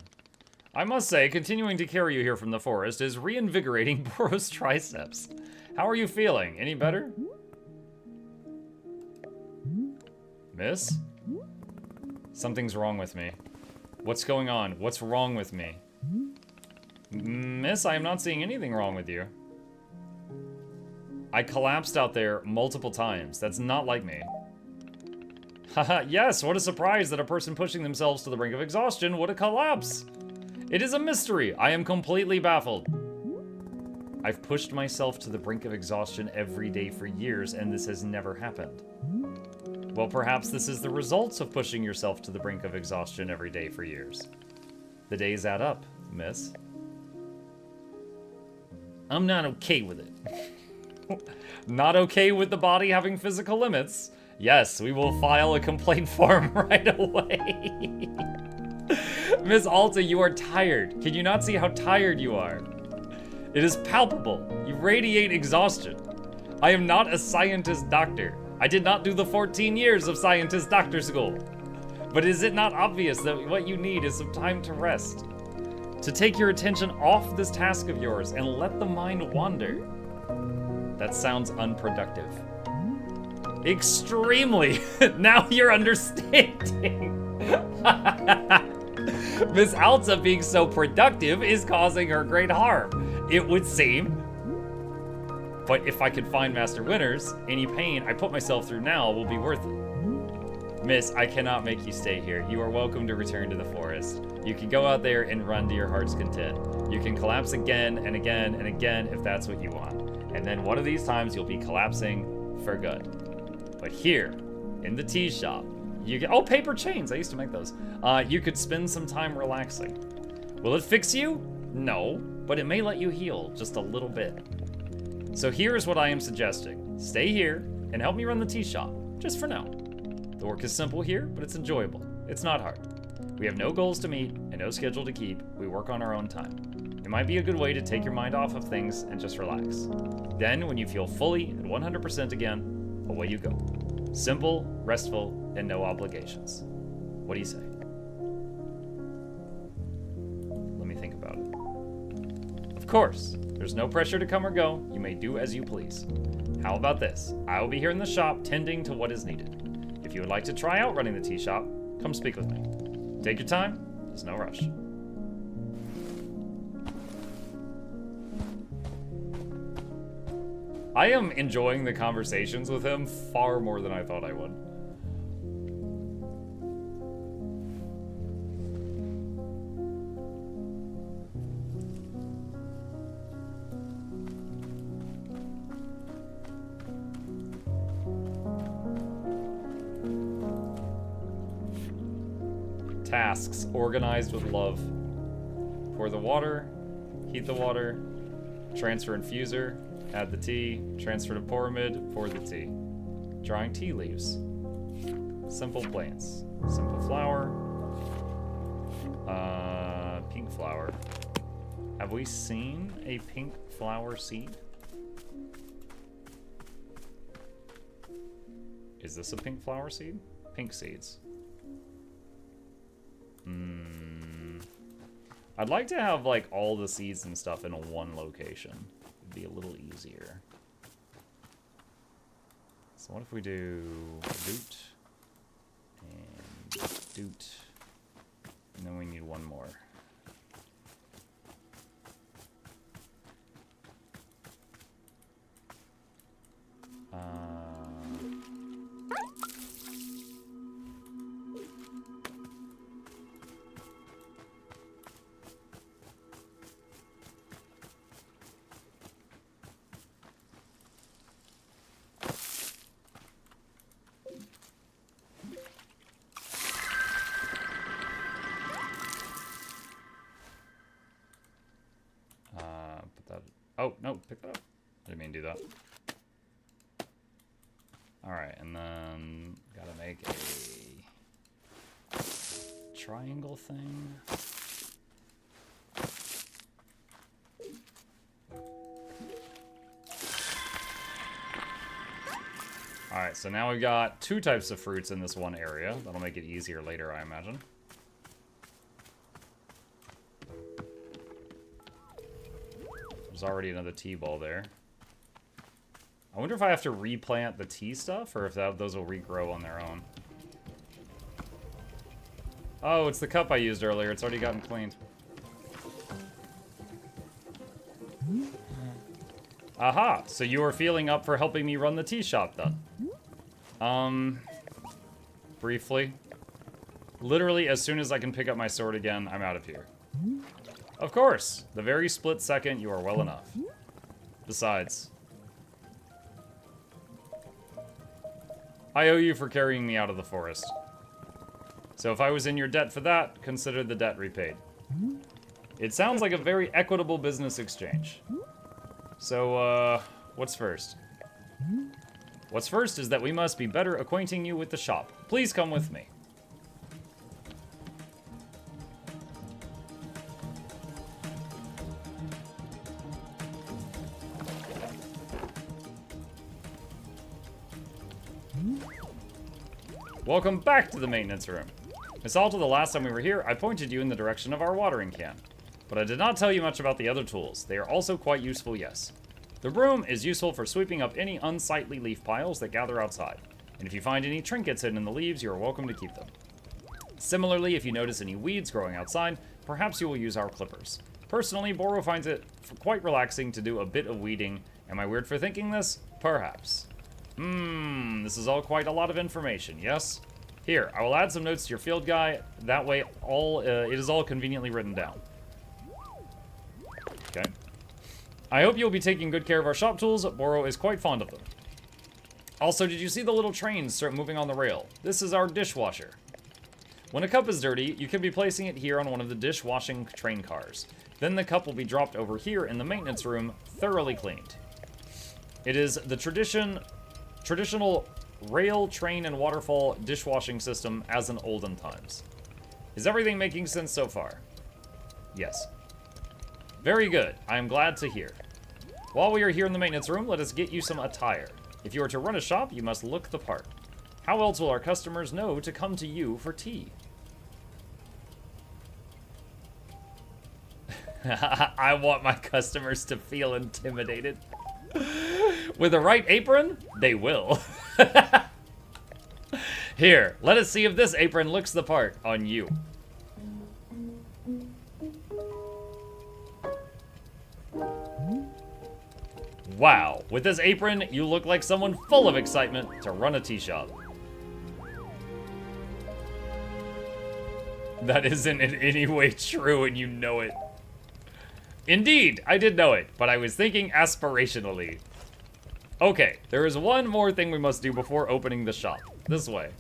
I must say, continuing to carry you here from the forest is reinvigorating Boro's triceps. How are you feeling? Any better? Miss? Something's wrong with me. What's going on? What's wrong with me? Miss, I am not seeing anything wrong with you. I collapsed out there multiple times. That's not like me. Haha, yes, what a surprise that a person pushing themselves to the brink of exhaustion would collapse. It is a mystery. I am completely baffled. I've pushed myself to the brink of exhaustion every day for years, and this has never happened. Well, perhaps this is the results of pushing yourself to the brink of exhaustion every day for years. The days add up, miss. I'm not okay with it. Not okay with the body having physical limits? Yes, we will file a complaint form right away. Miss Alta, you are tired. Can you not see how tired you are? It is palpable. You radiate exhaustion. I am not a scientist doctor. I did not do the 14 years of scientist doctor school. But is it not obvious that what you need is some time to rest? To take your attention off this task of yours and let the mind wander. That sounds unproductive. Extremely. Now you're understanding. Miss Alta being so productive is causing her great harm, it would seem. But if I could find Master Winners, any pain I put myself through now will be worth it. Miss, I cannot make you stay here. You are welcome to return to the forest. You can go out there and run to your heart's content. You can collapse again and again and again if that's what you want. And then one of these times you'll be collapsing for good. But here, in the tea shop, you get, oh, paper chains, I used to make those. You could spend some time relaxing. Will it fix you? No, but it may let you heal just a little bit. So here's what I am suggesting. Stay here and help me run the tea shop, just for now. The work is simple here, but it's enjoyable. It's not hard. We have no goals to meet and no schedule to keep. We work on our own time. It might be a good way to take your mind off of things and just relax. Then, when you feel fully at 100% again, away you go. Simple, restful, and no obligations. What do you say? Let me think about it. Of course, there's no pressure to come or go. You may do as you please. How about this? I will be here in the shop tending to what is needed. If you would like to try out running the tea shop, come speak with me. Take your time. There's no rush. I am enjoying the conversations with him far more than I thought I would. Tasks organized with love. Pour the water, heat the water, transfer infuser, add the tea, transfer to pyramid, pour the tea. Drawing tea leaves. Simple plants. Simple flower. Pink flower. Have we seen a pink flower seed? Is this a pink flower seed? Pink seeds. I'd like to have like all the seeds and stuff in one location. It'd be a little easier. So what if we do doot and doot, and then we need one more. Oh, no, pick that up. I didn't mean to do that. Alright, and then gotta make a triangle thing. Alright, so now we've got two types of fruits in this one area. That'll make it easier later, I imagine. There's already another tea ball there. I wonder if I have to replant the tea stuff, or if those will regrow on their own. Oh, it's the cup I used earlier. It's already gotten cleaned. Aha! So you are feeling up for helping me run the tea shop, then. Briefly. Literally, as soon as I can pick up my sword again, I'm out of here. Of course! The very split second, you are well enough. Besides, I owe you for carrying me out of the forest. So if I was in your debt for that, consider the debt repaid. It sounds like a very equitable business exchange. So, what's first? What's first is that we must be better acquainting you with the shop. Please come with me. Welcome back to the maintenance room. Miss Alta, the last time we were here, I pointed you in the direction of our watering can. But I did not tell you much about the other tools. They are also quite useful, yes. The broom is useful for sweeping up any unsightly leaf piles that gather outside. And if you find any trinkets hidden in the leaves, you are welcome to keep them. Similarly, if you notice any weeds growing outside, perhaps you will use our clippers. Personally, Boro finds it quite relaxing to do a bit of weeding. Am I weird for thinking this? Perhaps. This is all quite a lot of information, yes? Here, I will add some notes to your field guide. That way, it is all conveniently written down. Okay. I hope you'll be taking good care of our shop tools. Boro is quite fond of them. Also, did you see the little trains start moving on the rail? This is our dishwasher. When a cup is dirty, you can be placing it here on one of the dishwashing train cars. Then the cup will be dropped over here in the maintenance room, thoroughly cleaned. It is the traditional rail, train, and waterfall dishwashing system as in olden times. Is everything making sense so far? Yes. Very good. I am glad to hear. While we are here in the maintenance room, let us get you some attire. If you are to run a shop, you must look the part. How else will our customers know to come to you for tea? I want my customers to feel intimidated. With the right apron, they will. Here, let us see if this apron looks the part on you. Wow, with this apron, you look like someone full of excitement to run a tea shop. That isn't in any way true and you know it. Indeed, I did know it, but I was thinking aspirationally. Okay, there is one more thing we must do before opening the shop. This way.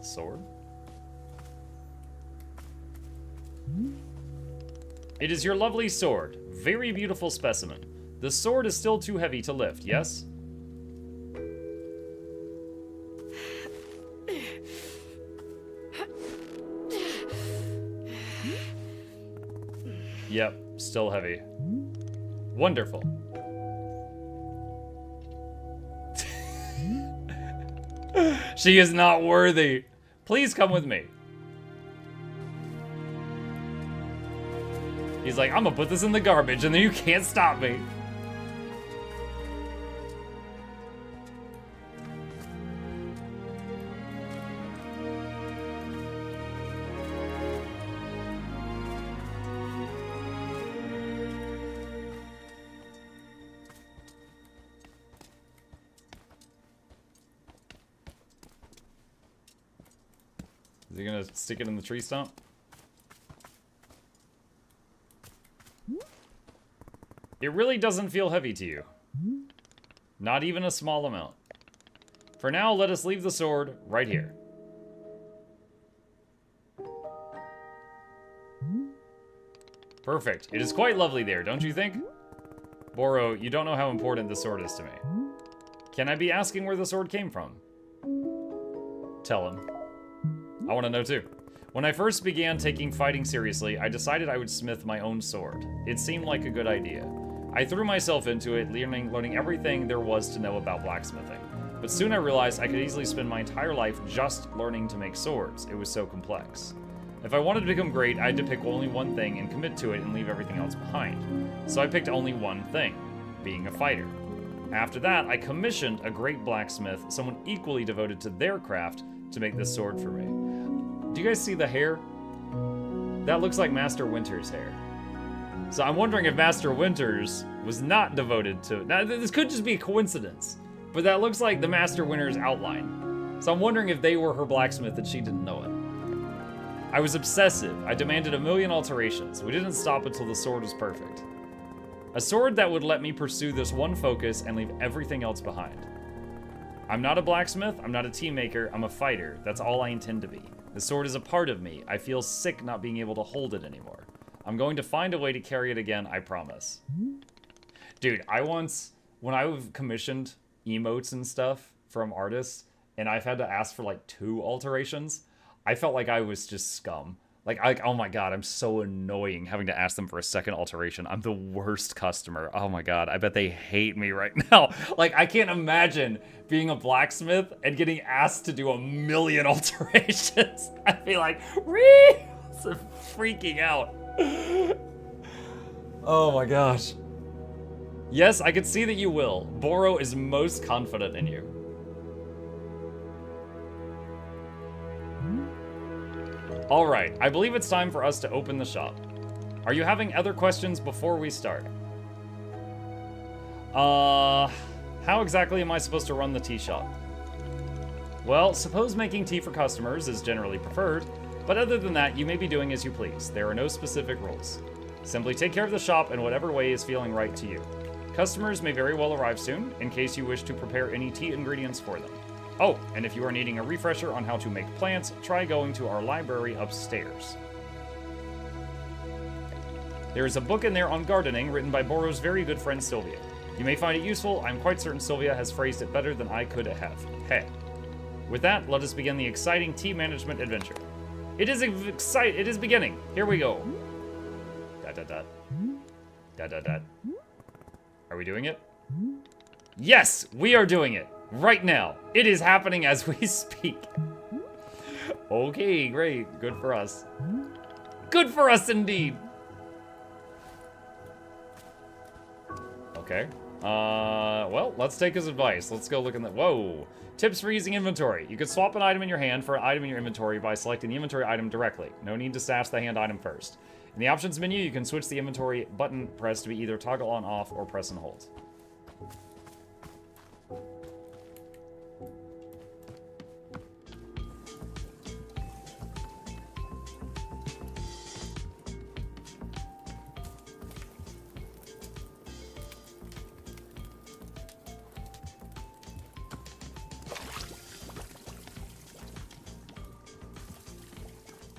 Sword. It is your lovely sword. Very beautiful specimen. The sword is still too heavy to lift, yes? Yep, still heavy. Wonderful. She is not worthy. Please come with me. He's like, I'm gonna put this in the garbage and then you can't stop me. Is he gonna stick it in the tree stump? It really doesn't feel heavy to you. Not even a small amount. For now, let us leave the sword right here. Perfect. It is quite lovely there, don't you think? Boro, you don't know how important this sword is to me. Can I be asking where the sword came from? Tell him. I want to know too. When I first began taking fighting seriously, I decided I would smith my own sword. It seemed like a good idea. I threw myself into it, learning everything there was to know about blacksmithing. But soon I realized I could easily spend my entire life just learning to make swords. It was so complex. If I wanted to become great, I had to pick only one thing and commit to it and leave everything else behind. So I picked only one thing, being a fighter. After that, I commissioned a great blacksmith, someone equally devoted to their craft, to make this sword for me. Do you guys see the hair? That looks like Master Winter's hair. So I'm wondering if Master Winters was not devoted to... Now, this could just be a coincidence, but that looks like the Master Winter's outline. So I'm wondering if they were her blacksmith and she didn't know it. I was obsessive. I demanded 1,000,000 alterations. We didn't stop until the sword was perfect. A sword that would let me pursue this one focus and leave everything else behind. I'm not a blacksmith, I'm not a team maker, I'm a fighter. That's all I intend to be. The sword is a part of me. I feel sick not being able to hold it anymore. I'm going to find a way to carry it again, I promise. Dude, when I've commissioned emotes and stuff from artists, and I've had to ask for like 2 alterations, I felt like I was just scum. Like, oh my god, I'm so annoying having to ask them for a second alteration. I'm the worst customer. Oh my god, I bet they hate me right now. Like, I can't imagine being a blacksmith and getting asked to do 1,000,000 alterations. I'd be like, freaking out. Oh my gosh. Yes, I can see that you will. Boro is most confident in you. Alright, I believe it's time for us to open the shop. Are you having other questions before we start? How exactly am I supposed to run the tea shop? Well, suppose making tea for customers is generally preferred, but other than that, you may be doing as you please. There are no specific rules. Simply take care of the shop in whatever way is feeling right to you. Customers may very well arrive soon, in case you wish to prepare any tea ingredients for them. Oh, and if you are needing a refresher on how to make plants, try going to our library upstairs. There is a book in there on gardening written by Boro's very good friend Sylvia. You may find it useful. I'm quite certain Sylvia has phrased it better than I could have. Hey. With that, let us begin the exciting tea management adventure. It is beginning. Here we go. Da-da-da. Da-da-da. Are we doing it? Yes, we are doing it. Right now. It is happening as we speak. Okay, great. Good for us. Good for us indeed. Okay. Well, let's take his advice. Let's go look in the... Whoa. Tips for using inventory. You can swap an item in your hand for an item in your inventory by selecting the inventory item directly. No need to stash the hand item first. In the options menu, you can switch the inventory button press to be either toggle on off or press and hold.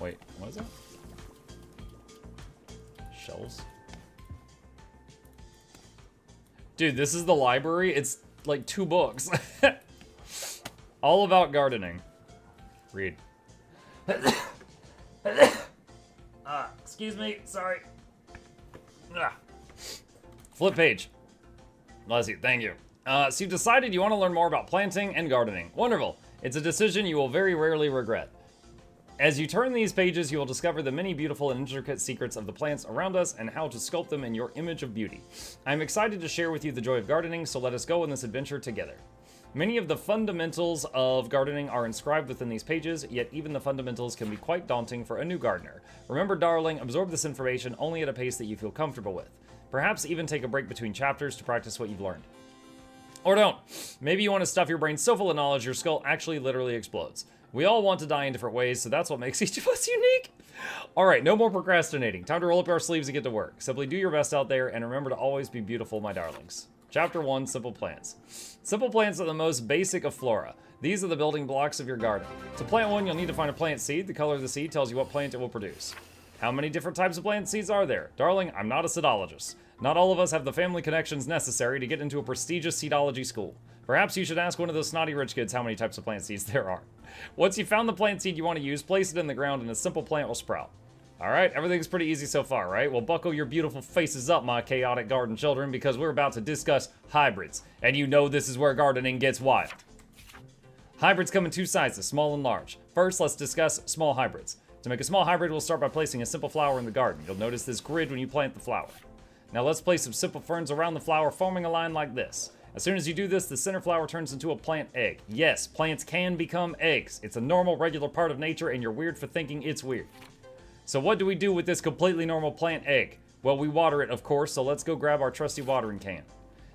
Wait, what is that? Shelves? Dude, this is the library. It's like 2 books. All about gardening. Read. Excuse me, sorry. Flip page. Bless you, thank you. So you've decided you want to learn more about planting and gardening. Wonderful. It's a decision you will very rarely regret. As you turn these pages, you will discover the many beautiful and intricate secrets of the plants around us and how to sculpt them in your image of beauty. I'm excited to share with you the joy of gardening, so let us go on this adventure together. Many of the fundamentals of gardening are inscribed within these pages, yet even the fundamentals can be quite daunting for a new gardener. Remember, darling, absorb this information only at a pace that you feel comfortable with. Perhaps even take a break between chapters to practice what you've learned. Or don't. Maybe you want to stuff your brain so full of knowledge your skull actually literally explodes. We all want to die in different ways, so that's what makes each of us unique. Alright, no more procrastinating. Time to roll up our sleeves and get to work. Simply do your best out there, and remember to always be beautiful, my darlings. Chapter 1, Simple Plants. Simple plants are the most basic of flora. These are the building blocks of your garden. To plant one, you'll need to find a plant seed. The color of the seed tells you what plant it will produce. How many different types of plant seeds are there? Darling, I'm not a seedologist. Not all of us have the family connections necessary to get into a prestigious seedology school. Perhaps you should ask one of those snotty rich kids how many types of plant seeds there are. Once you've found the plant seed you want to use, place it in the ground and a simple plant will sprout. Alright, everything's pretty easy so far, right? Well, buckle your beautiful faces up, my chaotic garden children, because we're about to discuss hybrids. And you know this is where gardening gets wild. Hybrids come in two sizes, small and large. First, let's discuss small hybrids. To make a small hybrid, we'll start by placing a simple flower in the garden. You'll notice this grid when you plant the flower. Now let's place some simple ferns around the flower, forming a line like this. As soon as you do this, the center flower turns into a plant egg. Yes, plants can become eggs. It's a normal, regular part of nature, and you're weird for thinking it's weird. So what do we do with this completely normal plant egg? Well, we water it, of course, so let's go grab our trusty watering can.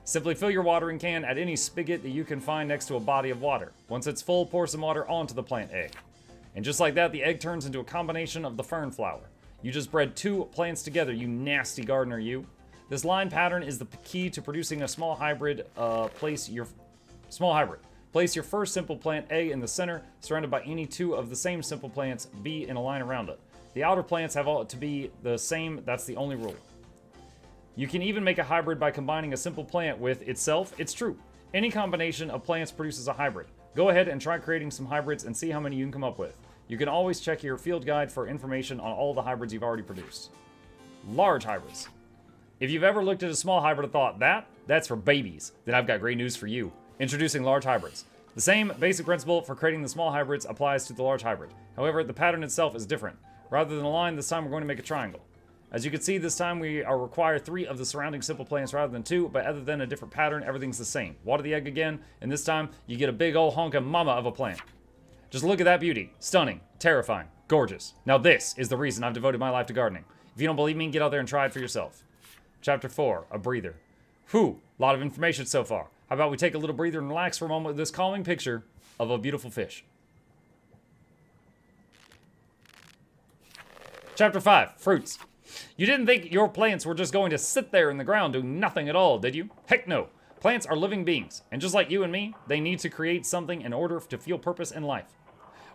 Simply fill your watering can at any spigot that you can find next to a body of water. Once it's full, pour some water onto the plant egg. And just like that, the egg turns into a combination of the fern flower. You just bred two plants together, you nasty gardener, you. This line pattern is the key to producing a small hybrid. Place your first simple plant A in the center, surrounded by any two of the same simple plants B in a line around it. The outer plants have all to be the same, that's the only rule. You can even make a hybrid by combining a simple plant with itself. It's true. Any combination of plants produces a hybrid. Go ahead and try creating some hybrids and see how many you can come up with. You can always check your field guide for information on all the hybrids you've already produced. Large hybrids. If you've ever looked at a small hybrid and thought, that's for babies, then I've got great news for you. Introducing large hybrids. The same basic principle for creating the small hybrids applies to the large hybrid. However, the pattern itself is different. Rather than a line, this time we're going to make a triangle. As you can see, this time we require 3 of the surrounding simple plants rather than 2, but other than a different pattern, everything's the same. Water the egg again, and this time you get a big old honkin' mama of a plant. Just look at that beauty. Stunning, terrifying, gorgeous. Now this is the reason I've devoted my life to gardening. If you don't believe me, get out there and try it for yourself. Chapter 4, a breather. Whew, a lot of information so far. How about we take a little breather and relax for a moment with this calming picture of a beautiful fish. Chapter 5, fruits. You didn't think your plants were just going to sit there in the ground doing nothing at all, did you? Heck no. Plants are living beings, and just like you and me, they need to create something in order to feel purpose in life.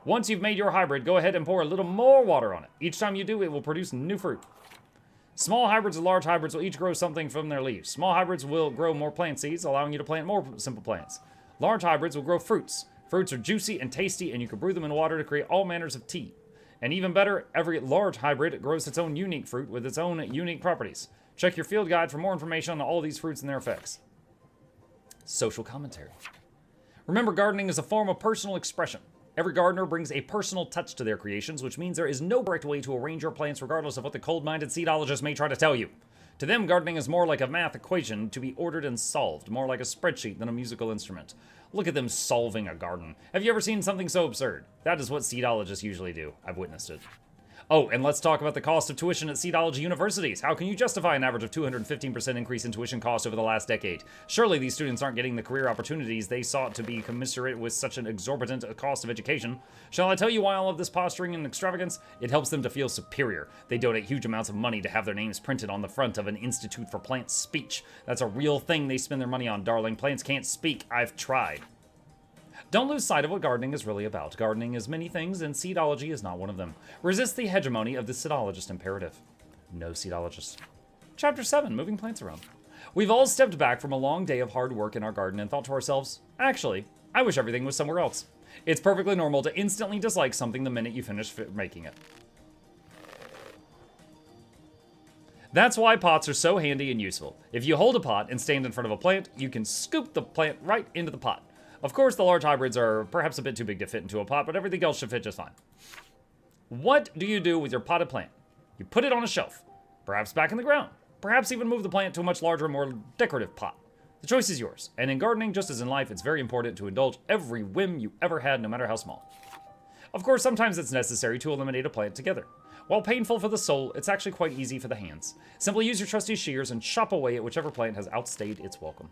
Once you've made your hybrid, go ahead and pour a little more water on it. Each time you do, it will produce new fruit. Small hybrids and large hybrids will each grow something from their leaves. Small hybrids will grow more plant seeds, allowing you to plant more simple plants. Large hybrids will grow fruits. Fruits are juicy and tasty, and you can brew them in water to create all manners of tea. And even better, every large hybrid grows its own unique fruit with its own unique properties. Check your field guide for more information on all these fruits and their effects. Social commentary. Remember, gardening is a form of personal expression. Every gardener brings a personal touch to their creations, which means there is no correct way to arrange your plants regardless of what the cold-minded seedologist may try to tell you. To them, gardening is more like a math equation to be ordered and solved, more like a spreadsheet than a musical instrument. Look at them solving a garden. Have you ever seen something so absurd? That is what seedologists usually do. I've witnessed it. Oh, and let's talk about the cost of tuition at seedology universities. How can you justify an average of 215% increase in tuition cost over the last decade? Surely these students aren't getting the career opportunities they sought to be commensurate with such an exorbitant cost of education. Shall I tell you why all of this posturing and extravagance? It helps them to feel superior. They donate huge amounts of money to have their names printed on the front of an Institute for Plant Speech. That's a real thing they spend their money on, darling. Plants can't speak. I've tried. Don't lose sight of what gardening is really about. Gardening is many things, and seedology is not one of them. Resist the hegemony of the seedologist imperative. No seedologist. Chapter 7, moving plants around. We've all stepped back from a long day of hard work in our garden and thought to ourselves, actually, I wish everything was somewhere else. It's perfectly normal to instantly dislike something the minute you finish making it. That's why pots are so handy and useful. If you hold a pot and stand in front of a plant, you can scoop the plant right into the pot. Of course, the large hybrids are perhaps a bit too big to fit into a pot, but everything else should fit just fine. What do you do with your potted plant? You put it on a shelf, perhaps back in the ground, perhaps even move the plant to a much larger, more decorative pot. The choice is yours, and in gardening, just as in life, it's very important to indulge every whim you ever had, no matter how small. Of course, sometimes it's necessary to eliminate a plant together. While painful for the soul, it's actually quite easy for the hands. Simply use your trusty shears and chop away at whichever plant has outstayed its welcome.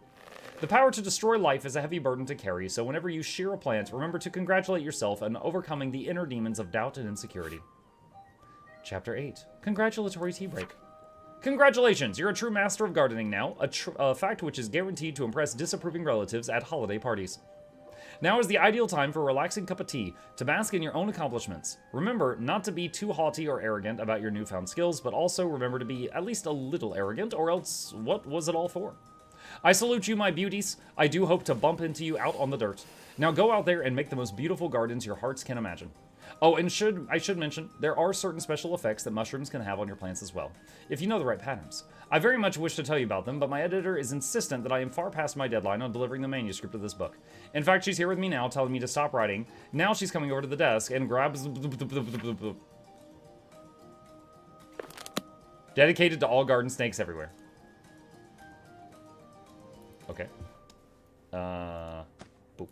The power to destroy life is a heavy burden to carry, so whenever you shear a plant, remember to congratulate yourself on overcoming the inner demons of doubt and insecurity. Chapter 8. Congratulatory tea break. Congratulations, you're a true master of gardening now, a fact which is guaranteed to impress disapproving relatives at holiday parties. Now is the ideal time for a relaxing cup of tea to bask in your own accomplishments. Remember not to be too haughty or arrogant about your newfound skills, but also remember to be at least a little arrogant, or else what was it all for? I salute you, my beauties. I do hope to bump into you out on the dirt. Now go out there and make the most beautiful gardens your hearts can imagine. Oh, and I should mention, there are certain special effects that mushrooms can have on your plants as well, if you know the right patterns. I very much wish to tell you about them, but my editor is insistent that I am far past my deadline on delivering the manuscript of this book. In fact, she's here with me now, telling me to stop writing. Now she's coming over to the desk and grabs... Dedicated to all garden snakes everywhere. Okay. Boop.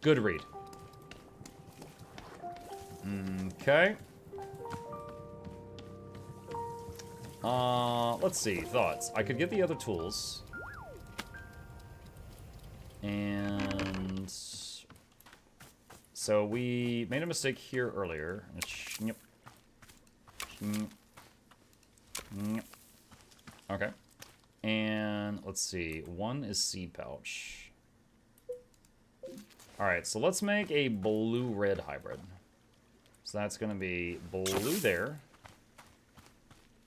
Good read. Okay. Let's see. Thoughts. I could get the other tools. And... So we made a mistake here earlier. Okay. And let's see. One is seed pouch. Alright, so let's make a blue-red hybrid. So that's going to be blue there.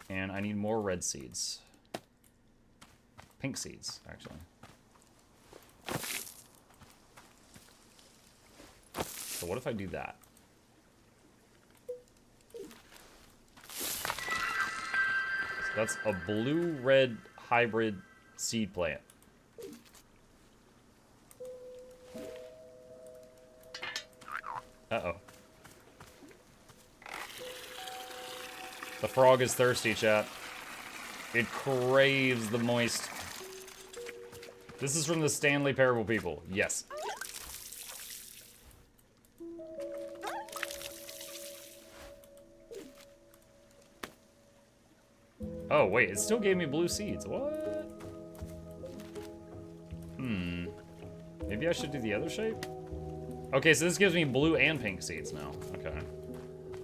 And I need more red seeds. Pink seeds, actually. So what if I do that? So that's a blue-red hybrid seed plant. Uh-oh. The frog is thirsty, chat. It craves the moist. This is from the Stanley Parable people. Yes. Oh, wait. It still gave me blue seeds. What? Maybe I should do the other shape? Okay, so this gives me blue and pink seeds now. Okay.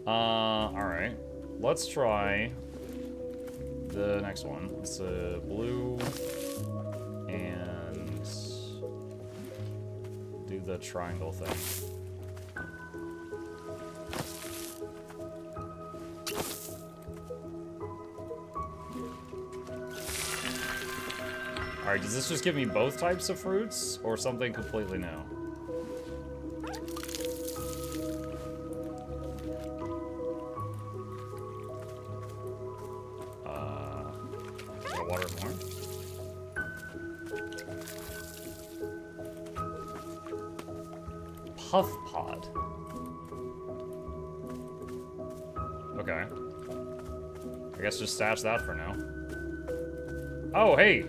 Alright. Let's try the next one. It's a blue and do the triangle thing. Alright, does this just give me both types of fruits or something completely new? Water more. Puff pod. Okay. I guess just stash that for now. Oh, hey!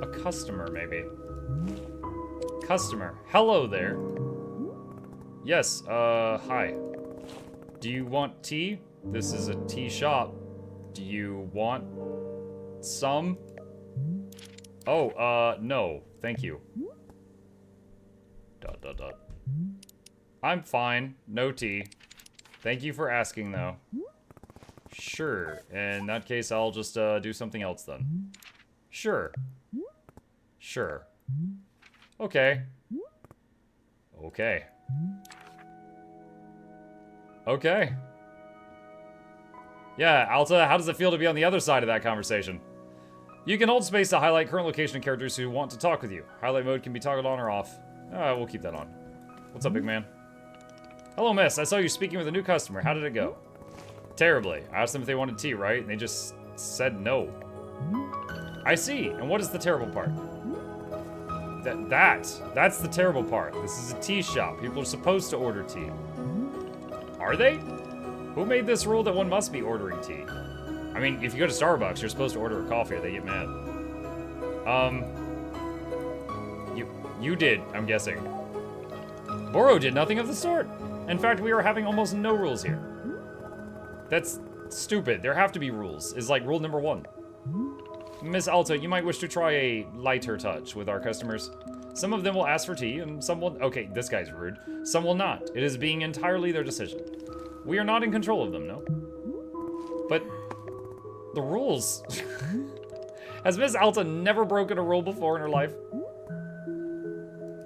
A customer, maybe. Customer. Hello there. Yes, hi. Do you want tea? This is a tea shop. Do you want some? Oh, no. Thank you. ... I'm fine. No tea. Thank you for asking, though. Sure. In that case, I'll just, do something else, then. Sure. Sure. Okay. Okay. Okay. Yeah, Alta, how does it feel to be on the other side of that conversation? You can hold space to highlight current location and characters who want to talk with you. Highlight mode can be toggled on or off. We'll keep that on. What's up, big man? Hello, miss. I saw you speaking with a new customer. How did it go? Terribly. I asked them if they wanted tea, right? And they just said no. I see. And what is the terrible part? That's the terrible part. This is a tea shop. People are supposed to order tea. Are they? Who made this rule that one must be ordering tea? I mean, if you go to Starbucks, you're supposed to order a coffee or they get mad. You did, I'm guessing. Boro did nothing of the sort. In fact, we are having almost no rules here. That's stupid. There have to be rules, is like rule number 1. Miss Alta, you might wish to try a lighter touch with our customers. Some of them will ask for tea, and some will... Okay, this guy's rude. Some will not. It is being entirely their decision. We are not in control of them, no? But... the rules... Has Miss Alta never broken a rule before in her life?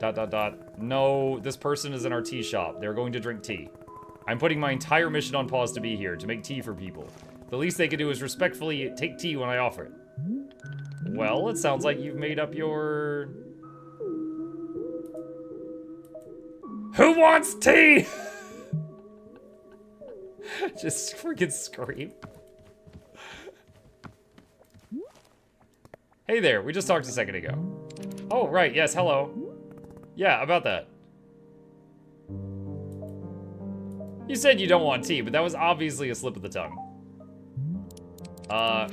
Dot, dot, dot. No, this person is in our tea shop. They're going to drink tea. I'm putting my entire mission on pause to be here, to make tea for people. The least they can do is respectfully take tea when I offer it. Well, it sounds like you've made up your... Who wants tea? Just freaking scream. Hey there, we just talked a second ago. Oh, right, yes, hello. Yeah, about that. You said you don't want tea, but that was obviously a slip of the tongue.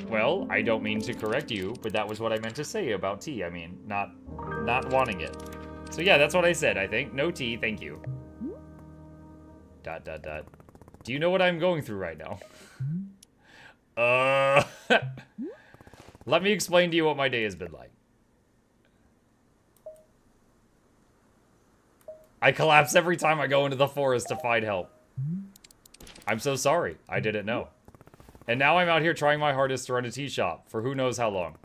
Well, I don't mean to correct you, but that was what I meant to say about tea. I mean, not wanting it. So yeah, that's what I said, I think. No tea, thank you. Dot, dot, dot. Do you know what I'm going through right now? Let me explain to you what my day has been like. I collapse every time I go into the forest to find help. I'm so sorry. I didn't know. And now I'm out here trying my hardest to run a tea shop for who knows how long.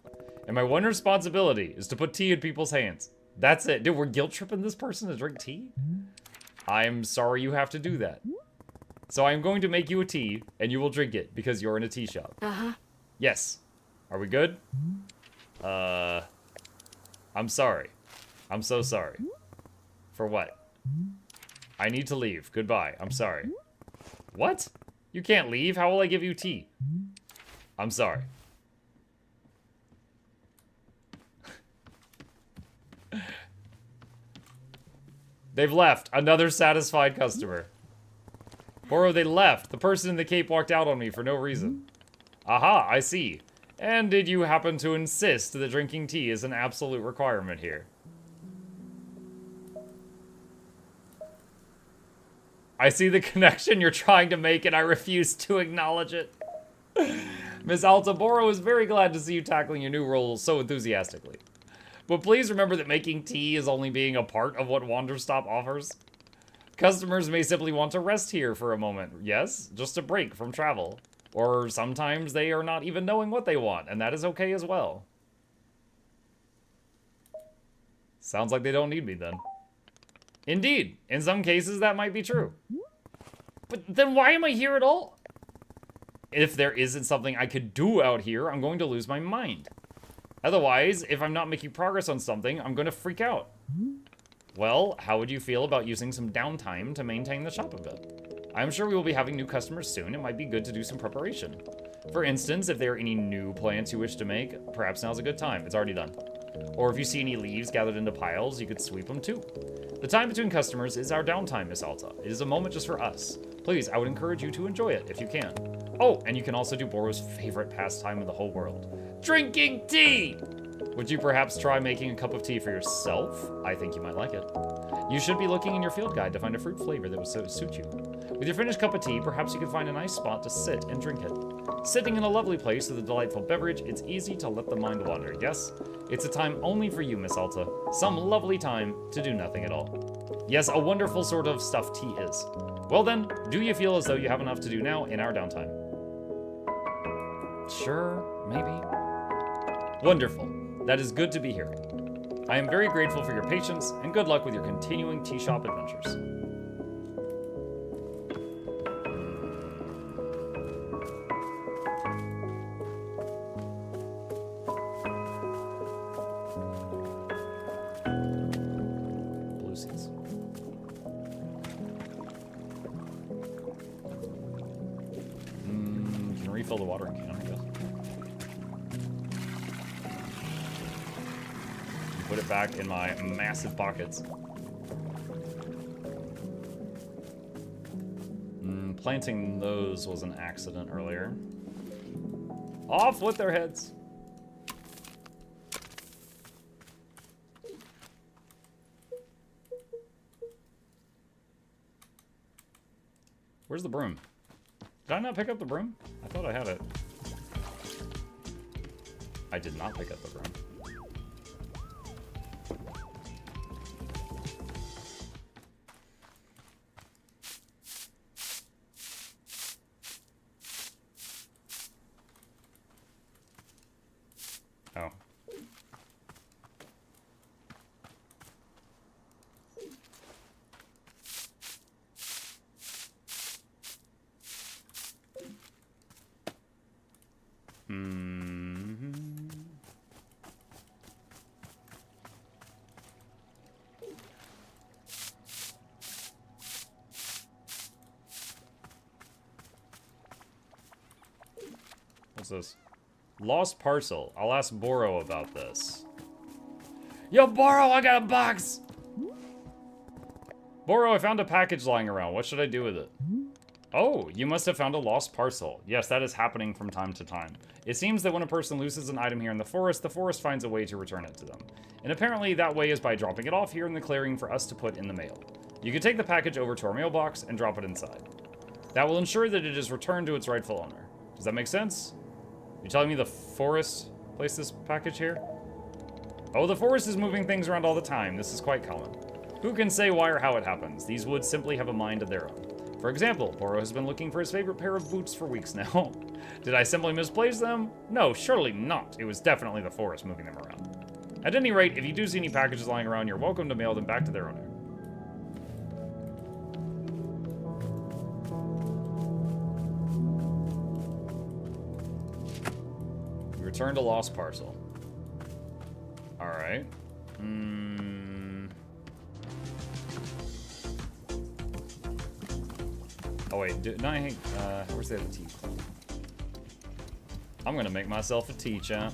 And my one responsibility is to put tea in people's hands. That's it. Dude, we're guilt tripping this person to drink tea? I'm sorry you have to do that. So I'm going to make you a tea, and you will drink it because you're in a tea shop. Uh-huh. Yes. Are we good? I'm sorry. I'm so sorry. For what? I need to leave. Goodbye. I'm sorry. What? You can't leave? How will I give you tea? I'm sorry. They've left. Another satisfied customer. Boro, they left. The person in the cape walked out on me for no reason. Aha, I see. And did you happen to insist that drinking tea is an absolute requirement here? I see the connection you're trying to make and I refuse to acknowledge it. Miss Alta, Boro is very glad to see you tackling your new role so enthusiastically. But please remember that making tea is only being a part of what Wanderstop offers. Customers may simply want to rest here for a moment. Yes, just a break from travel. Or sometimes they are not even knowing what they want, and that is okay as well. Sounds like they don't need me then. Indeed, in some cases that might be true. But then why am I here at all? If there isn't something I could do out here, I'm going to lose my mind. Otherwise, if I'm not making progress on something, I'm going to freak out. Well, how would you feel about using some downtime to maintain the shop a bit? I'm sure we will be having new customers soon. It might be good to do some preparation. For instance, if there are any new plants you wish to make, perhaps now's a good time. It's already done. Or if you see any leaves gathered into piles, you could sweep them too. The time between customers is our downtime, Miss Alta. It is a moment just for us. Please, I would encourage you to enjoy it if you can. Oh, and you can also do Boro's favorite pastime in the whole world. Drinking tea! Would you perhaps try making a cup of tea for yourself? I think you might like it. You should be looking in your field guide to find a fruit flavor that would suit you. With your finished cup of tea, perhaps you could find a nice spot to sit and drink it. Sitting in a lovely place with a delightful beverage, it's easy to let the mind wander, yes? It's a time only for you, Miss Alta. Some lovely time to do nothing at all. Yes, a wonderful sort of stuff tea is. Well then, do you feel as though you have enough to do now in our downtime? Sure, maybe. Wonderful. That is good to be hearing. I am very grateful for your patience, and good luck with your continuing tea shop adventures. Blue seeds. You can refill the watering can, I guess. Put it back in my massive pockets. Planting those was an accident earlier. Off with their heads. Where's the broom? Did I not pick up the broom? I thought I had it. I did not pick up the broom. Oh. What's this? Lost parcel. I'll ask Boro about this. Yo, Boro, I got a box! Boro, I found a package lying around. What should I do with it? Oh, you must have found a lost parcel. Yes, that is happening from time to time. It seems that when a person loses an item here in the forest finds a way to return it to them. And apparently that way is by dropping it off here in the clearing for us to put in the mail. You can take the package over to our mailbox and drop it inside. That will ensure that it is returned to its rightful owner. Does that make sense? You're telling me the forest placed this package here? Oh, the forest is moving things around all the time. This is quite common. Who can say why or how it happens? These woods simply have a mind of their own. For example, Boro has been looking for his favorite pair of boots for weeks now. Did I simply misplace them? No, surely not. It was definitely the forest moving them around. At any rate, if you do see any packages lying around, you're welcome to mail them back to their owner. Returned a lost parcel. Alright. Oh wait, where's the other tea club? I'm gonna make myself a tea, champ.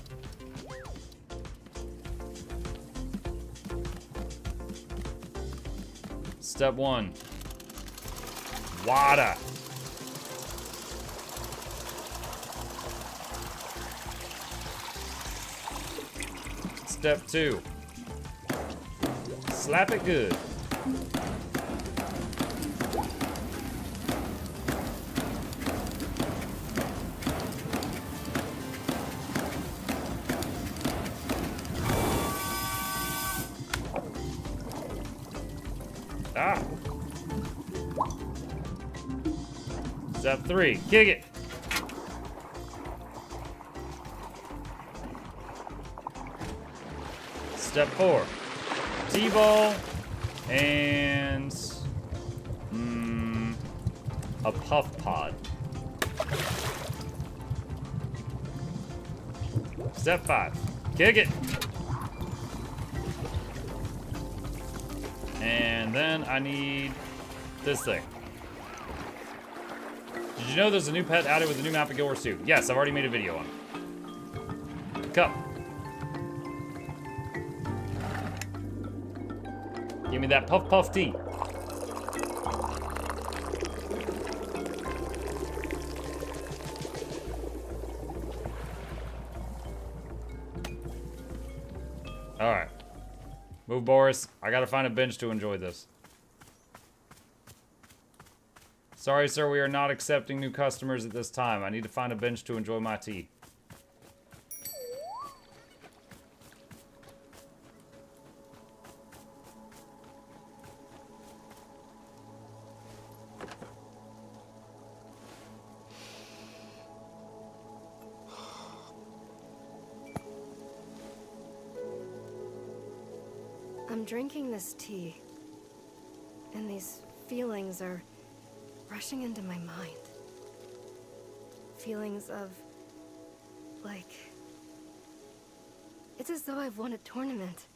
Step 1. Water. Step 2. Slap it good. Ah. Step 3. Kick it. Step 4. T-ball and a puff pod. Step 5. Kick it. And then I need this thing. Did you know there's a new pet added with the new map of Guild Wars 2? Yes, I've already made a video on it. Cup. Give me that puff puff tea. Alright. Move, Boris. I gotta find a bench to enjoy this. Sorry, sir, we are not accepting new customers at this time. I need to find a bench to enjoy my tea. I'm drinking this tea, and these feelings are rushing into my mind. Feelings of, like, it's as though I've won a tournament.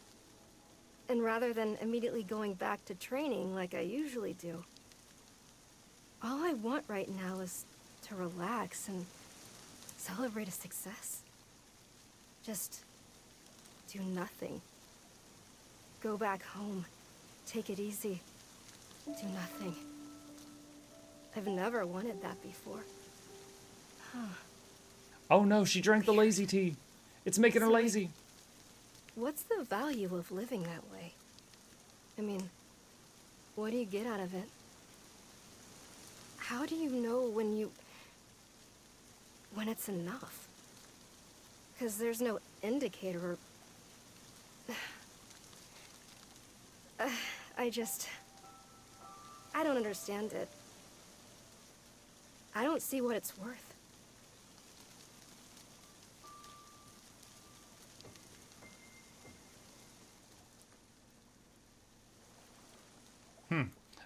And rather than immediately going back to training like I usually do, all I want right now is to relax and celebrate a success. Just do nothing. Go back home, take it easy, do nothing. I've never wanted that before. Huh. Oh no, she drank the lazy tea. It's making her lazy. What's the value of living that way? I mean, what do you get out of it? How do you know when it's enough? Because there's no indicator. I don't understand it. I don't see what it's worth.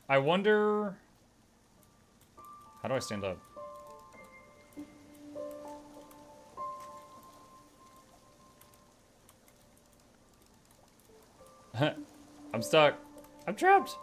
I wonder... How do I stand up? I'm stuck. I'm trapped.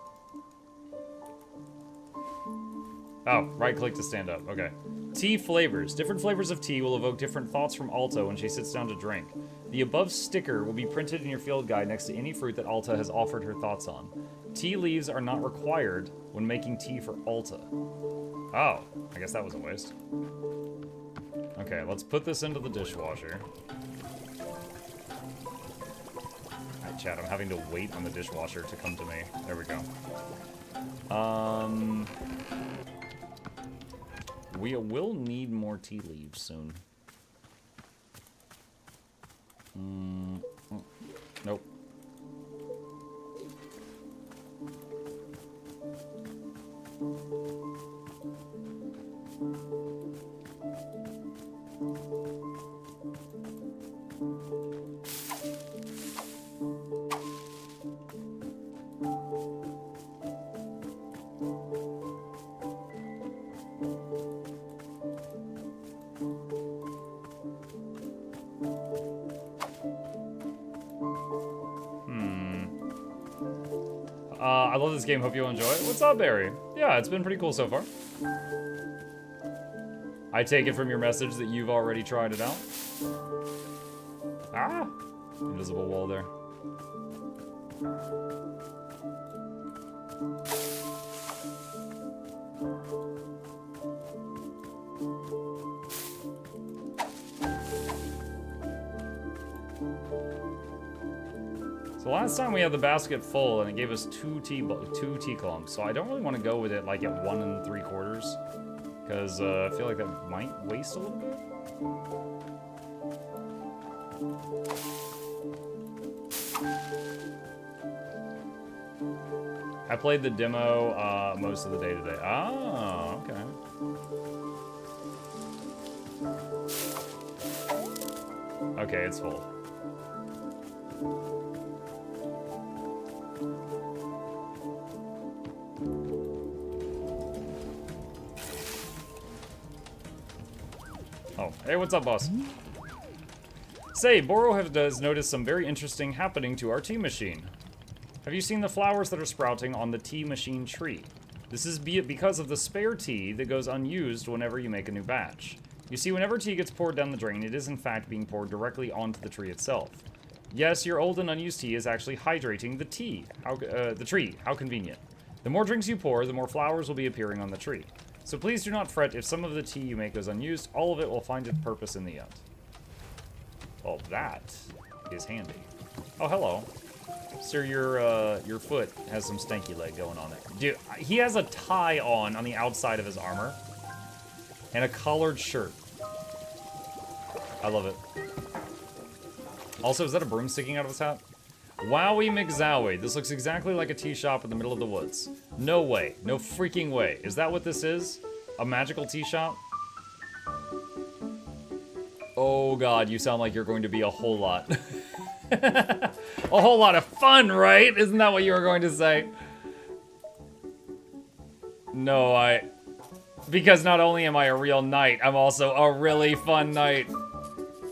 Oh, right click to stand up. Okay. Tea flavors. Different flavors of tea will evoke different thoughts from Alta when she sits down to drink. The above sticker will be printed in your field guide next to any fruit that Alta has offered her thoughts on. Tea leaves are not required when making tea for Alta. Oh, I guess that was a waste. Okay, let's put this into the dishwasher. Alright, chat, I'm having to wait on the dishwasher to come to me. There we go. We will need more tea leaves soon. Nope. I love this game. Hope you'll enjoy it. What's up, Barry? Yeah, it's been pretty cool so far. I take it from your message that you've already tried it out. Ah! Invisible wall there. So last time we had the basket full and it gave us two tea clumps. So I don't really want to go with it like at 1 3/4 because I feel like that might waste a little bit. I played the demo most of the day today. Oh, okay. Okay, it's full. Oh, hey, what's up, boss? Say, Boro has noticed some very interesting happening to our tea machine. Have you seen the flowers that are sprouting on the tea machine tree? This is because of the spare tea that goes unused whenever you make a new batch. You see, whenever tea gets poured down the drain, it is in fact being poured directly onto the tree itself. Yes, your old and unused tea is actually hydrating the tree. How convenient. The more drinks you pour, the more flowers will be appearing on the tree. So please do not fret if some of the tea you make goes unused. All of it will find its purpose in the end. Well, that is handy. Oh, hello. Sir, your foot has some stanky leg going on there. Dude, he has a tie on the outside of his armor. And a collared shirt. I love it. Also, is that a broom sticking out of his hat? Wowie McZowie. This looks exactly like a tea shop in the middle of the woods. No way. No freaking way. Is that what this is? A magical tea shop? Oh god, you sound like you're going to be a whole lot. A whole lot of fun, right? Isn't that what you were going to say? No, because not only am I a real knight, I'm also a really fun knight.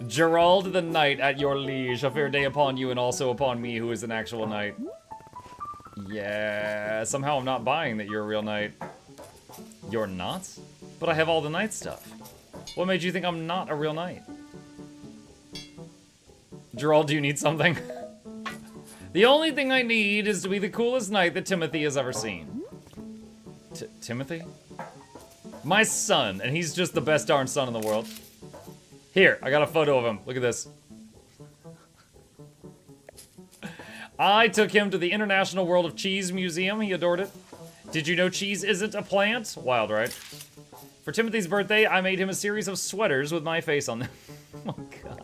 Gerald the Knight at your liege, a fair day upon you and also upon me who is an actual knight. Yeah, somehow I'm not buying that you're a real knight. You're not? But I have all the knight stuff. What made you think I'm not a real knight? Gerald, do you need something? The only thing I need is to be the coolest knight that Timothy has ever seen. Timothy? My son, and he's just the best darn son in the world. Here, I got a photo of him. Look at this. I took him to the International World of Cheese Museum. He adored it. Did you know cheese isn't a plant? Wild, right? For Timothy's birthday, I made him a series of sweaters with my face on them. Oh, God.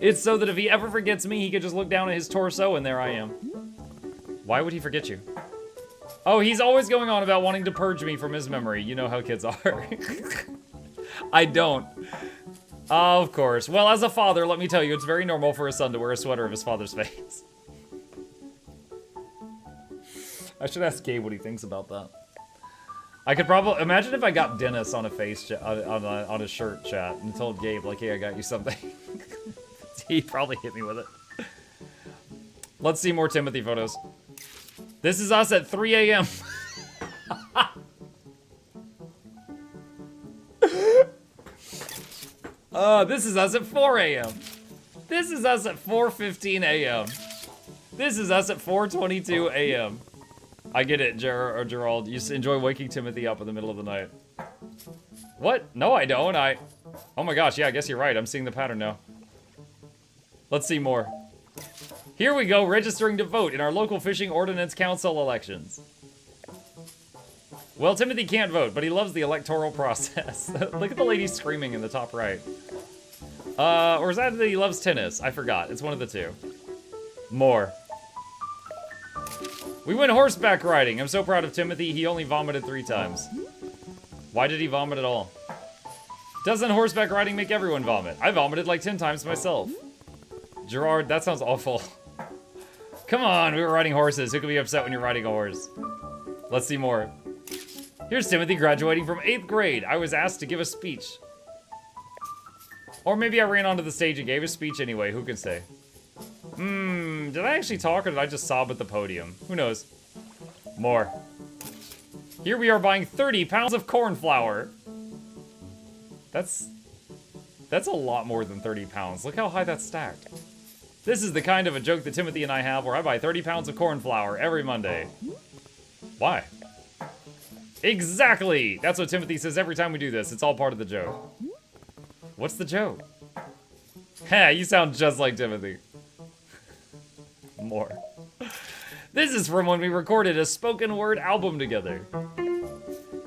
It's so that if he ever forgets me, he can just look down at his torso, and there I am. Why would he forget you? Oh, he's always going on about wanting to purge me from his memory. You know how kids are. I don't. Of course. Well, as a father, let me tell you, it's very normal for a son to wear a sweater of his father's face. I should ask Gabe what he thinks about that. I could probably imagine if I got Dennis on a face on a shirt chat and told Gabe like, "Hey, I got you something." He'd probably hit me with it. Let's see more Timothy photos. This is us at 3 a.m. This is us at 4 a.m. This is us at 4:15 a.m. This is us at 4:22 a.m. I get it, Gerald. You enjoy waking Timothy up in the middle of the night. What? No, I don't. Oh my gosh, yeah, I guess you're right. I'm seeing the pattern now. Let's see more. Here we go, registering to vote in our local fishing ordinance council elections. Well, Timothy can't vote, but he loves the electoral process. Look at the lady screaming in the top right. Or is that he loves tennis? I forgot. It's one of the two. More. We went horseback riding. I'm so proud of Timothy. He only vomited 3 times. Why did he vomit at all? Doesn't horseback riding make everyone vomit? I vomited like 10 times myself. Gerard, that sounds awful. Come on, we were riding horses. Who could be upset when you're riding a horse? Let's see more. Here's Timothy graduating from 8th grade. I was asked to give a speech. Or maybe I ran onto the stage and gave a speech anyway. Who can say? Did I actually talk or did I just sob at the podium? Who knows? More. Here we are buying 30 pounds of corn flour. That's a lot more than 30 pounds. Look how high that's stacked. This is the kind of a joke that Timothy and I have where I buy 30 pounds of corn flour every Monday. Why? Exactly! That's what Timothy says every time we do this. It's all part of the joke. What's the joke? Heh, you sound just like Timothy. More. This is from when we recorded a spoken word album together.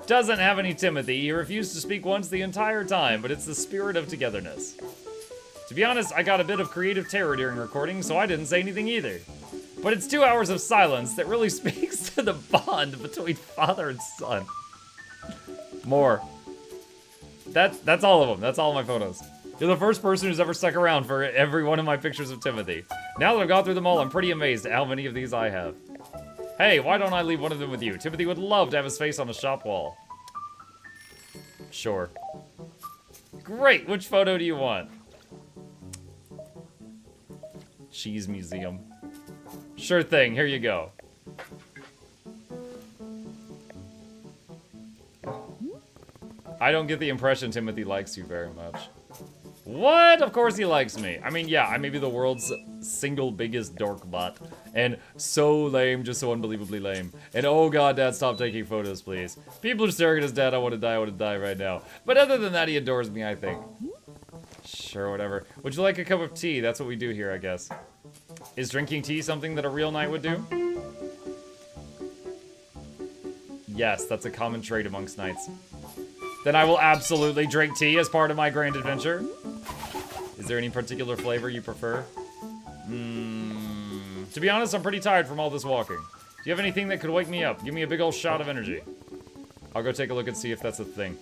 Doesn't have any Timothy. He refused to speak once the entire time, but it's the spirit of togetherness. To be honest, I got a bit of creative terror during recording, so I didn't say anything either. But it's 2 hours of silence that really speaks to the bond between father and son. More. That's all of them. That's all my photos. You're the first person who's ever stuck around for every one of my pictures of Timothy. Now that I've gone through them all, I'm pretty amazed at how many of these I have. Hey, why don't I leave one of them with you? Timothy would love to have his face on a shop wall. Sure. Great, which photo do you want? Cheese museum. Sure thing, here you go. I don't get the impression Timothy likes you very much. What? Of course he likes me. I mean, yeah, I may be the world's single biggest dork bot. And so lame, just so unbelievably lame. And oh god, Dad, stop taking photos, please. People are staring at his dad, I want to die right now. But other than that, he adores me, I think. Sure, whatever. Would you like a cup of tea? That's what we do here, I guess. Is drinking tea something that a real knight would do? Yes, that's a common trait amongst knights. Then I will absolutely drink tea as part of my grand adventure. Is there any particular flavor you prefer? To be honest, I'm pretty tired from all this walking. Do you have anything that could wake me up? Give me a big old shot of energy. I'll go take a look and see if that's a thing.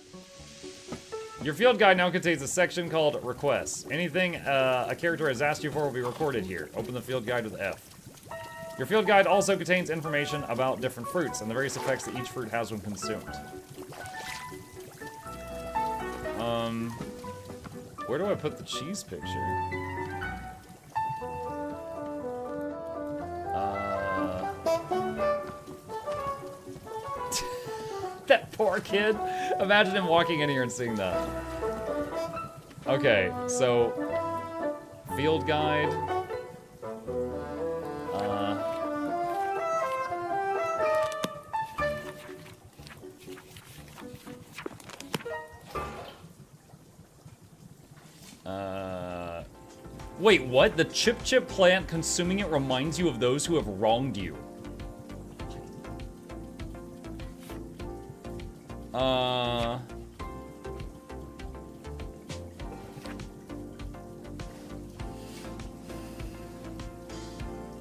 Your field guide now contains a section called Requests. Anything a character has asked you for will be recorded here. Open the field guide with F. Your field guide also contains information about different fruits and the various effects that each fruit has when consumed. Where do I put the cheese picture? That poor kid. Imagine him walking in here and seeing that. Okay, so field guide. Wait, what? The chip plant, consuming it reminds you of those who have wronged you.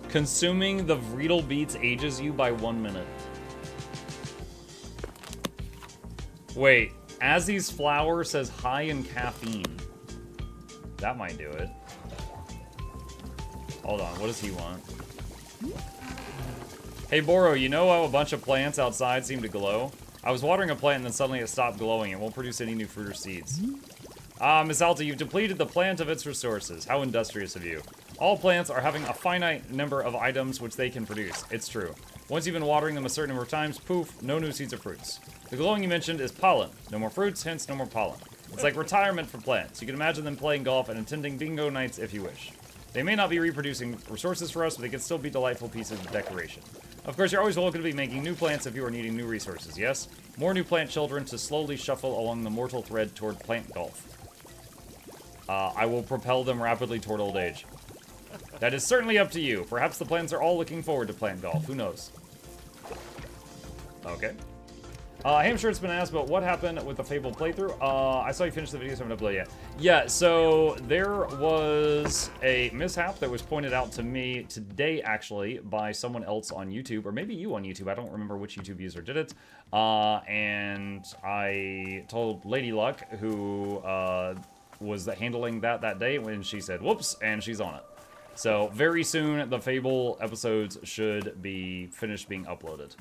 Consuming the Vreedle Beets ages you by 1 minute. Wait, Azzy's flower says high in caffeine. That might do it. Hold on, what does he want? Hey Boro, you know how a bunch of plants outside seem to glow? I was watering a plant and then suddenly it stopped glowing. It won't produce any new fruit or seeds. Miss Alta, you've depleted the plant of its resources. How industrious of you. All plants are having a finite number of items which they can produce. It's true. Once you've been watering them a certain number of times, poof, no new seeds or fruits. The glowing you mentioned is pollen. No more fruits, hence no more pollen. It's like retirement for plants. You can imagine them playing golf and attending bingo nights if you wish. They may not be reproducing resources for us, but they can still be delightful pieces of decoration. Of course, you're always welcome to be making new plants if you are needing new resources, yes? More new plant children to slowly shuffle along the mortal thread toward plant golf. I will propel them rapidly toward old age. That is certainly up to you. Perhaps the plants are all looking forward to plant golf. Who knows? Okay. I'm sure it's been asked about what happened with the Fable playthrough. I saw you finish the video, so I'm gonna play yet. Yeah, so there was a mishap that was pointed out to me today, actually, by someone else on YouTube, or maybe you on YouTube. I don't remember which YouTube user did it. And I told Lady Luck, who was handling that day, when she said, whoops, and she's on it. So very soon, the Fable episodes should be finished being uploaded.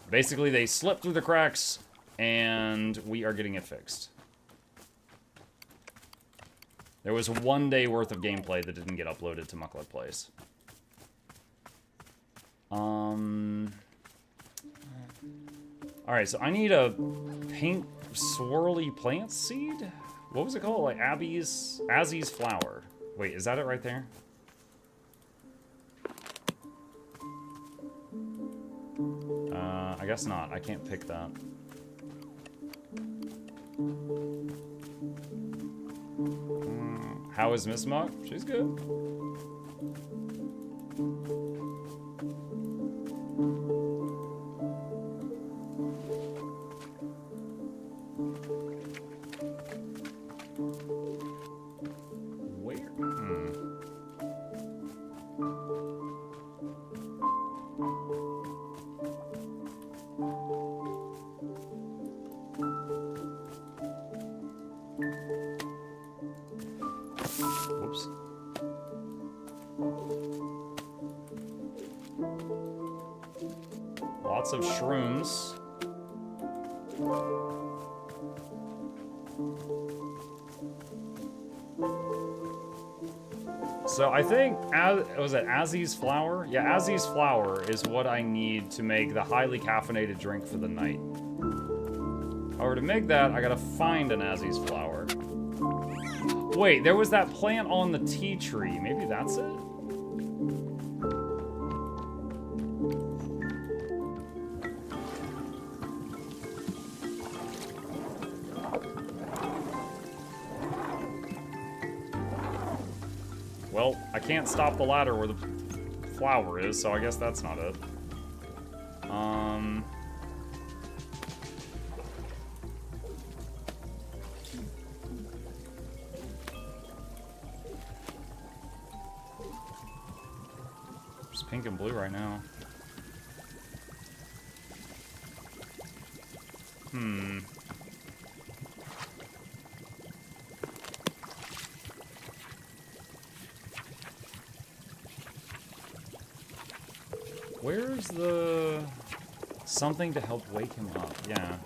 Basically, they slipped through the cracks, and we are getting it fixed. There was 1 day worth of gameplay that didn't get uploaded to Mukluk Plays. Alright, so I need a pink swirly plant seed? What was it called? Like Azzy's flower. Wait, is that it right there? I guess not. I can't pick that. How is Miss Muck? She's good. Where? Whoops. Lots of shrooms. So I think, was it Azzy's flower? Yeah, Azzy's flower is what I need to make the highly caffeinated drink for the night. However, to make that, I gotta find an Azzy's flower. Wait, there was that plant on the tea tree. Maybe that's it? Well, I can't stop the ladder where the flower is, so I guess that's not it. Just pink and blue right now. Where's the something to help wake him up? Yeah.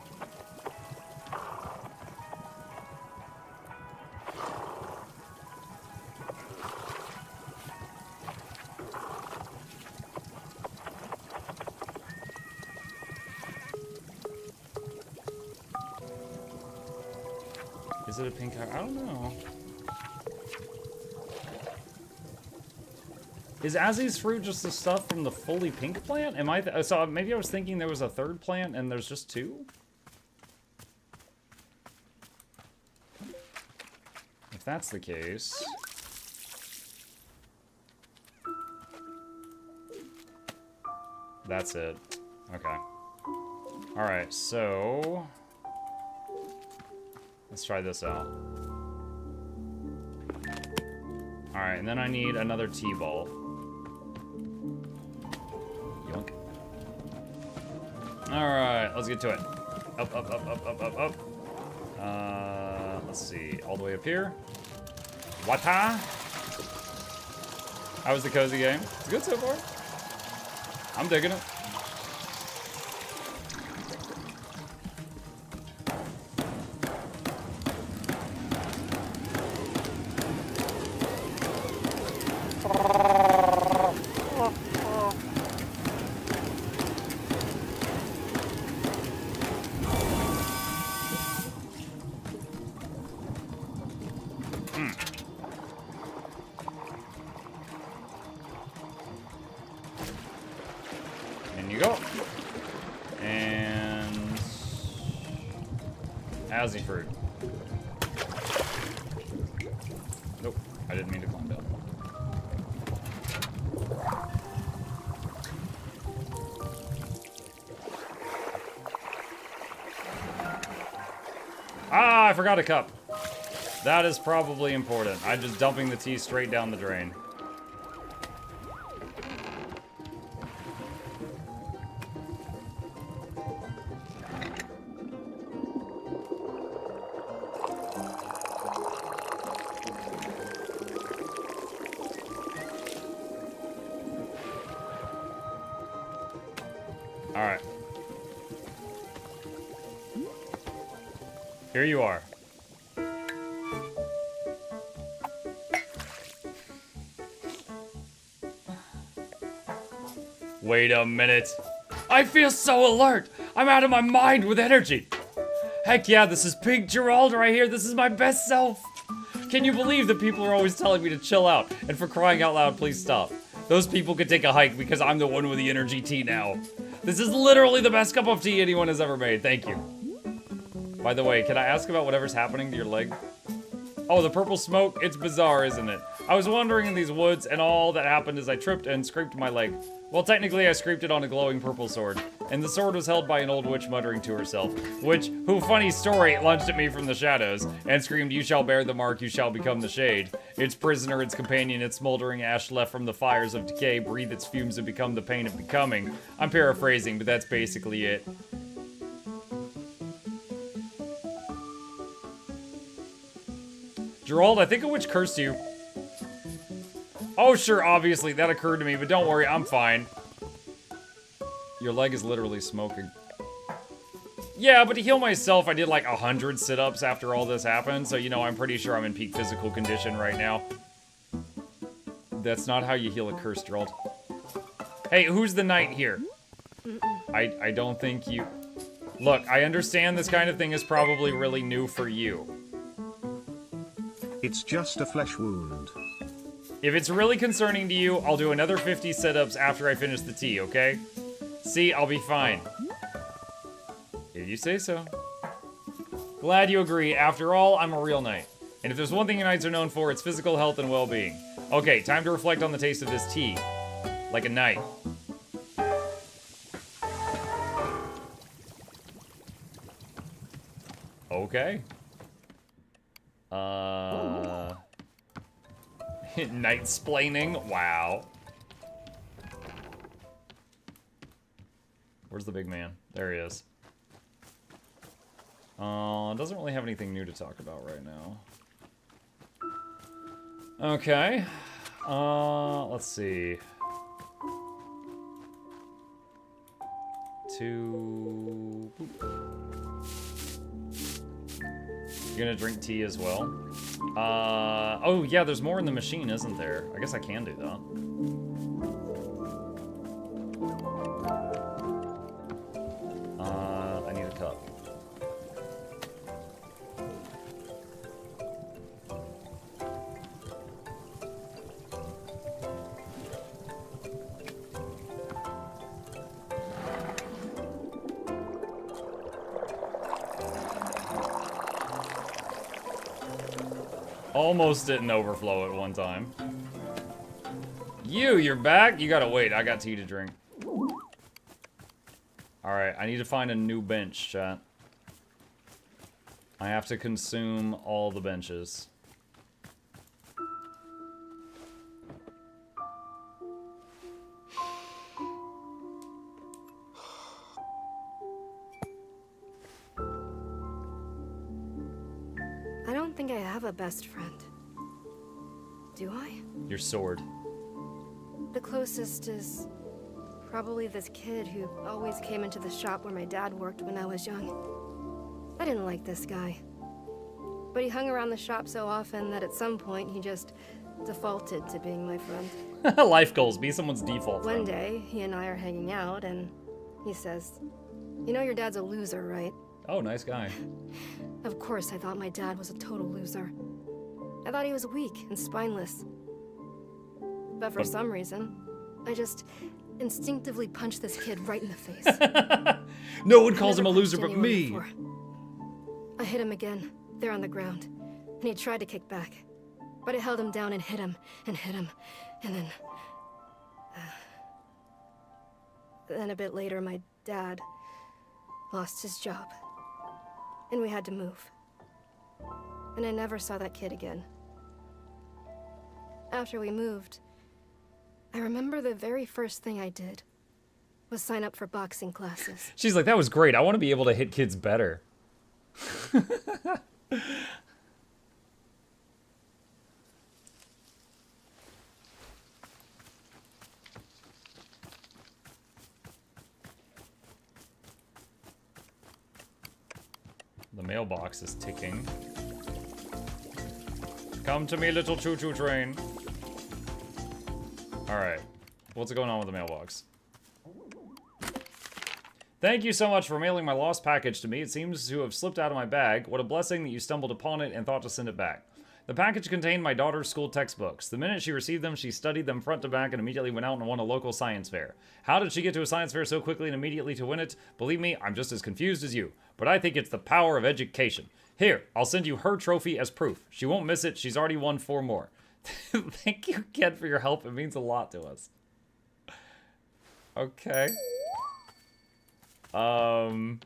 Is it a pink? I don't know. Is Azzy's fruit just the stuff from the fully pink plant? Am I so maybe I was thinking there was a third plant and there's just two? If that's the case... That's it. Okay. Alright, so... Let's try this out. Alright, and then I need another T-ball. Yoink. Alright, let's get to it. Up, up, up, up, up, up, up. Let's see. All the way up here. Wata! How was the cozy game? It's good so far. I'm digging it. In you go. And... Azzy fruit. Nope, I didn't mean to climb down. Ah, I forgot a cup. That is probably important. I'm just dumping the tea straight down the drain. Alright. Here you are. Wait a minute. I feel so alert. I'm out of my mind with energy. Heck yeah, this is Pink Gerald right here. This is my best self. Can you believe that people are always telling me to chill out? And for crying out loud, please stop. Those people could take a hike because I'm the one with the energy tea now. This is literally the best cup of tea anyone has ever made. Thank you. By the way, can I ask about whatever's happening to your leg? Oh, the purple smoke? It's bizarre, isn't it? I was wandering in these woods, and all that happened is I tripped and scraped my leg. Well, technically, I scraped it on a glowing purple sword. And the sword was held by an old witch muttering to herself. Which, who, funny story, lunged at me from the shadows, and screamed, "You shall bear the mark, you shall become the shade. Its prisoner, its companion, its smoldering ash left from the fires of decay, breathe its fumes and become the pain of becoming." I'm paraphrasing, but that's basically it. Gerald, I think a witch cursed you. Oh, sure, obviously, that occurred to me, but don't worry, I'm fine. Your leg is literally smoking. Yeah, but to heal myself, I did like 100 sit-ups after all this happened, so, you know, I'm pretty sure I'm in peak physical condition right now. That's not how you heal a curse, Gerald. Hey, who's the knight here? I don't think you... Look, I understand this kind of thing is probably really new for you. It's just a flesh wound. If it's really concerning to you, I'll do another 50 sit-ups after I finish the tea, okay? See, I'll be fine. If you say so. Glad you agree. After all, I'm a real knight. And if there's one thing knights are known for, it's physical health and well-being. Okay, time to reflect on the taste of this tea. Like a knight. Okay. Night-splaining? Wow. Where's the big man? There he is. Doesn't really have anything new to talk about right now. Okay. Let's see. You gonna drink tea as well? Oh yeah, there's more in the machine, isn't there? I guess I can do that. I need a cup. Almost didn't overflow at one time. You're back? You gotta wait, I got tea to drink. Alright, I need to find a new bench, chat. I have to consume all the benches. I don't think I have a best friend. Do I? Your sword. The closest is probably this kid who always came into the shop where my dad worked when I was young. I didn't like this guy. But he hung around the shop so often that at some point he just defaulted to being my friend. Life goals, be someone's default friend. One day, he and I are hanging out and he says, "You know your dad's a loser, right?" Oh, nice guy. Of course I thought my dad was a total loser. I thought he was weak and spineless. But for some reason, I just instinctively punched this kid right in the face. No one calls him a Never loser punched but me. anyone before. I hit him again, there on the ground, and he tried to kick back. But I held him down and hit him, and then... Then a bit later, my dad lost his job, and we had to move. And I never saw that kid again. After we moved, I remember the very first thing I did was sign up for boxing classes. She's like, that was great. I want to be able to hit kids better. The mailbox is ticking. Come to me, little choo-choo train. Alright. What's going on with the mailbox? Thank you so much for mailing my lost package to me. It seems to have slipped out of my bag. What a blessing that you stumbled upon it and thought to send it back. The package contained my daughter's school textbooks. The minute she received them, she studied them front to back and immediately went out and won a local science fair. How did she get to a science fair so quickly and immediately to win it? Believe me, I'm just as confused as you. But I think it's the power of education. Here, I'll send you her trophy as proof. She won't miss it. She's already won 4 more. Thank you, Ken, for your help. It means a lot to us. Okay. I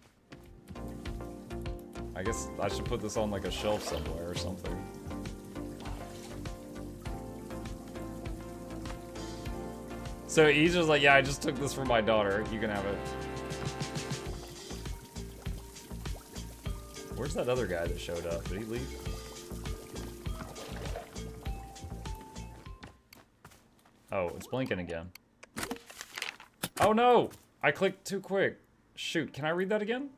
guess I should put this on like a shelf somewhere or something. So he's just like, yeah, I just took this from my daughter. You can have it. Where's that other guy that showed up? Did he leave? Oh, it's blinking again. Oh no! I clicked too quick. Shoot, can I read that again?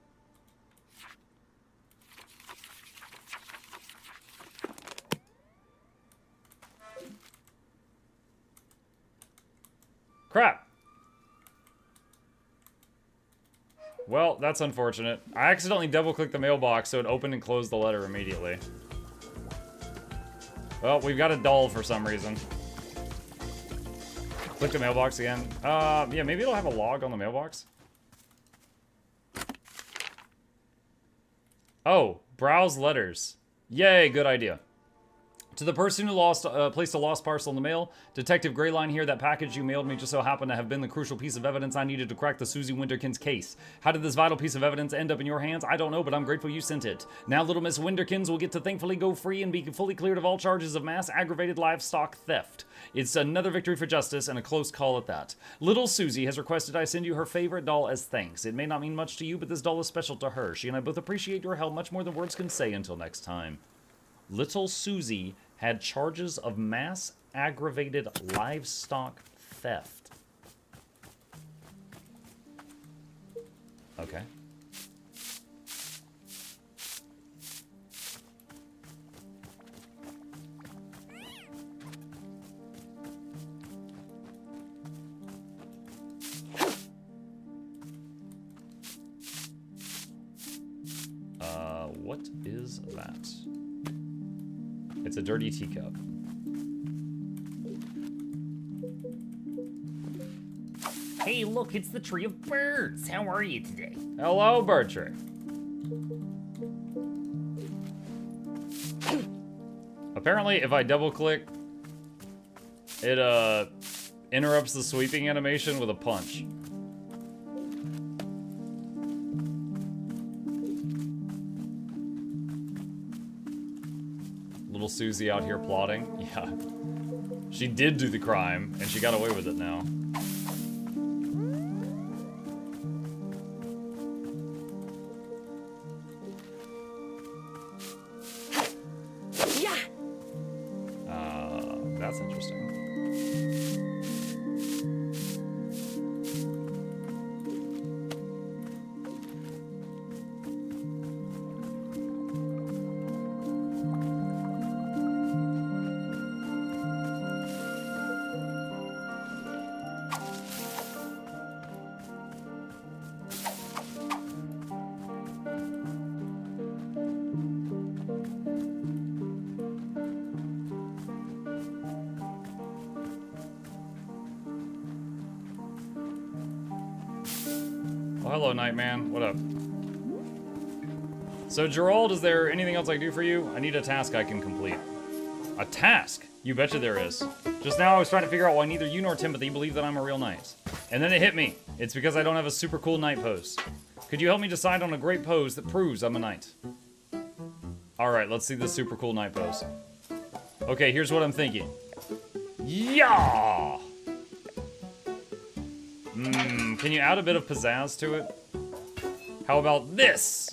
Crap! Well, that's unfortunate. I accidentally double-clicked the mailbox, so it opened and closed the letter immediately. Well, we've got a doll for some reason. Click the mailbox again. Yeah, maybe it'll have a log on the mailbox. Oh, browse letters. Yay, good idea. To the person who placed a lost parcel in the mail, Detective Greyline here, that package you mailed me just so happened to have been the crucial piece of evidence I needed to crack the Susie Winterkins case. How did this vital piece of evidence end up in your hands? I don't know, but I'm grateful you sent it. Now little Miss Winterkins will get to thankfully go free and be fully cleared of all charges of mass aggravated livestock theft. It's another victory for justice and a close call at that. Little Susie has requested I send you her favorite doll as thanks. It may not mean much to you, but this doll is special to her. She and I both appreciate your help much more than words can say. Until next time. Little Susie had charges of mass aggravated livestock theft. Okay. What is that? It's a dirty teacup. Hey, look, it's the tree of birds. How are you today? Hello, bird tree. Apparently, if I double click, it interrupts the sweeping animation with a punch. Little Susie out here plotting. Yeah. She did do the crime, and she got away with it now. Yeah. That's interesting. Oh, hello, Nightman. What up? So, Gerald, is there anything else I can do for you? I need a task I can complete. A task? You betcha there is. Just now I was trying to figure out why neither you nor Timothy believe that I'm a real knight. And then it hit me. It's because I don't have a super cool knight pose. Could you help me decide on a great pose that proves I'm a knight? Alright, let's see the super cool knight pose. Okay, here's what I'm thinking. Yeah! Can you add a bit of pizzazz to it? How about this?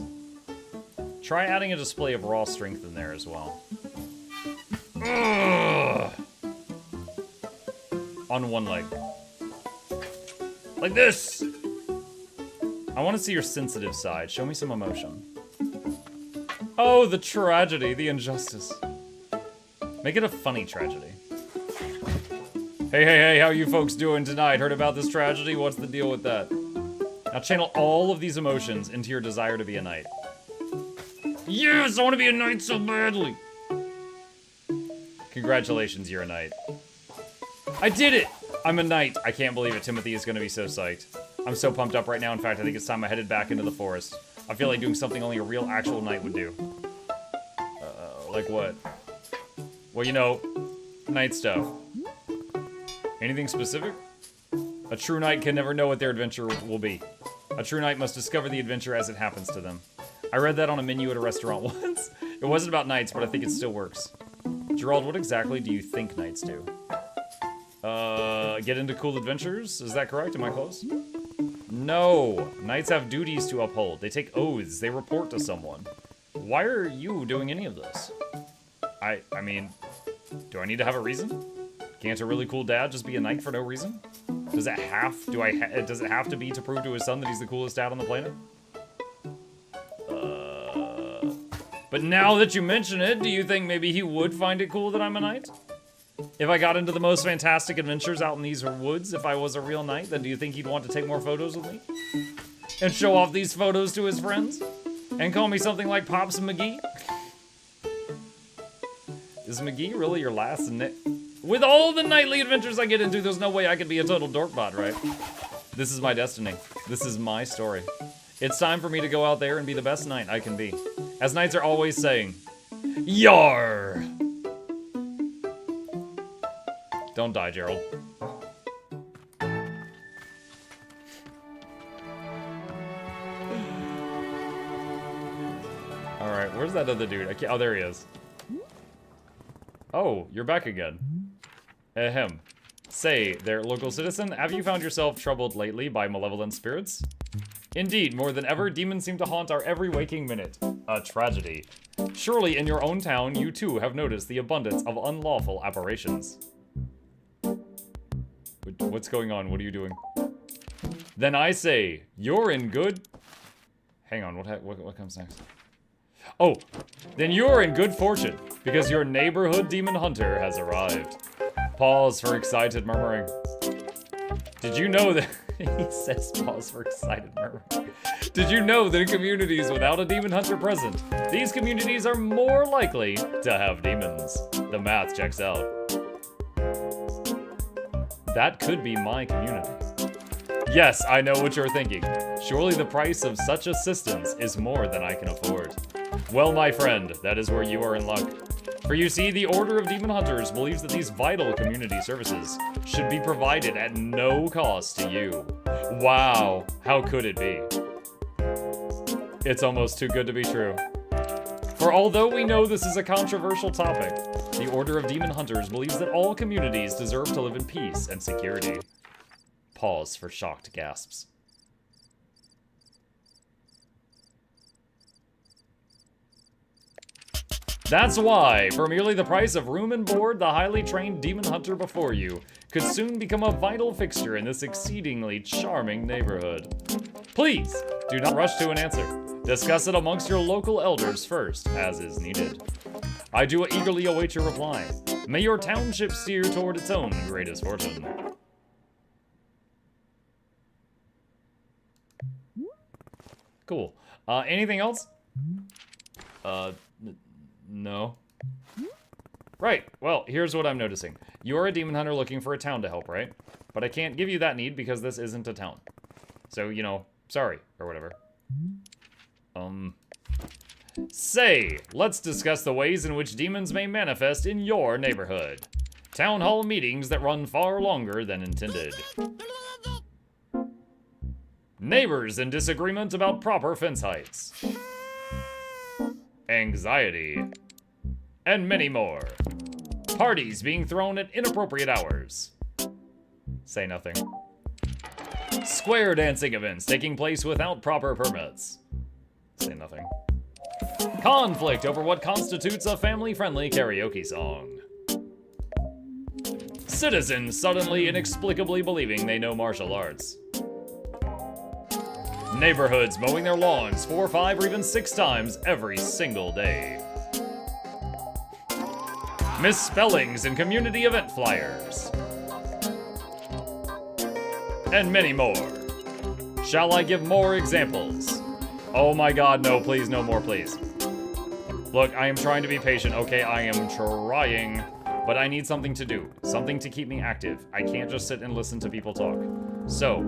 Try adding a display of raw strength in there as well. Ugh. On one leg. Like this! I want to see your sensitive side. Show me some emotion. Oh, the tragedy, the injustice. Make it a funny tragedy. Hey, how you folks doing tonight? Heard about this tragedy? What's the deal with that? Now channel all of these emotions into your desire to be a knight. Yes, I want to be a knight so badly. Congratulations, you're a knight. I did it! I'm a knight. I can't believe it. Timothy is going to be so psyched. I'm so pumped up right now. In fact, I think it's time I headed back into the forest. I feel like doing something only a real actual knight would do. Like what? Well, you know, knight stuff. Anything specific? A true knight can never know what their adventure will be. A true knight must discover the adventure as it happens to them. I read that on a menu at a restaurant once. It wasn't about knights, but I think it still works. Gerald, what exactly do you think knights do? Get into cool adventures? Is that correct? Am I close? No. Knights have duties to uphold. They take oaths. They report to someone. Why are you doing any of this? I mean, do I need to have a reason? Can't a really cool dad just be a knight for no reason? Does it have to be to prove to his son that he's the coolest dad on the planet? But now that you mention it, do you think maybe he would find it cool that I'm a knight? If I got into the most fantastic adventures out in these woods, if I was a real knight, then do you think he'd want to take more photos with me? And show off these photos to his friends? And call me something like Pops McGee? Is McGee really your last name? With all the nightly adventures I get into, there's no way I could be a total dorkbot, right? This is my destiny. This is my story. It's time for me to go out there and be the best knight I can be. As knights are always saying, Yar! Don't die, Gerald. Alright, where's that other dude? I can't, oh, there he is. Oh, you're back again. Ahem. Say, there, local citizen, have you found yourself troubled lately by malevolent spirits? Indeed, more than ever, demons seem to haunt our every waking minute. A tragedy. Surely in your own town, you too have noticed the abundance of unlawful apparitions. What's going on? What are you doing? Then I say, you're in good... Hang on, what comes next? Oh, then you're in good fortune, because your neighborhood demon hunter has arrived. Pause for excited murmuring. Did you know that... He says pause for excited murmuring. Did you know that in communities without a demon hunter present, these communities are more likely to have demons? The math checks out. That could be my community. Yes, I know what you're thinking. Surely the price of such assistance is more than I can afford. Well, my friend, that is where you are in luck. For you see, the Order of Demon Hunters believes that these vital community services should be provided at no cost to you. Wow, how could it be? It's almost too good to be true. For although we know this is a controversial topic, the Order of Demon Hunters believes that all communities deserve to live in peace and security. Pause for shocked gasps. That's why, for merely the price of room and board, the highly trained demon hunter before you could soon become a vital fixture in this exceedingly charming neighborhood. Please, do not rush to an answer. Discuss it amongst your local elders first, as is needed. I do eagerly await your reply. May your township steer toward its own greatest fortune. Cool. Anything else? No. Right, well, here's what I'm noticing. You're a demon hunter looking for a town to help, right? But I can't give you that need because this isn't a town. So, you know, Sorry, or whatever. Say, let's discuss the ways in which demons may manifest in your neighborhood. Town hall meetings that run far longer than intended. Neighbors in disagreement about proper fence heights. Anxiety. And many more. Parties being thrown at inappropriate hours. Say nothing. Square dancing events taking place without proper permits. Say nothing. Conflict over what constitutes a family-friendly karaoke song. Citizens suddenly inexplicably believing they know martial arts. Neighborhoods mowing their lawns 4, 5, or even 6 times every single day. Misspellings in community event flyers. And many more. Shall I give more examples? Oh my god, no, please, no more, please. Look, I am trying to be patient, okay? I am trying, but I need something to do. Something to keep me active. I can't just sit and listen to people talk. So,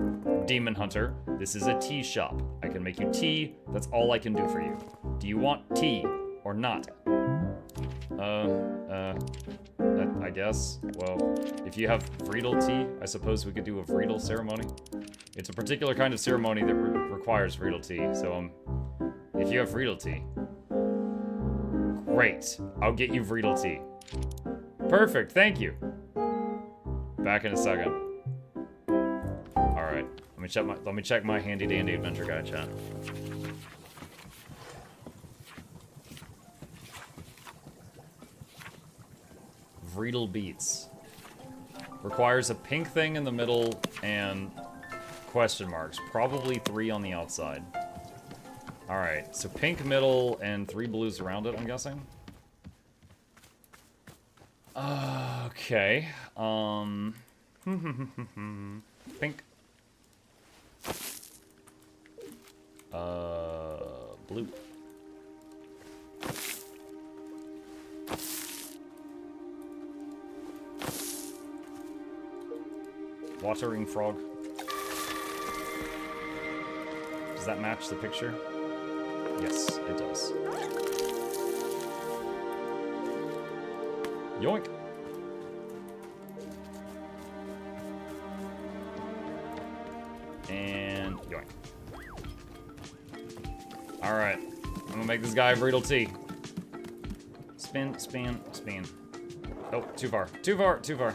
Demon Hunter, this is a tea shop. I can make you tea, that's all I can do for you. Do you want tea or not? I guess. Well, if you have Vreedle tea, I suppose we could do a Vreedle ceremony. It's a particular kind of ceremony that requires Vreedle tea, so, if you have Vreedle tea. Great, I'll get you Vreedle tea. Perfect, thank you. Back in a second. Alright, let me check my handy dandy adventure guide, chat. Vreedle beats. Requires a pink thing in the middle and question marks. Probably 3 on the outside. Alright, so pink middle and 3 blues around it, I'm guessing. Okay. Pink. Blue. Watering frog. Does that match the picture? Yes, it does. Yoink. And yoink. Alright. I'm gonna make this guy Vreedle tea. Spin, spin, spin. Oh, too far. Too far, too far.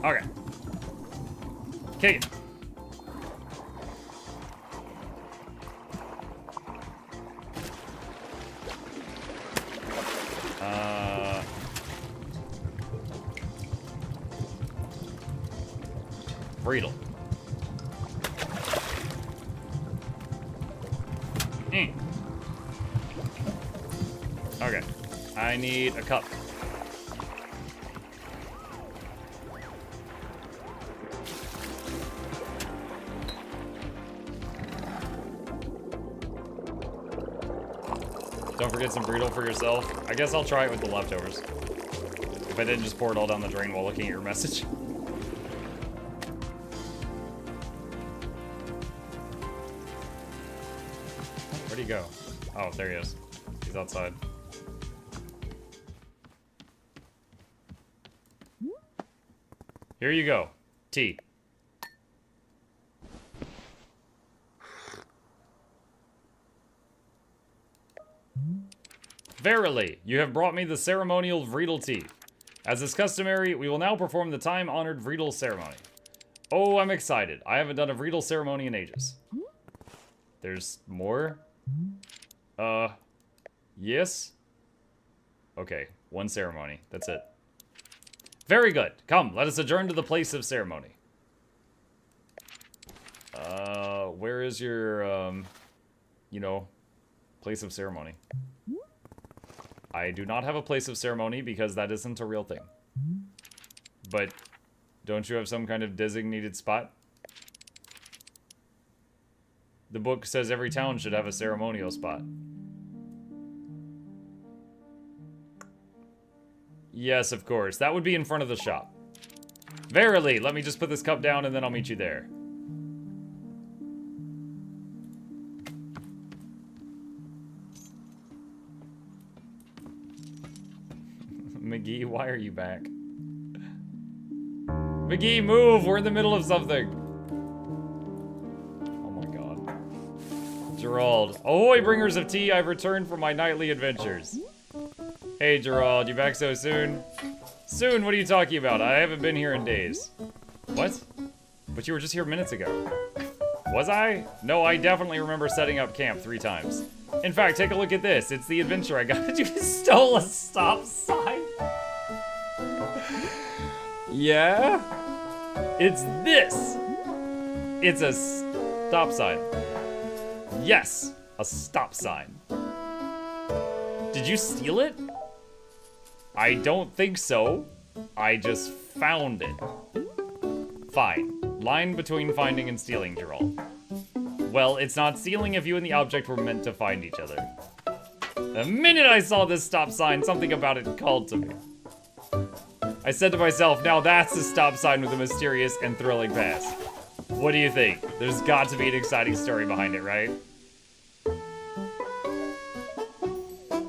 Okay. Kick it. Vreedle. Okay. I need a cup. Don't forget some Vreedle for yourself. I guess I'll try it with the leftovers. If I didn't just pour it all down the drain while looking at your message. Where'd he go? Oh, there he is. He's outside. Here you go. Tea. Verily, you have brought me the ceremonial Vreedle tea. As is customary, we will now perform the time-honored Vreedle ceremony. Oh, I'm excited. I haven't done a Vreedle ceremony in ages. There's more? Yes? Okay, one ceremony. That's it. Very good. Come, let us adjourn to the place of ceremony. Where is your, you know, place of ceremony. I do not have a place of ceremony because that isn't a real thing. But don't you have some kind of designated spot? The book says every town should have a ceremonial spot. Yes, of course. That would be in front of the shop. Verily, let me just put this cup down and then I'll meet you there. McGee, why are you back? McGee, move! We're in the middle of something. Oh my god. Gerald. Ahoy, bringers of tea, I've returned from my nightly adventures. Hey, Gerald, you back so soon? Soon? What are you talking about? I haven't been here in days. What? But you were just here minutes ago. Was I? No, I definitely remember setting up camp 3 times. In fact, take a look at this. It's the adventure I got. You stole a stop sign? Yeah? It's this! It's a stop sign. Yes, a stop sign. Did you steal it? I don't think so. I just found it. Fine. Line between finding and stealing, Gerald. Well, it's not stealing if you and the object were meant to find each other. The minute I saw this stop sign, something about it called to me. I said to myself, now that's a stop sign with a mysterious and thrilling past. What do you think? There's got to be an exciting story behind it, right?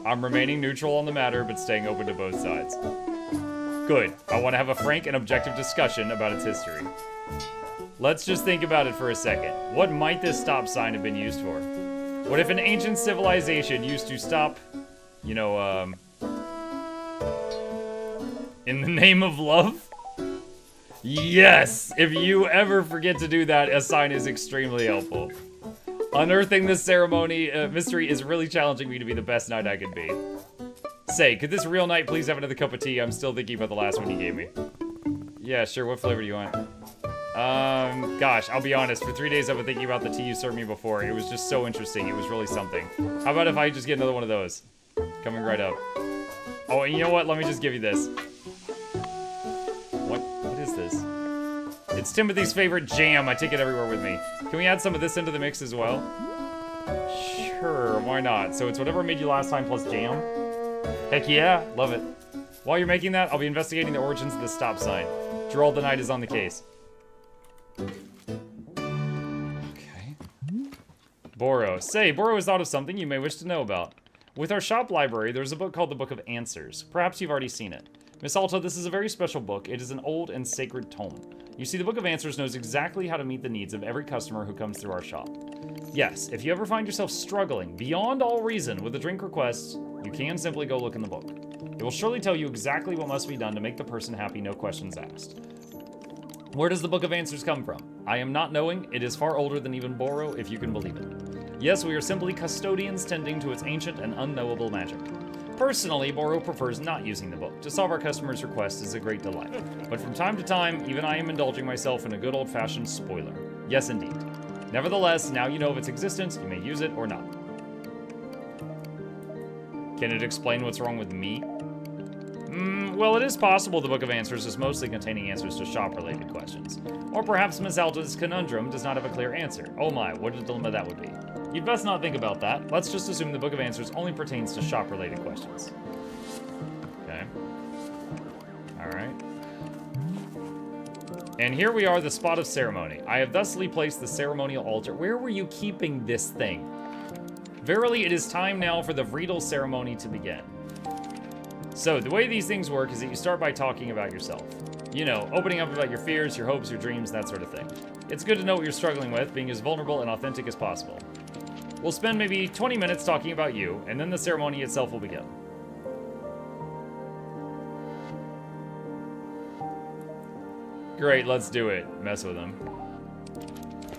I'm remaining neutral on the matter, but staying open to both sides. Good. I want to have a frank and objective discussion about its history. Let's just think about it for a second. What might this stop sign have been used for? What if an ancient civilization used to stop, you know, in the name of love? Yes! If you ever forget to do that, a sign is extremely helpful. Unearthing this ceremony mystery is really challenging me to be the best knight I can be. Say, could this real knight please have another cup of tea? I'm still thinking about the last one you gave me. Yeah, sure. What flavor do you want? Gosh, I'll be honest. For 3 days I've been thinking about the tea you served me before. It was just so interesting. It was really something. How about if I just get another one of those? Coming right up. Oh, and you know what? Let me just give you this. What is this? It's Timothy's favorite jam. I take it everywhere with me. Can we add some of this into the mix as well? Sure, why not? So it's whatever made you last time plus jam? Heck yeah, love it. While you're making that, I'll be investigating the origins of this stop sign. Gerald the Knight is on the case. Okay. Boro. Say, Boro has thought of something you may wish to know about. With our shop library, there's a book called the Book of Answers. Perhaps you've already seen it. Miss Alta, this is a very special book. It is an old and sacred tome. You see, the Book of Answers knows exactly how to meet the needs of every customer who comes through our shop. Yes, if you ever find yourself struggling beyond all reason with a drink request, you can simply go look in the book. It will surely tell you exactly what must be done to make the person happy, no questions asked. Where does the Book of Answers come from? I am not knowing. It is far older than even Boro, if you can believe it. Yes, we are simply custodians tending to its ancient and unknowable magic. Personally, Boro prefers not using the book. To solve our customers' requests is a great delight. But from time to time, even I am indulging myself in a good old-fashioned spoiler. Yes, indeed. Nevertheless, now you know of its existence, you may use it or not. Can it explain what's wrong with me? Well, it is possible the Book of Answers is mostly containing answers to shop-related questions. Or perhaps Miss Alta's conundrum does not have a clear answer. Oh my, what a dilemma that would be. You'd best not think about that. Let's just assume the Book of Answers only pertains to shop-related questions. Okay. Alright. And here we are, the spot of ceremony. I have thusly placed the ceremonial altar. Where were you keeping this thing? Verily, it is time now for the Vreedle ceremony to begin. So, the way these things work is that you start by talking about yourself. You know, opening up about your fears, your hopes, your dreams, that sort of thing. It's good to know what you're struggling with, being as vulnerable and authentic as possible. We'll spend maybe 20 minutes talking about you, and then the ceremony itself will begin. Great, let's do it. Mess with him.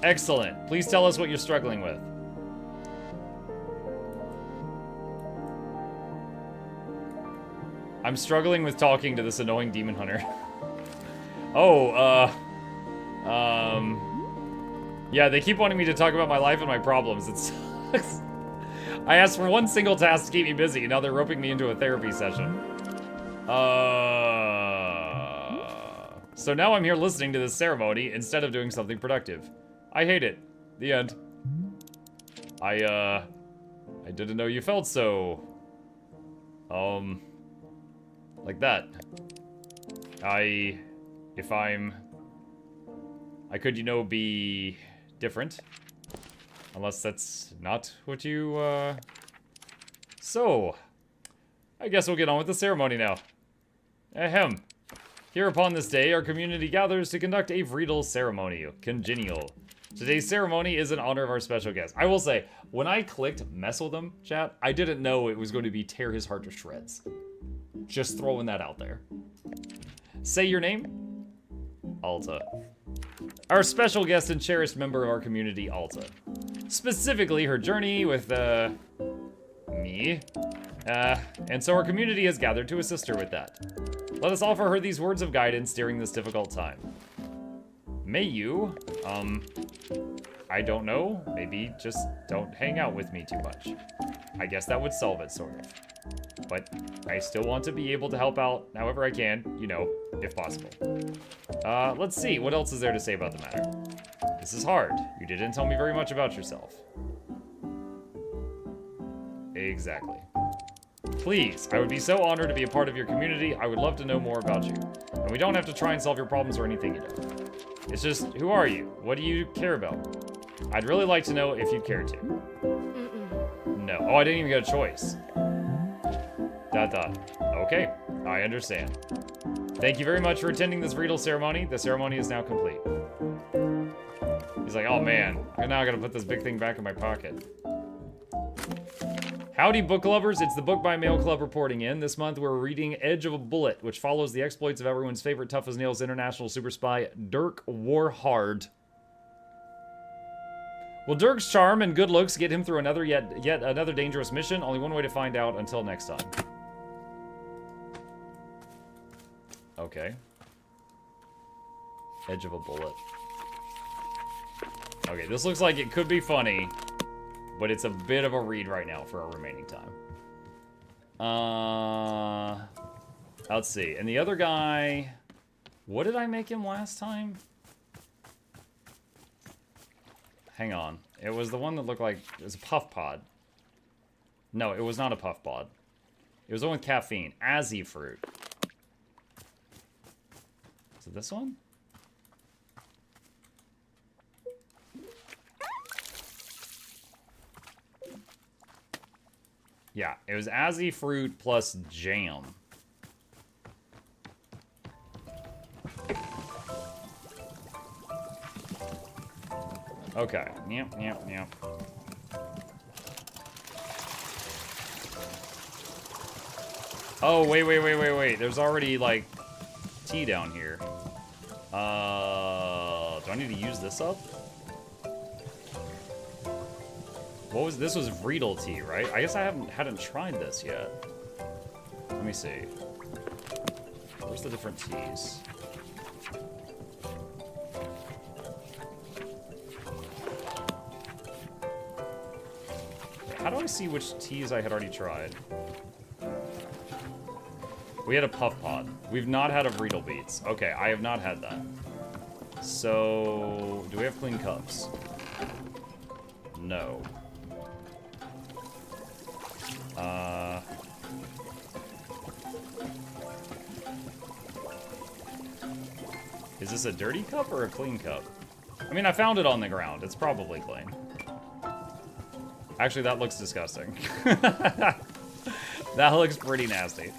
Excellent. Please tell us what you're struggling with. I'm struggling with talking to this annoying demon hunter. Yeah, they keep wanting me to talk about my life and my problems. It sucks. I asked for one single task to keep me busy, and now they're roping me into a therapy session. So now I'm here listening to this ceremony instead of doing something productive. I hate it. The end. I didn't know you felt so... like that. I could, you know, be different. Unless that's not what you, So, I guess we'll get on with the ceremony now. Ahem. Here upon this day, our community gathers to conduct a Vreedle ceremony. Congenial. Today's ceremony is in honor of our special guest. I will say, when I clicked mess with him, chat, I didn't know it was going to be tear his heart to shreds. Just throwing that out there. Say your name. Alta. Our special guest and cherished member of our community, Alta. Specifically, her journey with, me. And so our community has gathered to assist her with that. Let us offer her these words of guidance during this difficult time. May you, I don't know, maybe just don't hang out with me too much. I guess that would solve it, sort of. But I still want to be able to help out however I can, you know, if possible. Let's see, what else is there to say about the matter? This is hard. You didn't tell me very much about yourself. Exactly. Please, I would be so honored to be a part of your community. I would love to know more about you. And we don't have to try and solve your problems or anything, you know. It's just, who are you? What do you care about? I'd really like to know if you'd care to. No. Oh, I didn't even get a choice. Okay, I understand. Thank you very much for attending this Vreedle ceremony. The ceremony is now complete. He's like, oh man, I'm now gonna put this big thing back in my pocket. Howdy, book lovers. It's the Book by Mail Club reporting in. This month, we're reading Edge of a Bullet, which follows the exploits of everyone's favorite tough as nails international super spy, Dirk Warhard. Will Dirk's charm and good looks get him through another yet another dangerous mission? Only one way to find out. Until next time. Okay. Edge of a Bullet. Okay, this looks like it could be funny. But it's a bit of a read right now for our remaining time. Let's see. And the other guy... What did I make him last time? Hang on. It was the one that looked like... It was a puff pod. No, it was not a puff pod. It was the one with caffeine. Azzy fruit. Is it this one? Yeah, it was Azzy fruit plus jam. Okay. Yep. Oh, wait. There's already, like, tea down here. Do I need to use this up? What was this? Was Vreedle tea, right? I guess I hadn't tried this yet. Let me see. Where's the different teas? How do I see which teas I had already tried? We had a puff pod. We've not had a Vreedle beets. Okay, I have not had that. So, do we have clean cups? No. Is this a dirty cup or a clean cup? I mean, I found it on the ground. It's probably clean. Actually, that looks disgusting. That looks pretty nasty.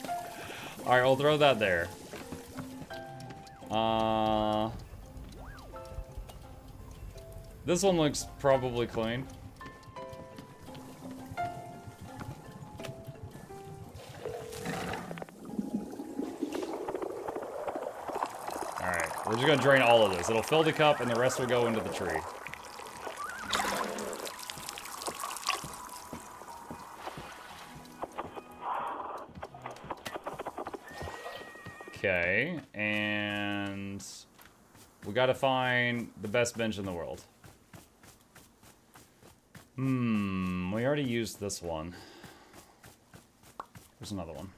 Alright, we'll throw that there. This one looks probably clean. We're just gonna drain all of this. It'll fill the cup and the rest will go into the tree. Okay, and we gotta find the best bench in the world. We already used this one. There's another one.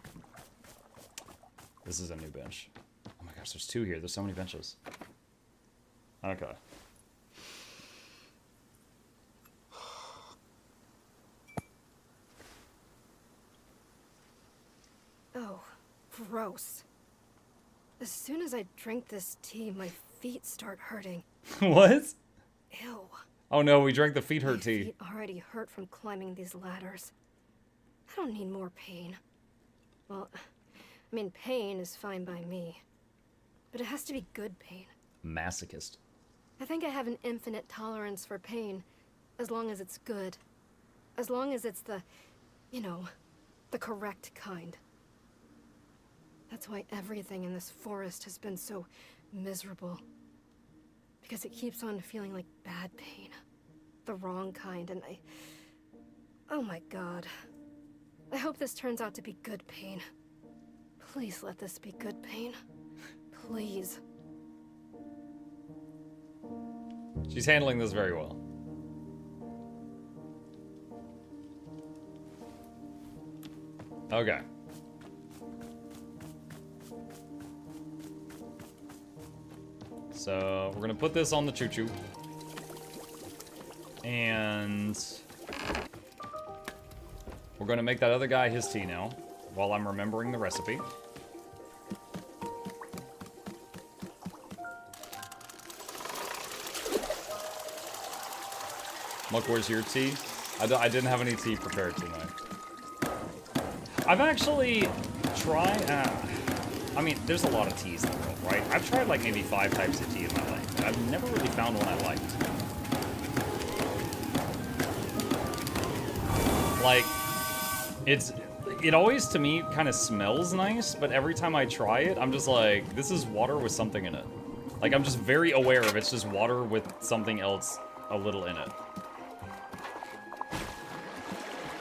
This is a new bench. Oh my gosh, there's 2 here. There's so many benches. Okay. Oh, gross. As soon as I drink this tea, my feet start hurting. What? Ew. Oh no, we drank the feet hurt My tea. feet already hurt from climbing these ladders. I don't need more pain. Well, I mean, pain is fine by me. But it has to be good pain. Masochist. I think I have an infinite tolerance for pain, as long as it's good. As long as it's the, you know, the correct kind. That's why everything in this forest has been so miserable. Because it keeps on feeling like bad pain. The wrong kind, and oh my god. I hope this turns out to be good pain. Please let this be good pain. Please. She's handling this very well. Okay. So, we're gonna put this on the choo-choo. And we're gonna make that other guy his tea now, while I'm remembering the recipe. Muck, where's your tea? I didn't have any tea prepared tonight. I've actually tried... I mean, there's a lot of teas in the world, right? I've tried like maybe 5 types of tea in my life, and I've never really found one I liked. Like, it always, to me, kind of smells nice, but every time I try it, I'm just like, this is water with something in it. Like, I'm just very aware of it's just water with something else a little in it.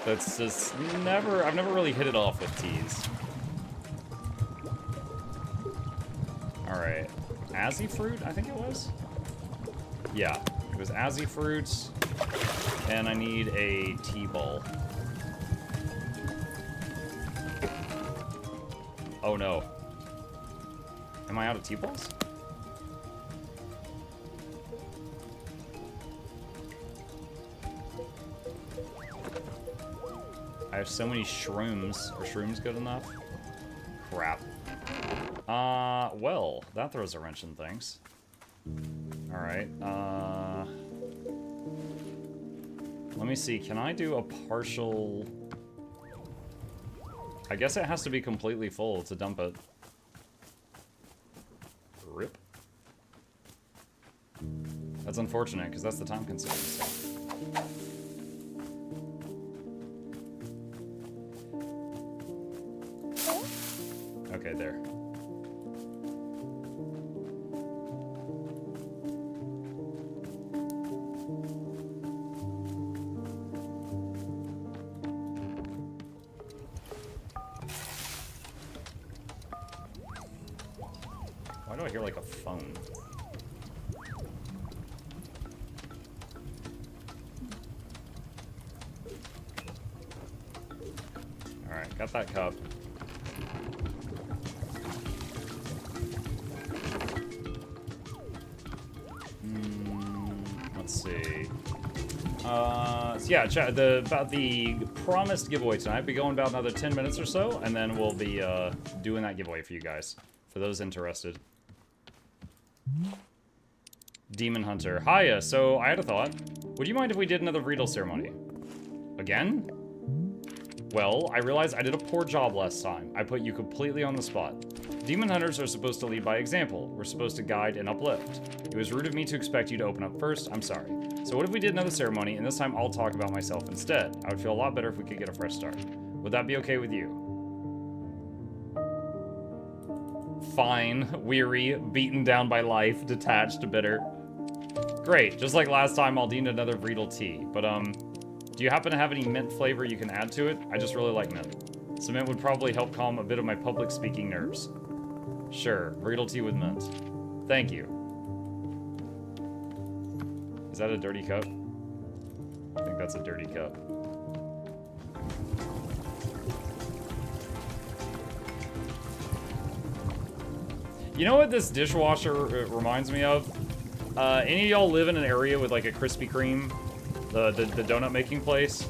That's just I've never really hit it off with teas. Alright. Azzy fruit, I think it was? Yeah, it was Azzy fruit. And I need a tea ball. Oh no. Am I out of tea balls? I have so many shrooms. Are shrooms good enough? Crap. Well, that throws a wrench in things. Alright, let me see, can I do a partial... I guess it has to be completely full to dump it. Rip. That's unfortunate, because that's the time-consuming stuff. Okay, there. Why do I hear like a phone? Alright, got that cup. Let's see. So yeah, about the promised giveaway tonight. Be going about another 10 minutes or so, and then we'll be doing that giveaway for you guys, for those interested. Demon Hunter. Hiya, so I had a thought. Would you mind if we did another Riedel ceremony? Again? Well, I realized I did a poor job last time. I put you completely on the spot. Demon Hunters are supposed to lead by example. We're supposed to guide and uplift. It was rude of me to expect you to open up first. I'm sorry. So what if we did another ceremony, and this time I'll talk about myself instead? I would feel a lot better if we could get a fresh start. Would that be okay with you? Fine. Weary. Beaten down by life. Detached. Bitter. Great. Just like last time, I'll need another Riedel tea. But, do you happen to have any mint flavor you can add to it? I just really like mint. So mint would probably help calm a bit of my public speaking nerves. Sure. Riedel tea with mint. Thank you. Is that a dirty cup? I think that's a dirty cup. You know what this dishwasher reminds me of? Any of y'all live in an area with like a Krispy Kreme, the donut making place?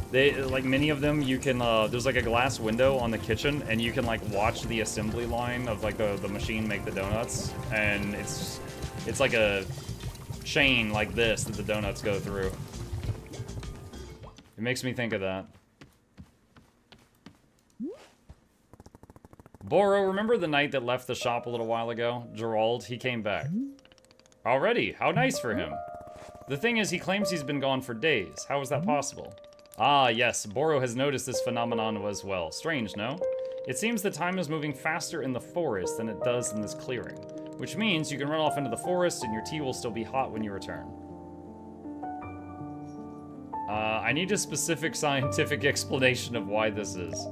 They, like many of them, you can, there's like a glass window on the kitchen and you can like watch the assembly line of like the machine make the donuts. And it's like a chain like this that the donuts go through. It makes me think of that. Boro, remember the knight that left the shop a little while ago? Gerald, he came back. Already? How nice for him. The thing is, he claims he's been gone for days. How is that possible? Ah, yes, Boro has noticed this phenomenon as well. Strange, no? It seems the time is moving faster in the forest than it does in this clearing. Which means you can run off into the forest and your tea will still be hot when you return. I need a specific scientific explanation of why this is.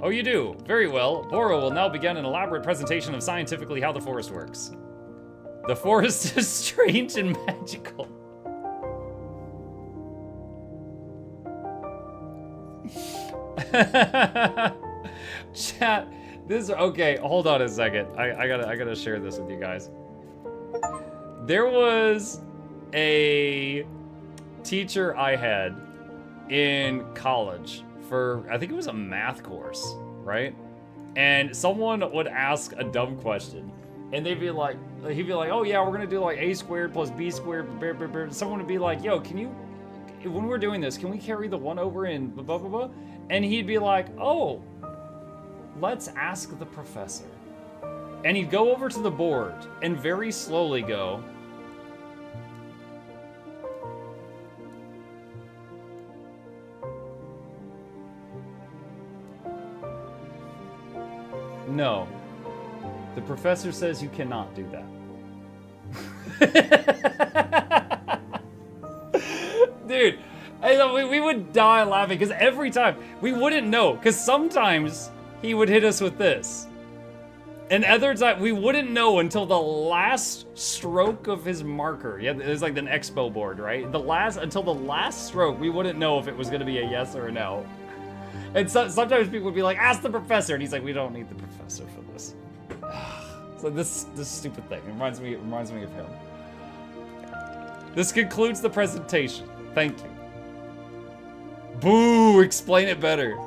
Oh, you do? Very well. Boro will now begin an elaborate presentation of scientifically how the forest works. The forest is strange and magical. Chat, this, okay, hold on a second. I gotta share this with you guys. There was a teacher I had in college for, I think it was a math course, right? And someone would ask a dumb question, and they'd be like, he'd be like, oh yeah, we're gonna do like a squared plus b squared, someone would be like, yo, can you, when we're doing this, can we carry the 1 over in blah, blah, blah? And he'd be like, oh, let's ask the professor. And he'd go over to the board and very slowly go, no, the professor says you cannot do that. Dude, we would die laughing because every time we wouldn't know, because sometimes he would hit us with this. And other times we wouldn't know until the last stroke of his marker. Yeah, it was like an expo board, right? Until the last stroke, we wouldn't know if it was gonna be a yes or a no. And sometimes people would be like, ask the professor, and he's like, we don't need the professor for this. So this stupid thing, it reminds me of him. This concludes the presentation. Thank you. Boo, explain it better.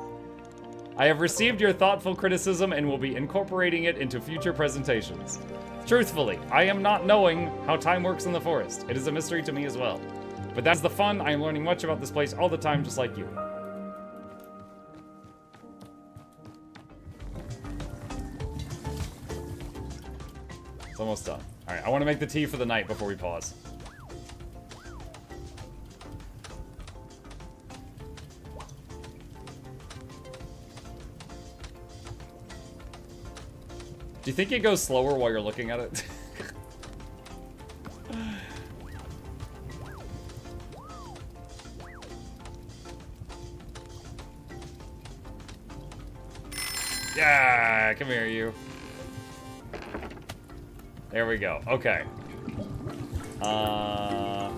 I have received your thoughtful criticism and will be incorporating it into future presentations. Truthfully, I am not knowing how time works in the forest. It is a mystery to me as well. But that's the fun. I am learning much about this place all the time, just like you. It's almost done. All right, I want to make the tea for the night before we pause. Do you think it goes slower while you're looking at it? Yeah, come here, you. There we go. Okay. Climb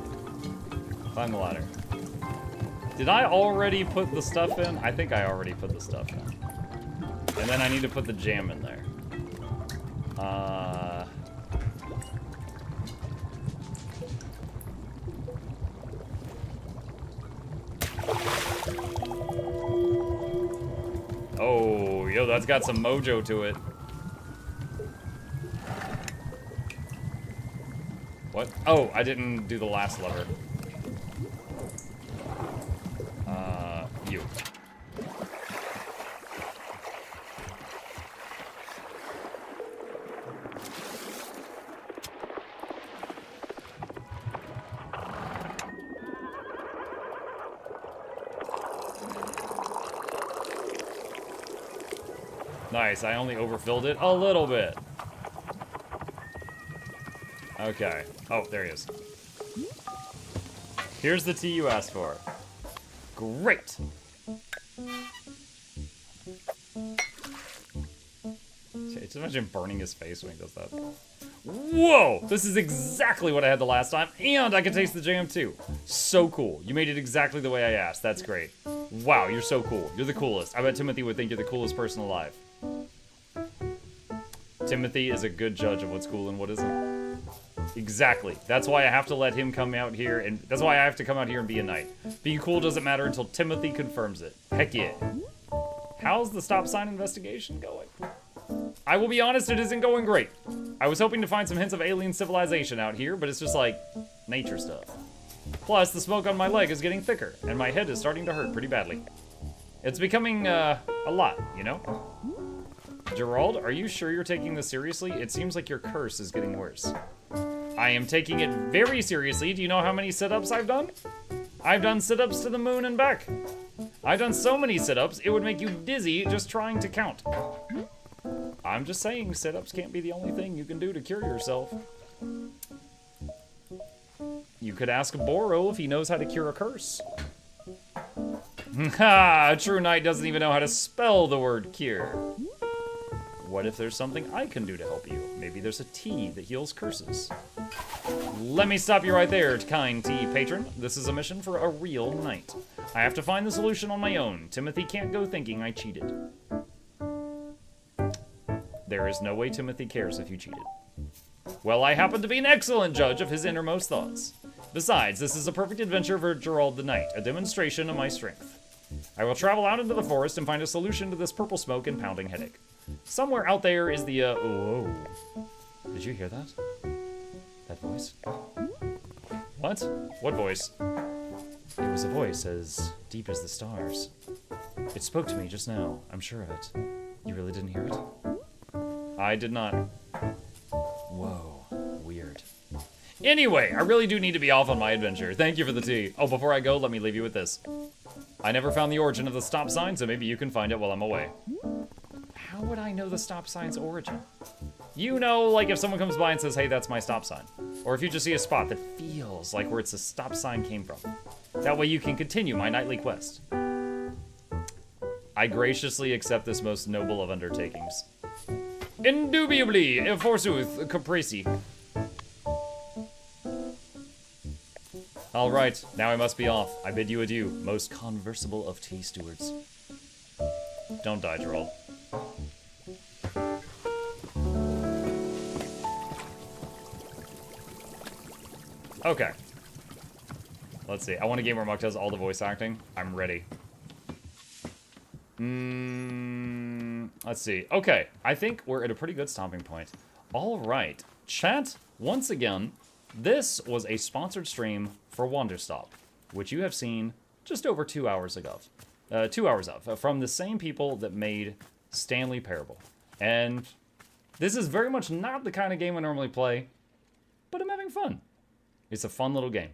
the ladder. Did I already put the stuff in? I think I already put the stuff in. And then I need to put the jam in there. Oh, yo, that's got some mojo to it. What? Oh, I didn't do the last lever. You. Nice, I only overfilled it a little bit. Okay. Oh, there he is. Here's the tea you asked for. Great! Just imagine burning his face when he does that. Whoa! This is exactly what I had the last time, and I can taste the jam too. So cool. You made it exactly the way I asked. That's great. Wow, you're so cool. You're the coolest. I bet Timothy would think you're the coolest person alive. Timothy is a good judge of what's cool and what isn't. Exactly. That's why I have to let him come out here, and that's why I have to come out here and be a knight. Being cool doesn't matter until Timothy confirms it. Heck yeah. How's the stop sign investigation going? I will be honest, it isn't going great. I was hoping to find some hints of alien civilization out here, but it's just like nature stuff. Plus, the smoke on my leg is getting thicker, and my head is starting to hurt pretty badly. It's becoming, a lot, you know? Gerald, are you sure you're taking this seriously? It seems like your curse is getting worse. I am taking it very seriously. Do you know how many sit-ups I've done? I've done sit-ups to the moon and back. I've done so many sit-ups, it would make you dizzy just trying to count. I'm just saying, sit-ups can't be the only thing you can do to cure yourself. You could ask Boro if he knows how to cure a curse. Ha! A true knight doesn't even know how to spell the word cure. What if there's something I can do to help you? Maybe there's a tea that heals curses. Let me stop you right there, kind tea patron. This is a mission for a real knight. I have to find the solution on my own. Timothy can't go thinking I cheated. There is no way Timothy cares if you cheated. Well, I happen to be an excellent judge of his innermost thoughts. Besides, this is a perfect adventure for Gerald the Knight, a demonstration of my strength. I will travel out into the forest and find a solution to this purple smoke and pounding headache. Somewhere out there is the, whoa. Did you hear that? That voice? What? What voice? It was a voice as deep as the stars. It spoke to me just now, I'm sure of it. You really didn't hear it? I did not. Whoa, weird. Anyway, I really do need to be off on my adventure. Thank you for the tea. Oh, before I go, let me leave you with this. I never found the origin of the stop sign, so maybe you can find it while I'm away. How would I know the stop sign's origin? You know, like if someone comes by and says, hey, that's my stop sign. Or if you just see a spot that feels like where it's a stop sign came from. That way you can continue my nightly quest. I graciously accept this most noble of undertakings. Indubitably, forsooth, caprese. All right, now I must be off. I bid you adieu, most conversable of tea stewards. Don't die, Gerald. Okay. Let's see. I want a game where Muck does all the voice acting. I'm ready. Let's see. Okay, I think we're at a pretty good stopping point. All right, chat, once again, this was a sponsored stream for Wanderstop, which you have seen just over 2 hours ago. 2 hours of, from the same people that made Stanley Parable. And this is very much not the kind of game I normally play, but I'm having fun. It's a fun little game.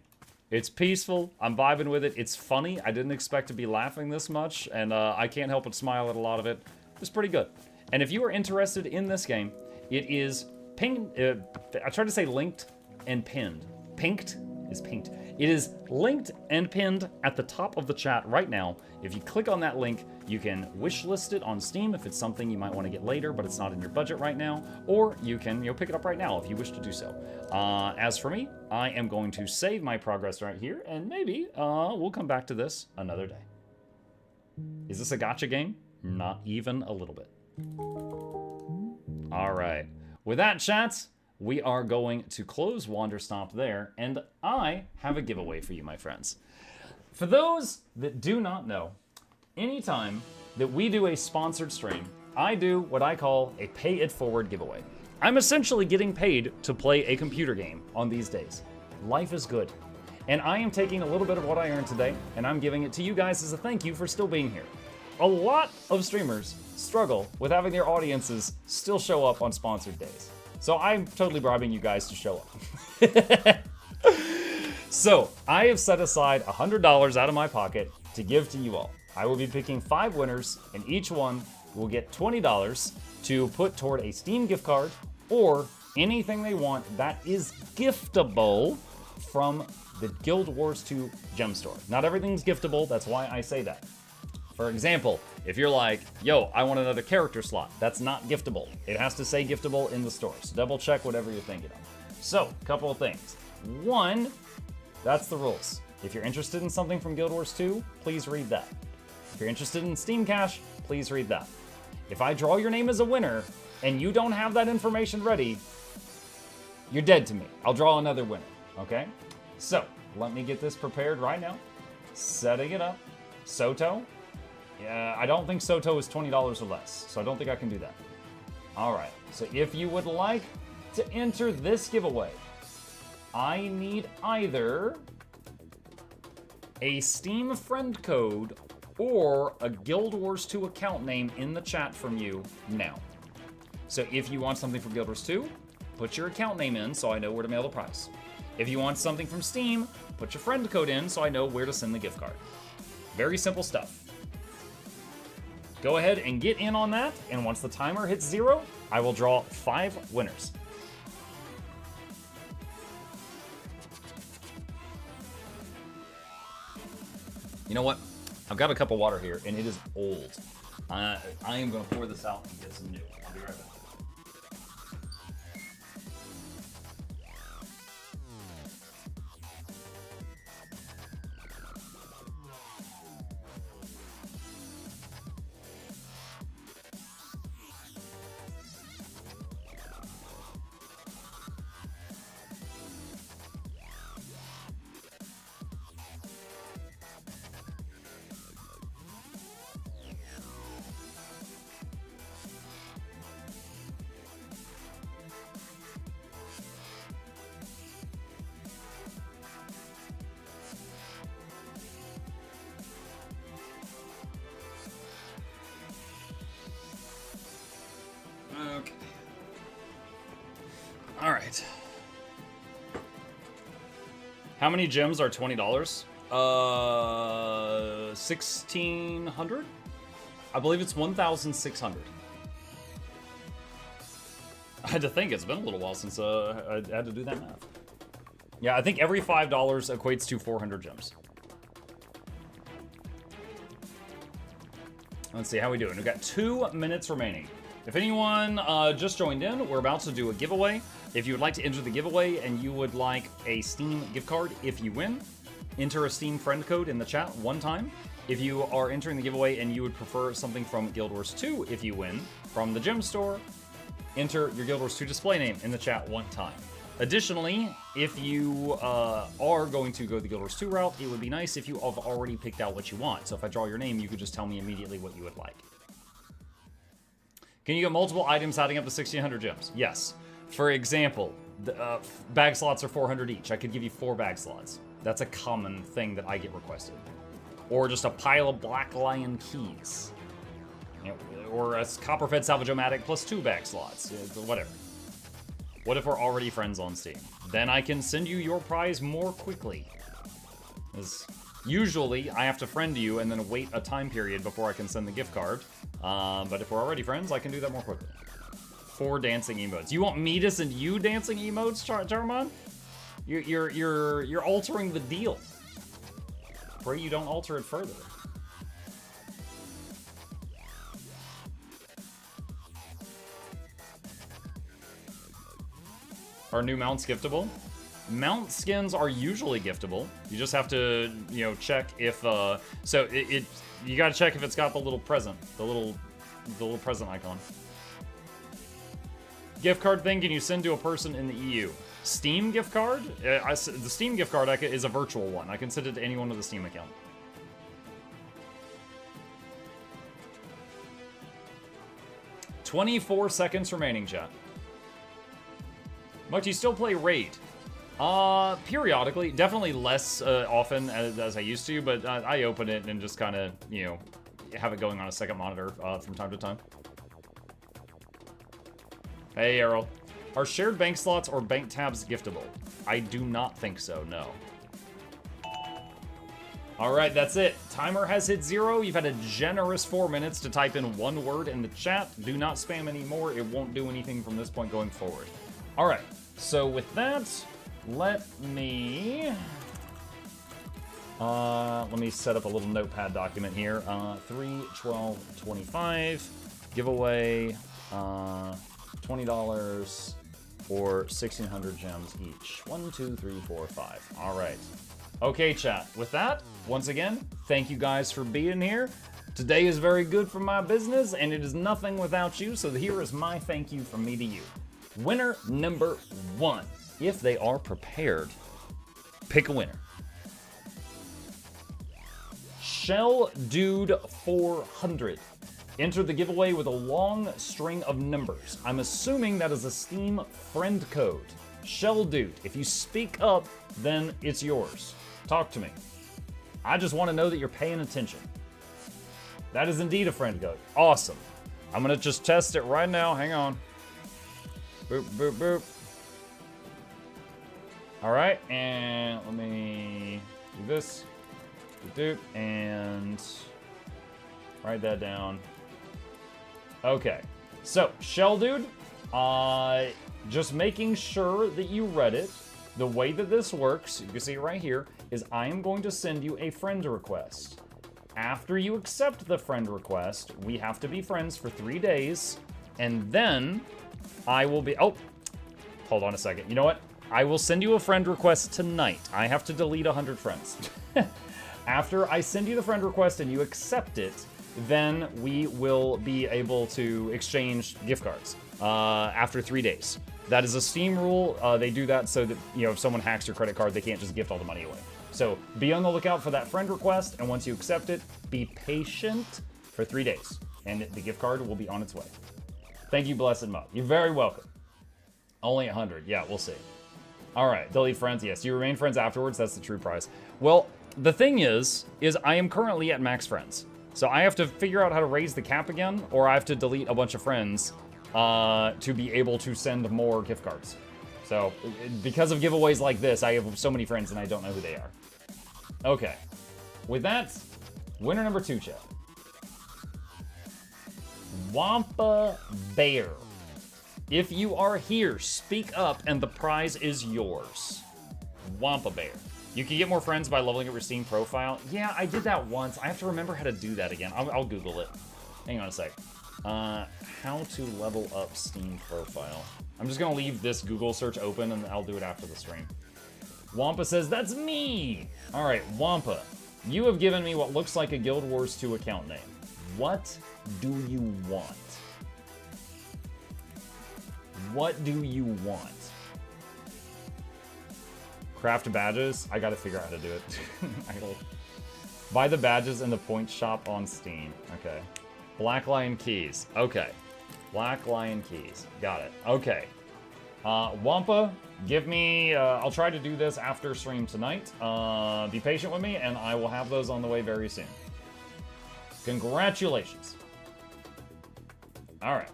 It's peaceful, I'm vibing with it, it's funny, I didn't expect to be laughing this much, and I can't help but smile at a lot of it. It's pretty good. And if you are interested in this game, it is pinged, I tried to say linked and pinned. Pinked is pinked. It is linked and pinned at the top of the chat right now. If you click on that link, you can wishlist it on Steam if it's something you might want to get later, but it's not in your budget right now, or you can pick it up right now if you wish to do so. As for me, I am going to save my progress right here, and maybe we'll come back to this another day. Is this a gacha game? Not even a little bit. All right. With that, chat, we are going to close Wanderstop there, and I have a giveaway for you, my friends. For those that do not know, anytime that we do a sponsored stream, I do what I call a pay it forward giveaway. I'm essentially getting paid to play a computer game on these days. Life is good. And I am taking a little bit of what I earned today, and I'm giving it to you guys as a thank you for still being here. A lot of streamers struggle with having their audiences still show up on sponsored days. So I'm totally bribing you guys to show up. So I have set aside $100 out of my pocket to give to you all. I will be picking 5 winners, and each one will get $20 to put toward a Steam gift card or anything they want that is giftable from the Guild Wars 2 gem store. Not everything's giftable, that's why I say that. For example, if you're like, yo, I want another character slot, that's not giftable. It has to say giftable in the store, so double check whatever you're thinking of. So, a couple of things. One, that's the rules. If you're interested in something from Guild Wars 2, please read that. If you're interested in Steam Cash, please read that. If I draw your name as a winner and you don't have that information ready, you're dead to me. I'll draw another winner, okay? So, let me get this prepared right now. Setting it up. Soto. Yeah, I don't think Soto is $20 or less, so I don't think I can do that. All right, so if you would like to enter this giveaway, I need either a Steam friend code or a Guild Wars 2 account name in the chat from you now. So if you want something from Guild Wars 2, put your account name in so I know where to mail the prize. If you want something from Steam, put your friend code in so I know where to send the gift card. Very simple stuff. Go ahead and get in on that, and once the timer hits 0, I will draw 5 winners. You know what? I've got a cup of water here, and it is old. I am going to pour this out and get some new. I'll be right back. Okay. All right. How many gems are $20? 1,600? I believe it's 1,600. I had to think. It's been a little while since I had to do that math. Yeah, I think every $5 equates to 400 gems. Let's see, how we doing? We've got 2 minutes remaining. If anyone just joined in, we're about to do a giveaway. If you would like to enter the giveaway and you would like a Steam gift card if you win, enter a Steam friend code in the chat one time. If you are entering the giveaway and you would prefer something from Guild Wars 2 if you win from the gem store, enter your Guild Wars 2 display name in the chat one time. Additionally, if you are going to go the Guild Wars 2 route, it would be nice if you have already picked out what you want. So if I draw your name, you could just tell me immediately what you would like. Can you get multiple items adding up to 1,600 gems? Yes. For example, the, bag slots are 400 each. I could give you 4 bag slots. That's a common thing that I get requested. Or just a pile of Black Lion keys. You know, or a Copperfed Salvageomatic plus 2 bag slots. Whatever. What if we're already friends on Steam? Then I can send you your prize more quickly. As usually, I have to friend you and then wait a time period before I can send the gift card. But if we're already friends, I can do that more quickly. 4 dancing emotes. You want me to send you dancing emotes, Charmon? You're altering the deal. Pray you don't alter it further. Are new mounts giftable? Mount skins are usually giftable. You just have to, you know, check if so you gotta check if it's got the little present, the little present icon. Gift card thing, can you send to a person in the EU? Steam gift card? The Steam gift card is a virtual one. I can send it to anyone with a Steam account. "24 seconds remaining, chat. Muck, do you still play Raid? Periodically. Definitely less often as I used to, but I open it and just kind of, you know, have it going on a second monitor from time to time. Hey, Errol. Are shared bank slots or bank tabs giftable? I do not think so, no. Alright, that's it. Timer has hit 0. You've had a generous 4 minutes to type in 1 word in the chat. Do not spam anymore. It won't do anything from this point going forward. Alright, so with that, let me set up a little notepad document here. 3/12/25 giveaway, $20 or 1,600 gems each. 1, 2, 3, 4, 5. All right. Okay, chat. With that, once again, thank you guys for being here. Today is very good for my business, and it is nothing without you, so here is my thank you from me to you. Winner number 1. If they are prepared, pick a winner. Shell Dude 400. Enter the giveaway with a long string of numbers. I'm assuming that is a Steam friend code. Shell Dude, if you speak up, then it's yours. Talk to me. I just want to know that you're paying attention. That is indeed a friend code. Awesome. I'm going to just test it right now. Hang on. Boop, boop, boop. All right, and let me do this. Doop, and write that down. Okay, so Shell Dude, just making sure that you read it. The way that this works, you can see it right here, is I am going to send you a friend request. After you accept the friend request, we have to be friends for 3 days, and then I will be, oh, hold on a second. You know what? I will send you a friend request tonight. I have to delete 100 friends. After I send you the friend request and you accept it, then we will be able to exchange gift cards after 3 days. That is a Steam rule. They do that so that, you know, if someone hacks your credit card, they can't just gift all the money away. So be on the lookout for that friend request, and once you accept it, be patient for 3 days, and the gift card will be on its way. Thank you, Blessed Mug. You're very welcome. Only 100. Yeah, we'll see. All right, delete friends. Yes, you remain friends afterwards. That's the true price. Well, the thing is I am currently at max friends. So I have to figure out how to raise the cap again, or I have to delete a bunch of friends to be able to send more gift cards. So because of giveaways like this, I have so many friends and I don't know who they are. Okay, with that, winner number 2, chat. Wampa Bear. If you are here, speak up and the prize is yours. Wampa Bear. You can get more friends by leveling up your Steam profile. Yeah, I did that once. I have to remember how to do that again. I'll Google it. Hang on a sec. How to level up Steam profile. I'm just gonna leave this Google search open and I'll do it after the stream. Wampa says, that's me! Alright, Wampa, you have given me what looks like a Guild Wars 2 account name. What do you want? What do you want? Craft badges? I gotta figure out how to do it. Buy the badges in the point shop on Steam. Okay. Black Lion Keys. Okay. Black Lion Keys. Got it. Okay. Wampa, give me... I'll try to do this after stream tonight. Be patient with me, and I will have those on the way very soon. Congratulations. Alright.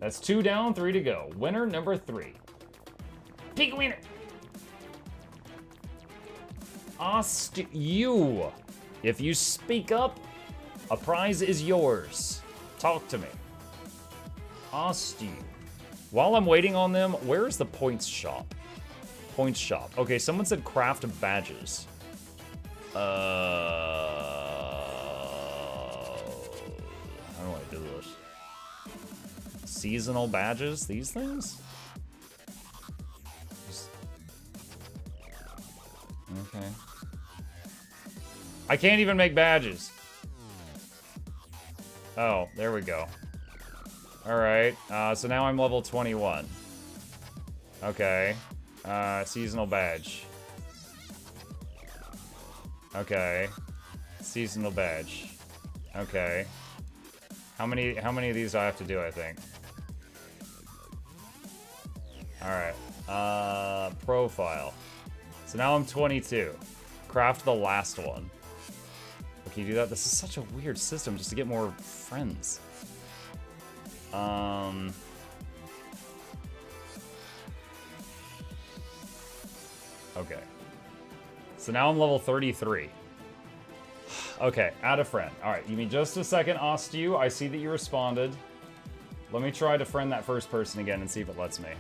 That's 2 down, 3 to go. Winner number 3. Pick a winner! You. If you speak up, a prize is yours. Talk to me. You. While I'm waiting on them, where is the points shop? Points shop. Okay, someone said craft badges. How do I do this? Seasonal badges? These things? Okay. I can't even make badges. Oh, there we go. Alright, so now I'm level 21. Okay. Seasonal badge. Okay. Seasonal badge. Okay. How many of these do I have to do, I think? Alright. Profile. So now I'm 22. Craft the last one. Can you do that? This is such a weird system just to get more friends. Okay. So now I'm level 33. Okay, add a friend. Alright, give me just a second, Ostu. I see that you responded. Let me try to friend that first person again and see if it lets me.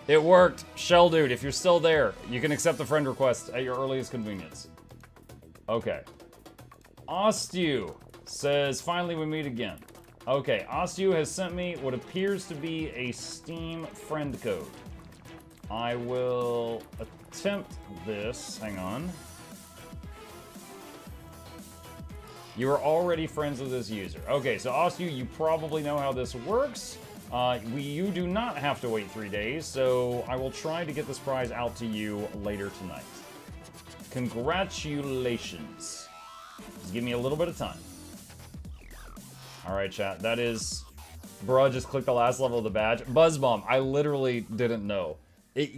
It worked! Shell Dude, if you're still there, you can accept the friend request at your earliest convenience. Okay. Ostu says, finally we meet again. Okay, Ostu has sent me what appears to be a Steam friend code. I will attempt this. Hang on. You are already friends with this user. Okay, so Ostu, you probably know how this works. You do not have to wait 3 days, so I will try to get this prize out to you later tonight. Congratulations. Just give me a little bit of time. Alright, chat, that is... Bruh, just click the last level of the badge. Buzzbomb, I literally didn't know.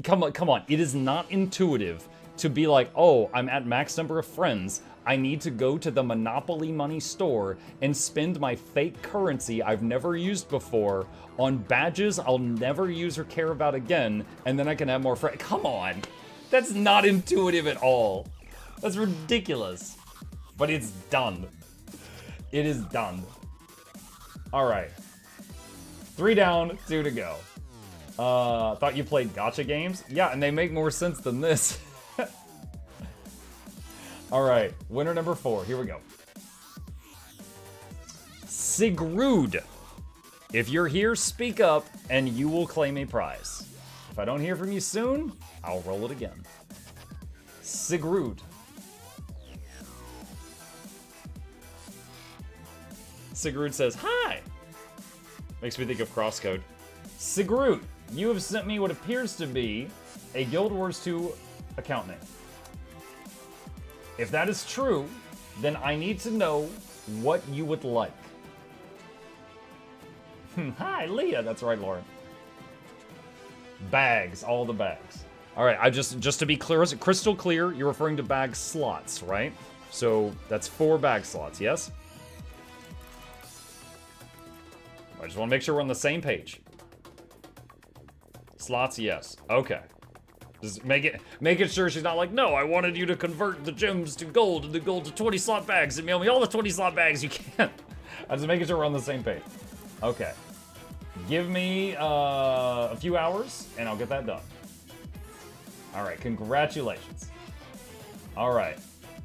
Come on, it is not intuitive to be like, oh, I'm at max number of friends. I need to go to the Monopoly Money store and spend my fake currency I've never used before on badges I'll never use or care about again, and then I can have more friends. Come on. That's not intuitive at all. That's ridiculous. But it's done. It is done. All right. 3 down, 2 to go. Thought you played gacha games? Yeah, and they make more sense than this. All right, winner number 4, here we go. Sigrud. If you're here, speak up, and you will claim a prize. If I don't hear from you soon, I'll roll it again. Sigrud. Sigrud says, hi. Makes me think of Crosscode. Sigrud, you have sent me what appears to be a Guild Wars 2 account name. If that is true, then I need to know what you would like. Hi, Leah. That's right, Lauren. Bags, all the bags. All right, just to be clear, crystal clear, you're referring to bag slots, right? So that's 4 bag slots, yes? I just want to make sure we're on the same page. Slots, yes. Okay. Just make it sure she's not like, no, I wanted you to convert the gems to gold and the gold to 20 slot bags and mail me all the 20 slot bags you can. I'm just making sure we're on the same page. Okay. Give me a few hours and I'll get that done. All right, congratulations. All right.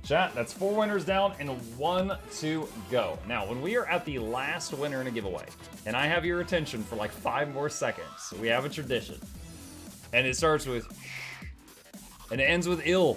Chat, that's 4 winners down and 1 to go. Now, when we are at the last winner in a giveaway, and I have your attention for like 5 more seconds, we have a tradition. And it starts with and it ends with ill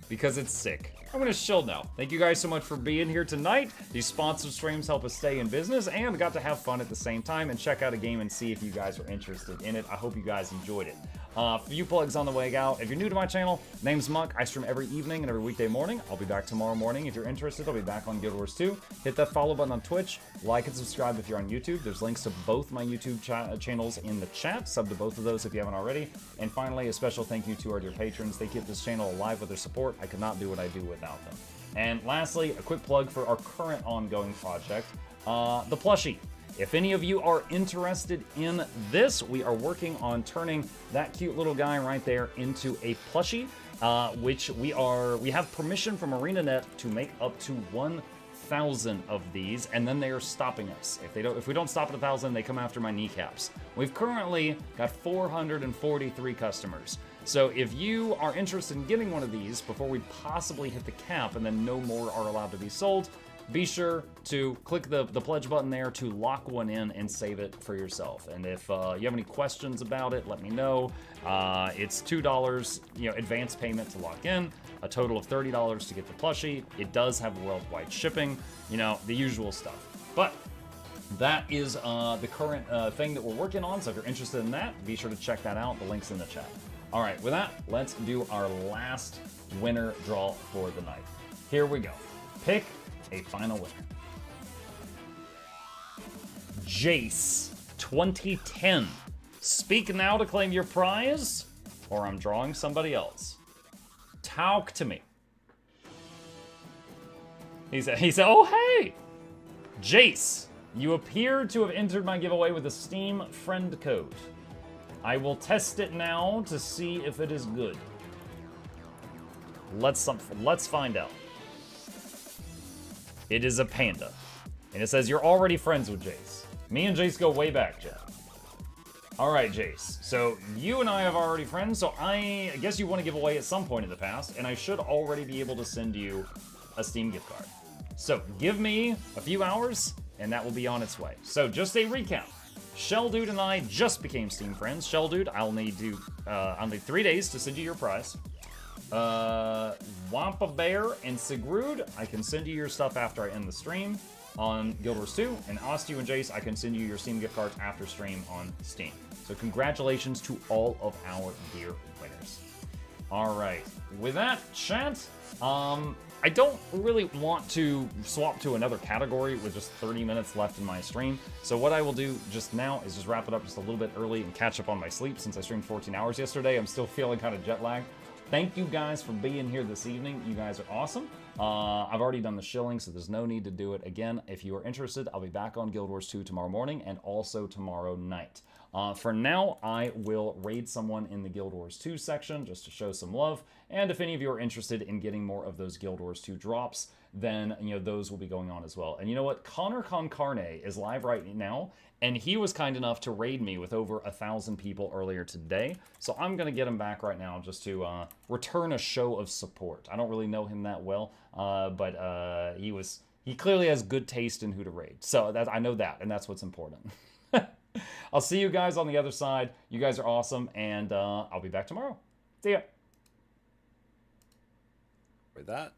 because it's sick. I'm gonna chill now. Thank you guys so much for being here tonight. These sponsored streams help us stay in business and got to have fun at the same time and check out a game and see if you guys are interested in it. I hope you guys enjoyed it. A few plugs on the way out. If you're new to my channel, name's Muck. I stream every evening and every weekday morning. I'll be back tomorrow morning. If you're interested, I'll be back on Guild Wars 2. Hit that follow button on Twitch. Like and subscribe if you're on YouTube. There's links to both my YouTube channels in the chat. Sub to both of those if you haven't already. And finally, a special thank you to our dear patrons. They keep this channel alive with their support. I could not do what I do without them. And lastly, a quick plug for our current ongoing project, the plushie. If any of you are interested in this, we are working on turning that cute little guy right there into a plushie, which we have permission from ArenaNet to make up to 1,000 of these, and then they are stopping us. If we don't stop at 1,000, they come after my kneecaps. We've currently got 443 customers. So if you are interested in getting one of these before we possibly hit the cap and then no more are allowed to be sold, be sure to click the pledge button there to lock one in and save it for yourself. And if you have any questions about it, let me know. It's $2, advance payment to lock in, a total of $30 to get the plushie. It does have worldwide shipping, the usual stuff. But that is the current thing that we're working on. So if you're interested in that, be sure to check that out. The link's in the chat. All right, with that, let's do our last winner draw for the night. Here we go. Pick a final winner. Jace 2010. Speak now to claim your prize, or I'm drawing somebody else. Talk to me. He said, oh hey! Jace, you appear to have entered my giveaway with a Steam friend code. I will test it now to see if it is good. Let's find out. It is a panda. And it says you're already friends with Jace. Me and Jace go way back, Jeff. Alright, Jace. So you and I have already friends, so I guess you want to give away at some point in the past, and I should already be able to send you a Steam gift card. So give me a few hours, and that will be on its way. So just a recap. Shell Dude and I just became Steam friends. Shell Dude, I'll need 3 days to send you your prize. Wampa Bear and Sigrud, I can send you your stuff after I end the stream on Guild Wars 2. And Ostu and Jace, I can send you your Steam gift cards after stream on Steam. So congratulations to all of our dear winners. Alright, with that, chat, I don't really want to swap to another category with just 30 minutes left in my stream. So what I will do just now is just wrap it up just a little bit early and catch up on my sleep since I streamed 14 hours yesterday. I'm still feeling kind of jet lagged. Thank you guys for being here this evening. You guys are awesome. I've already done the shilling, so there's no need to do it again. If you are interested, I'll be back on Guild Wars 2 tomorrow morning and also tomorrow night. For now, I will raid someone in the Guild Wars 2 section just to show some love. And if any of you are interested in getting more of those Guild Wars 2 drops, then, you know, those will be going on as well. And you know what? Connor Concarne is live right now, and he was kind enough to raid me with over 1,000 people earlier today. So I'm going to get him back right now just to return a show of support. I don't really know him that well, but he clearly has good taste in who to raid. So I know that, and that's what's important. I'll see you guys on the other side. You guys are awesome, and I'll be back tomorrow. See ya. With that,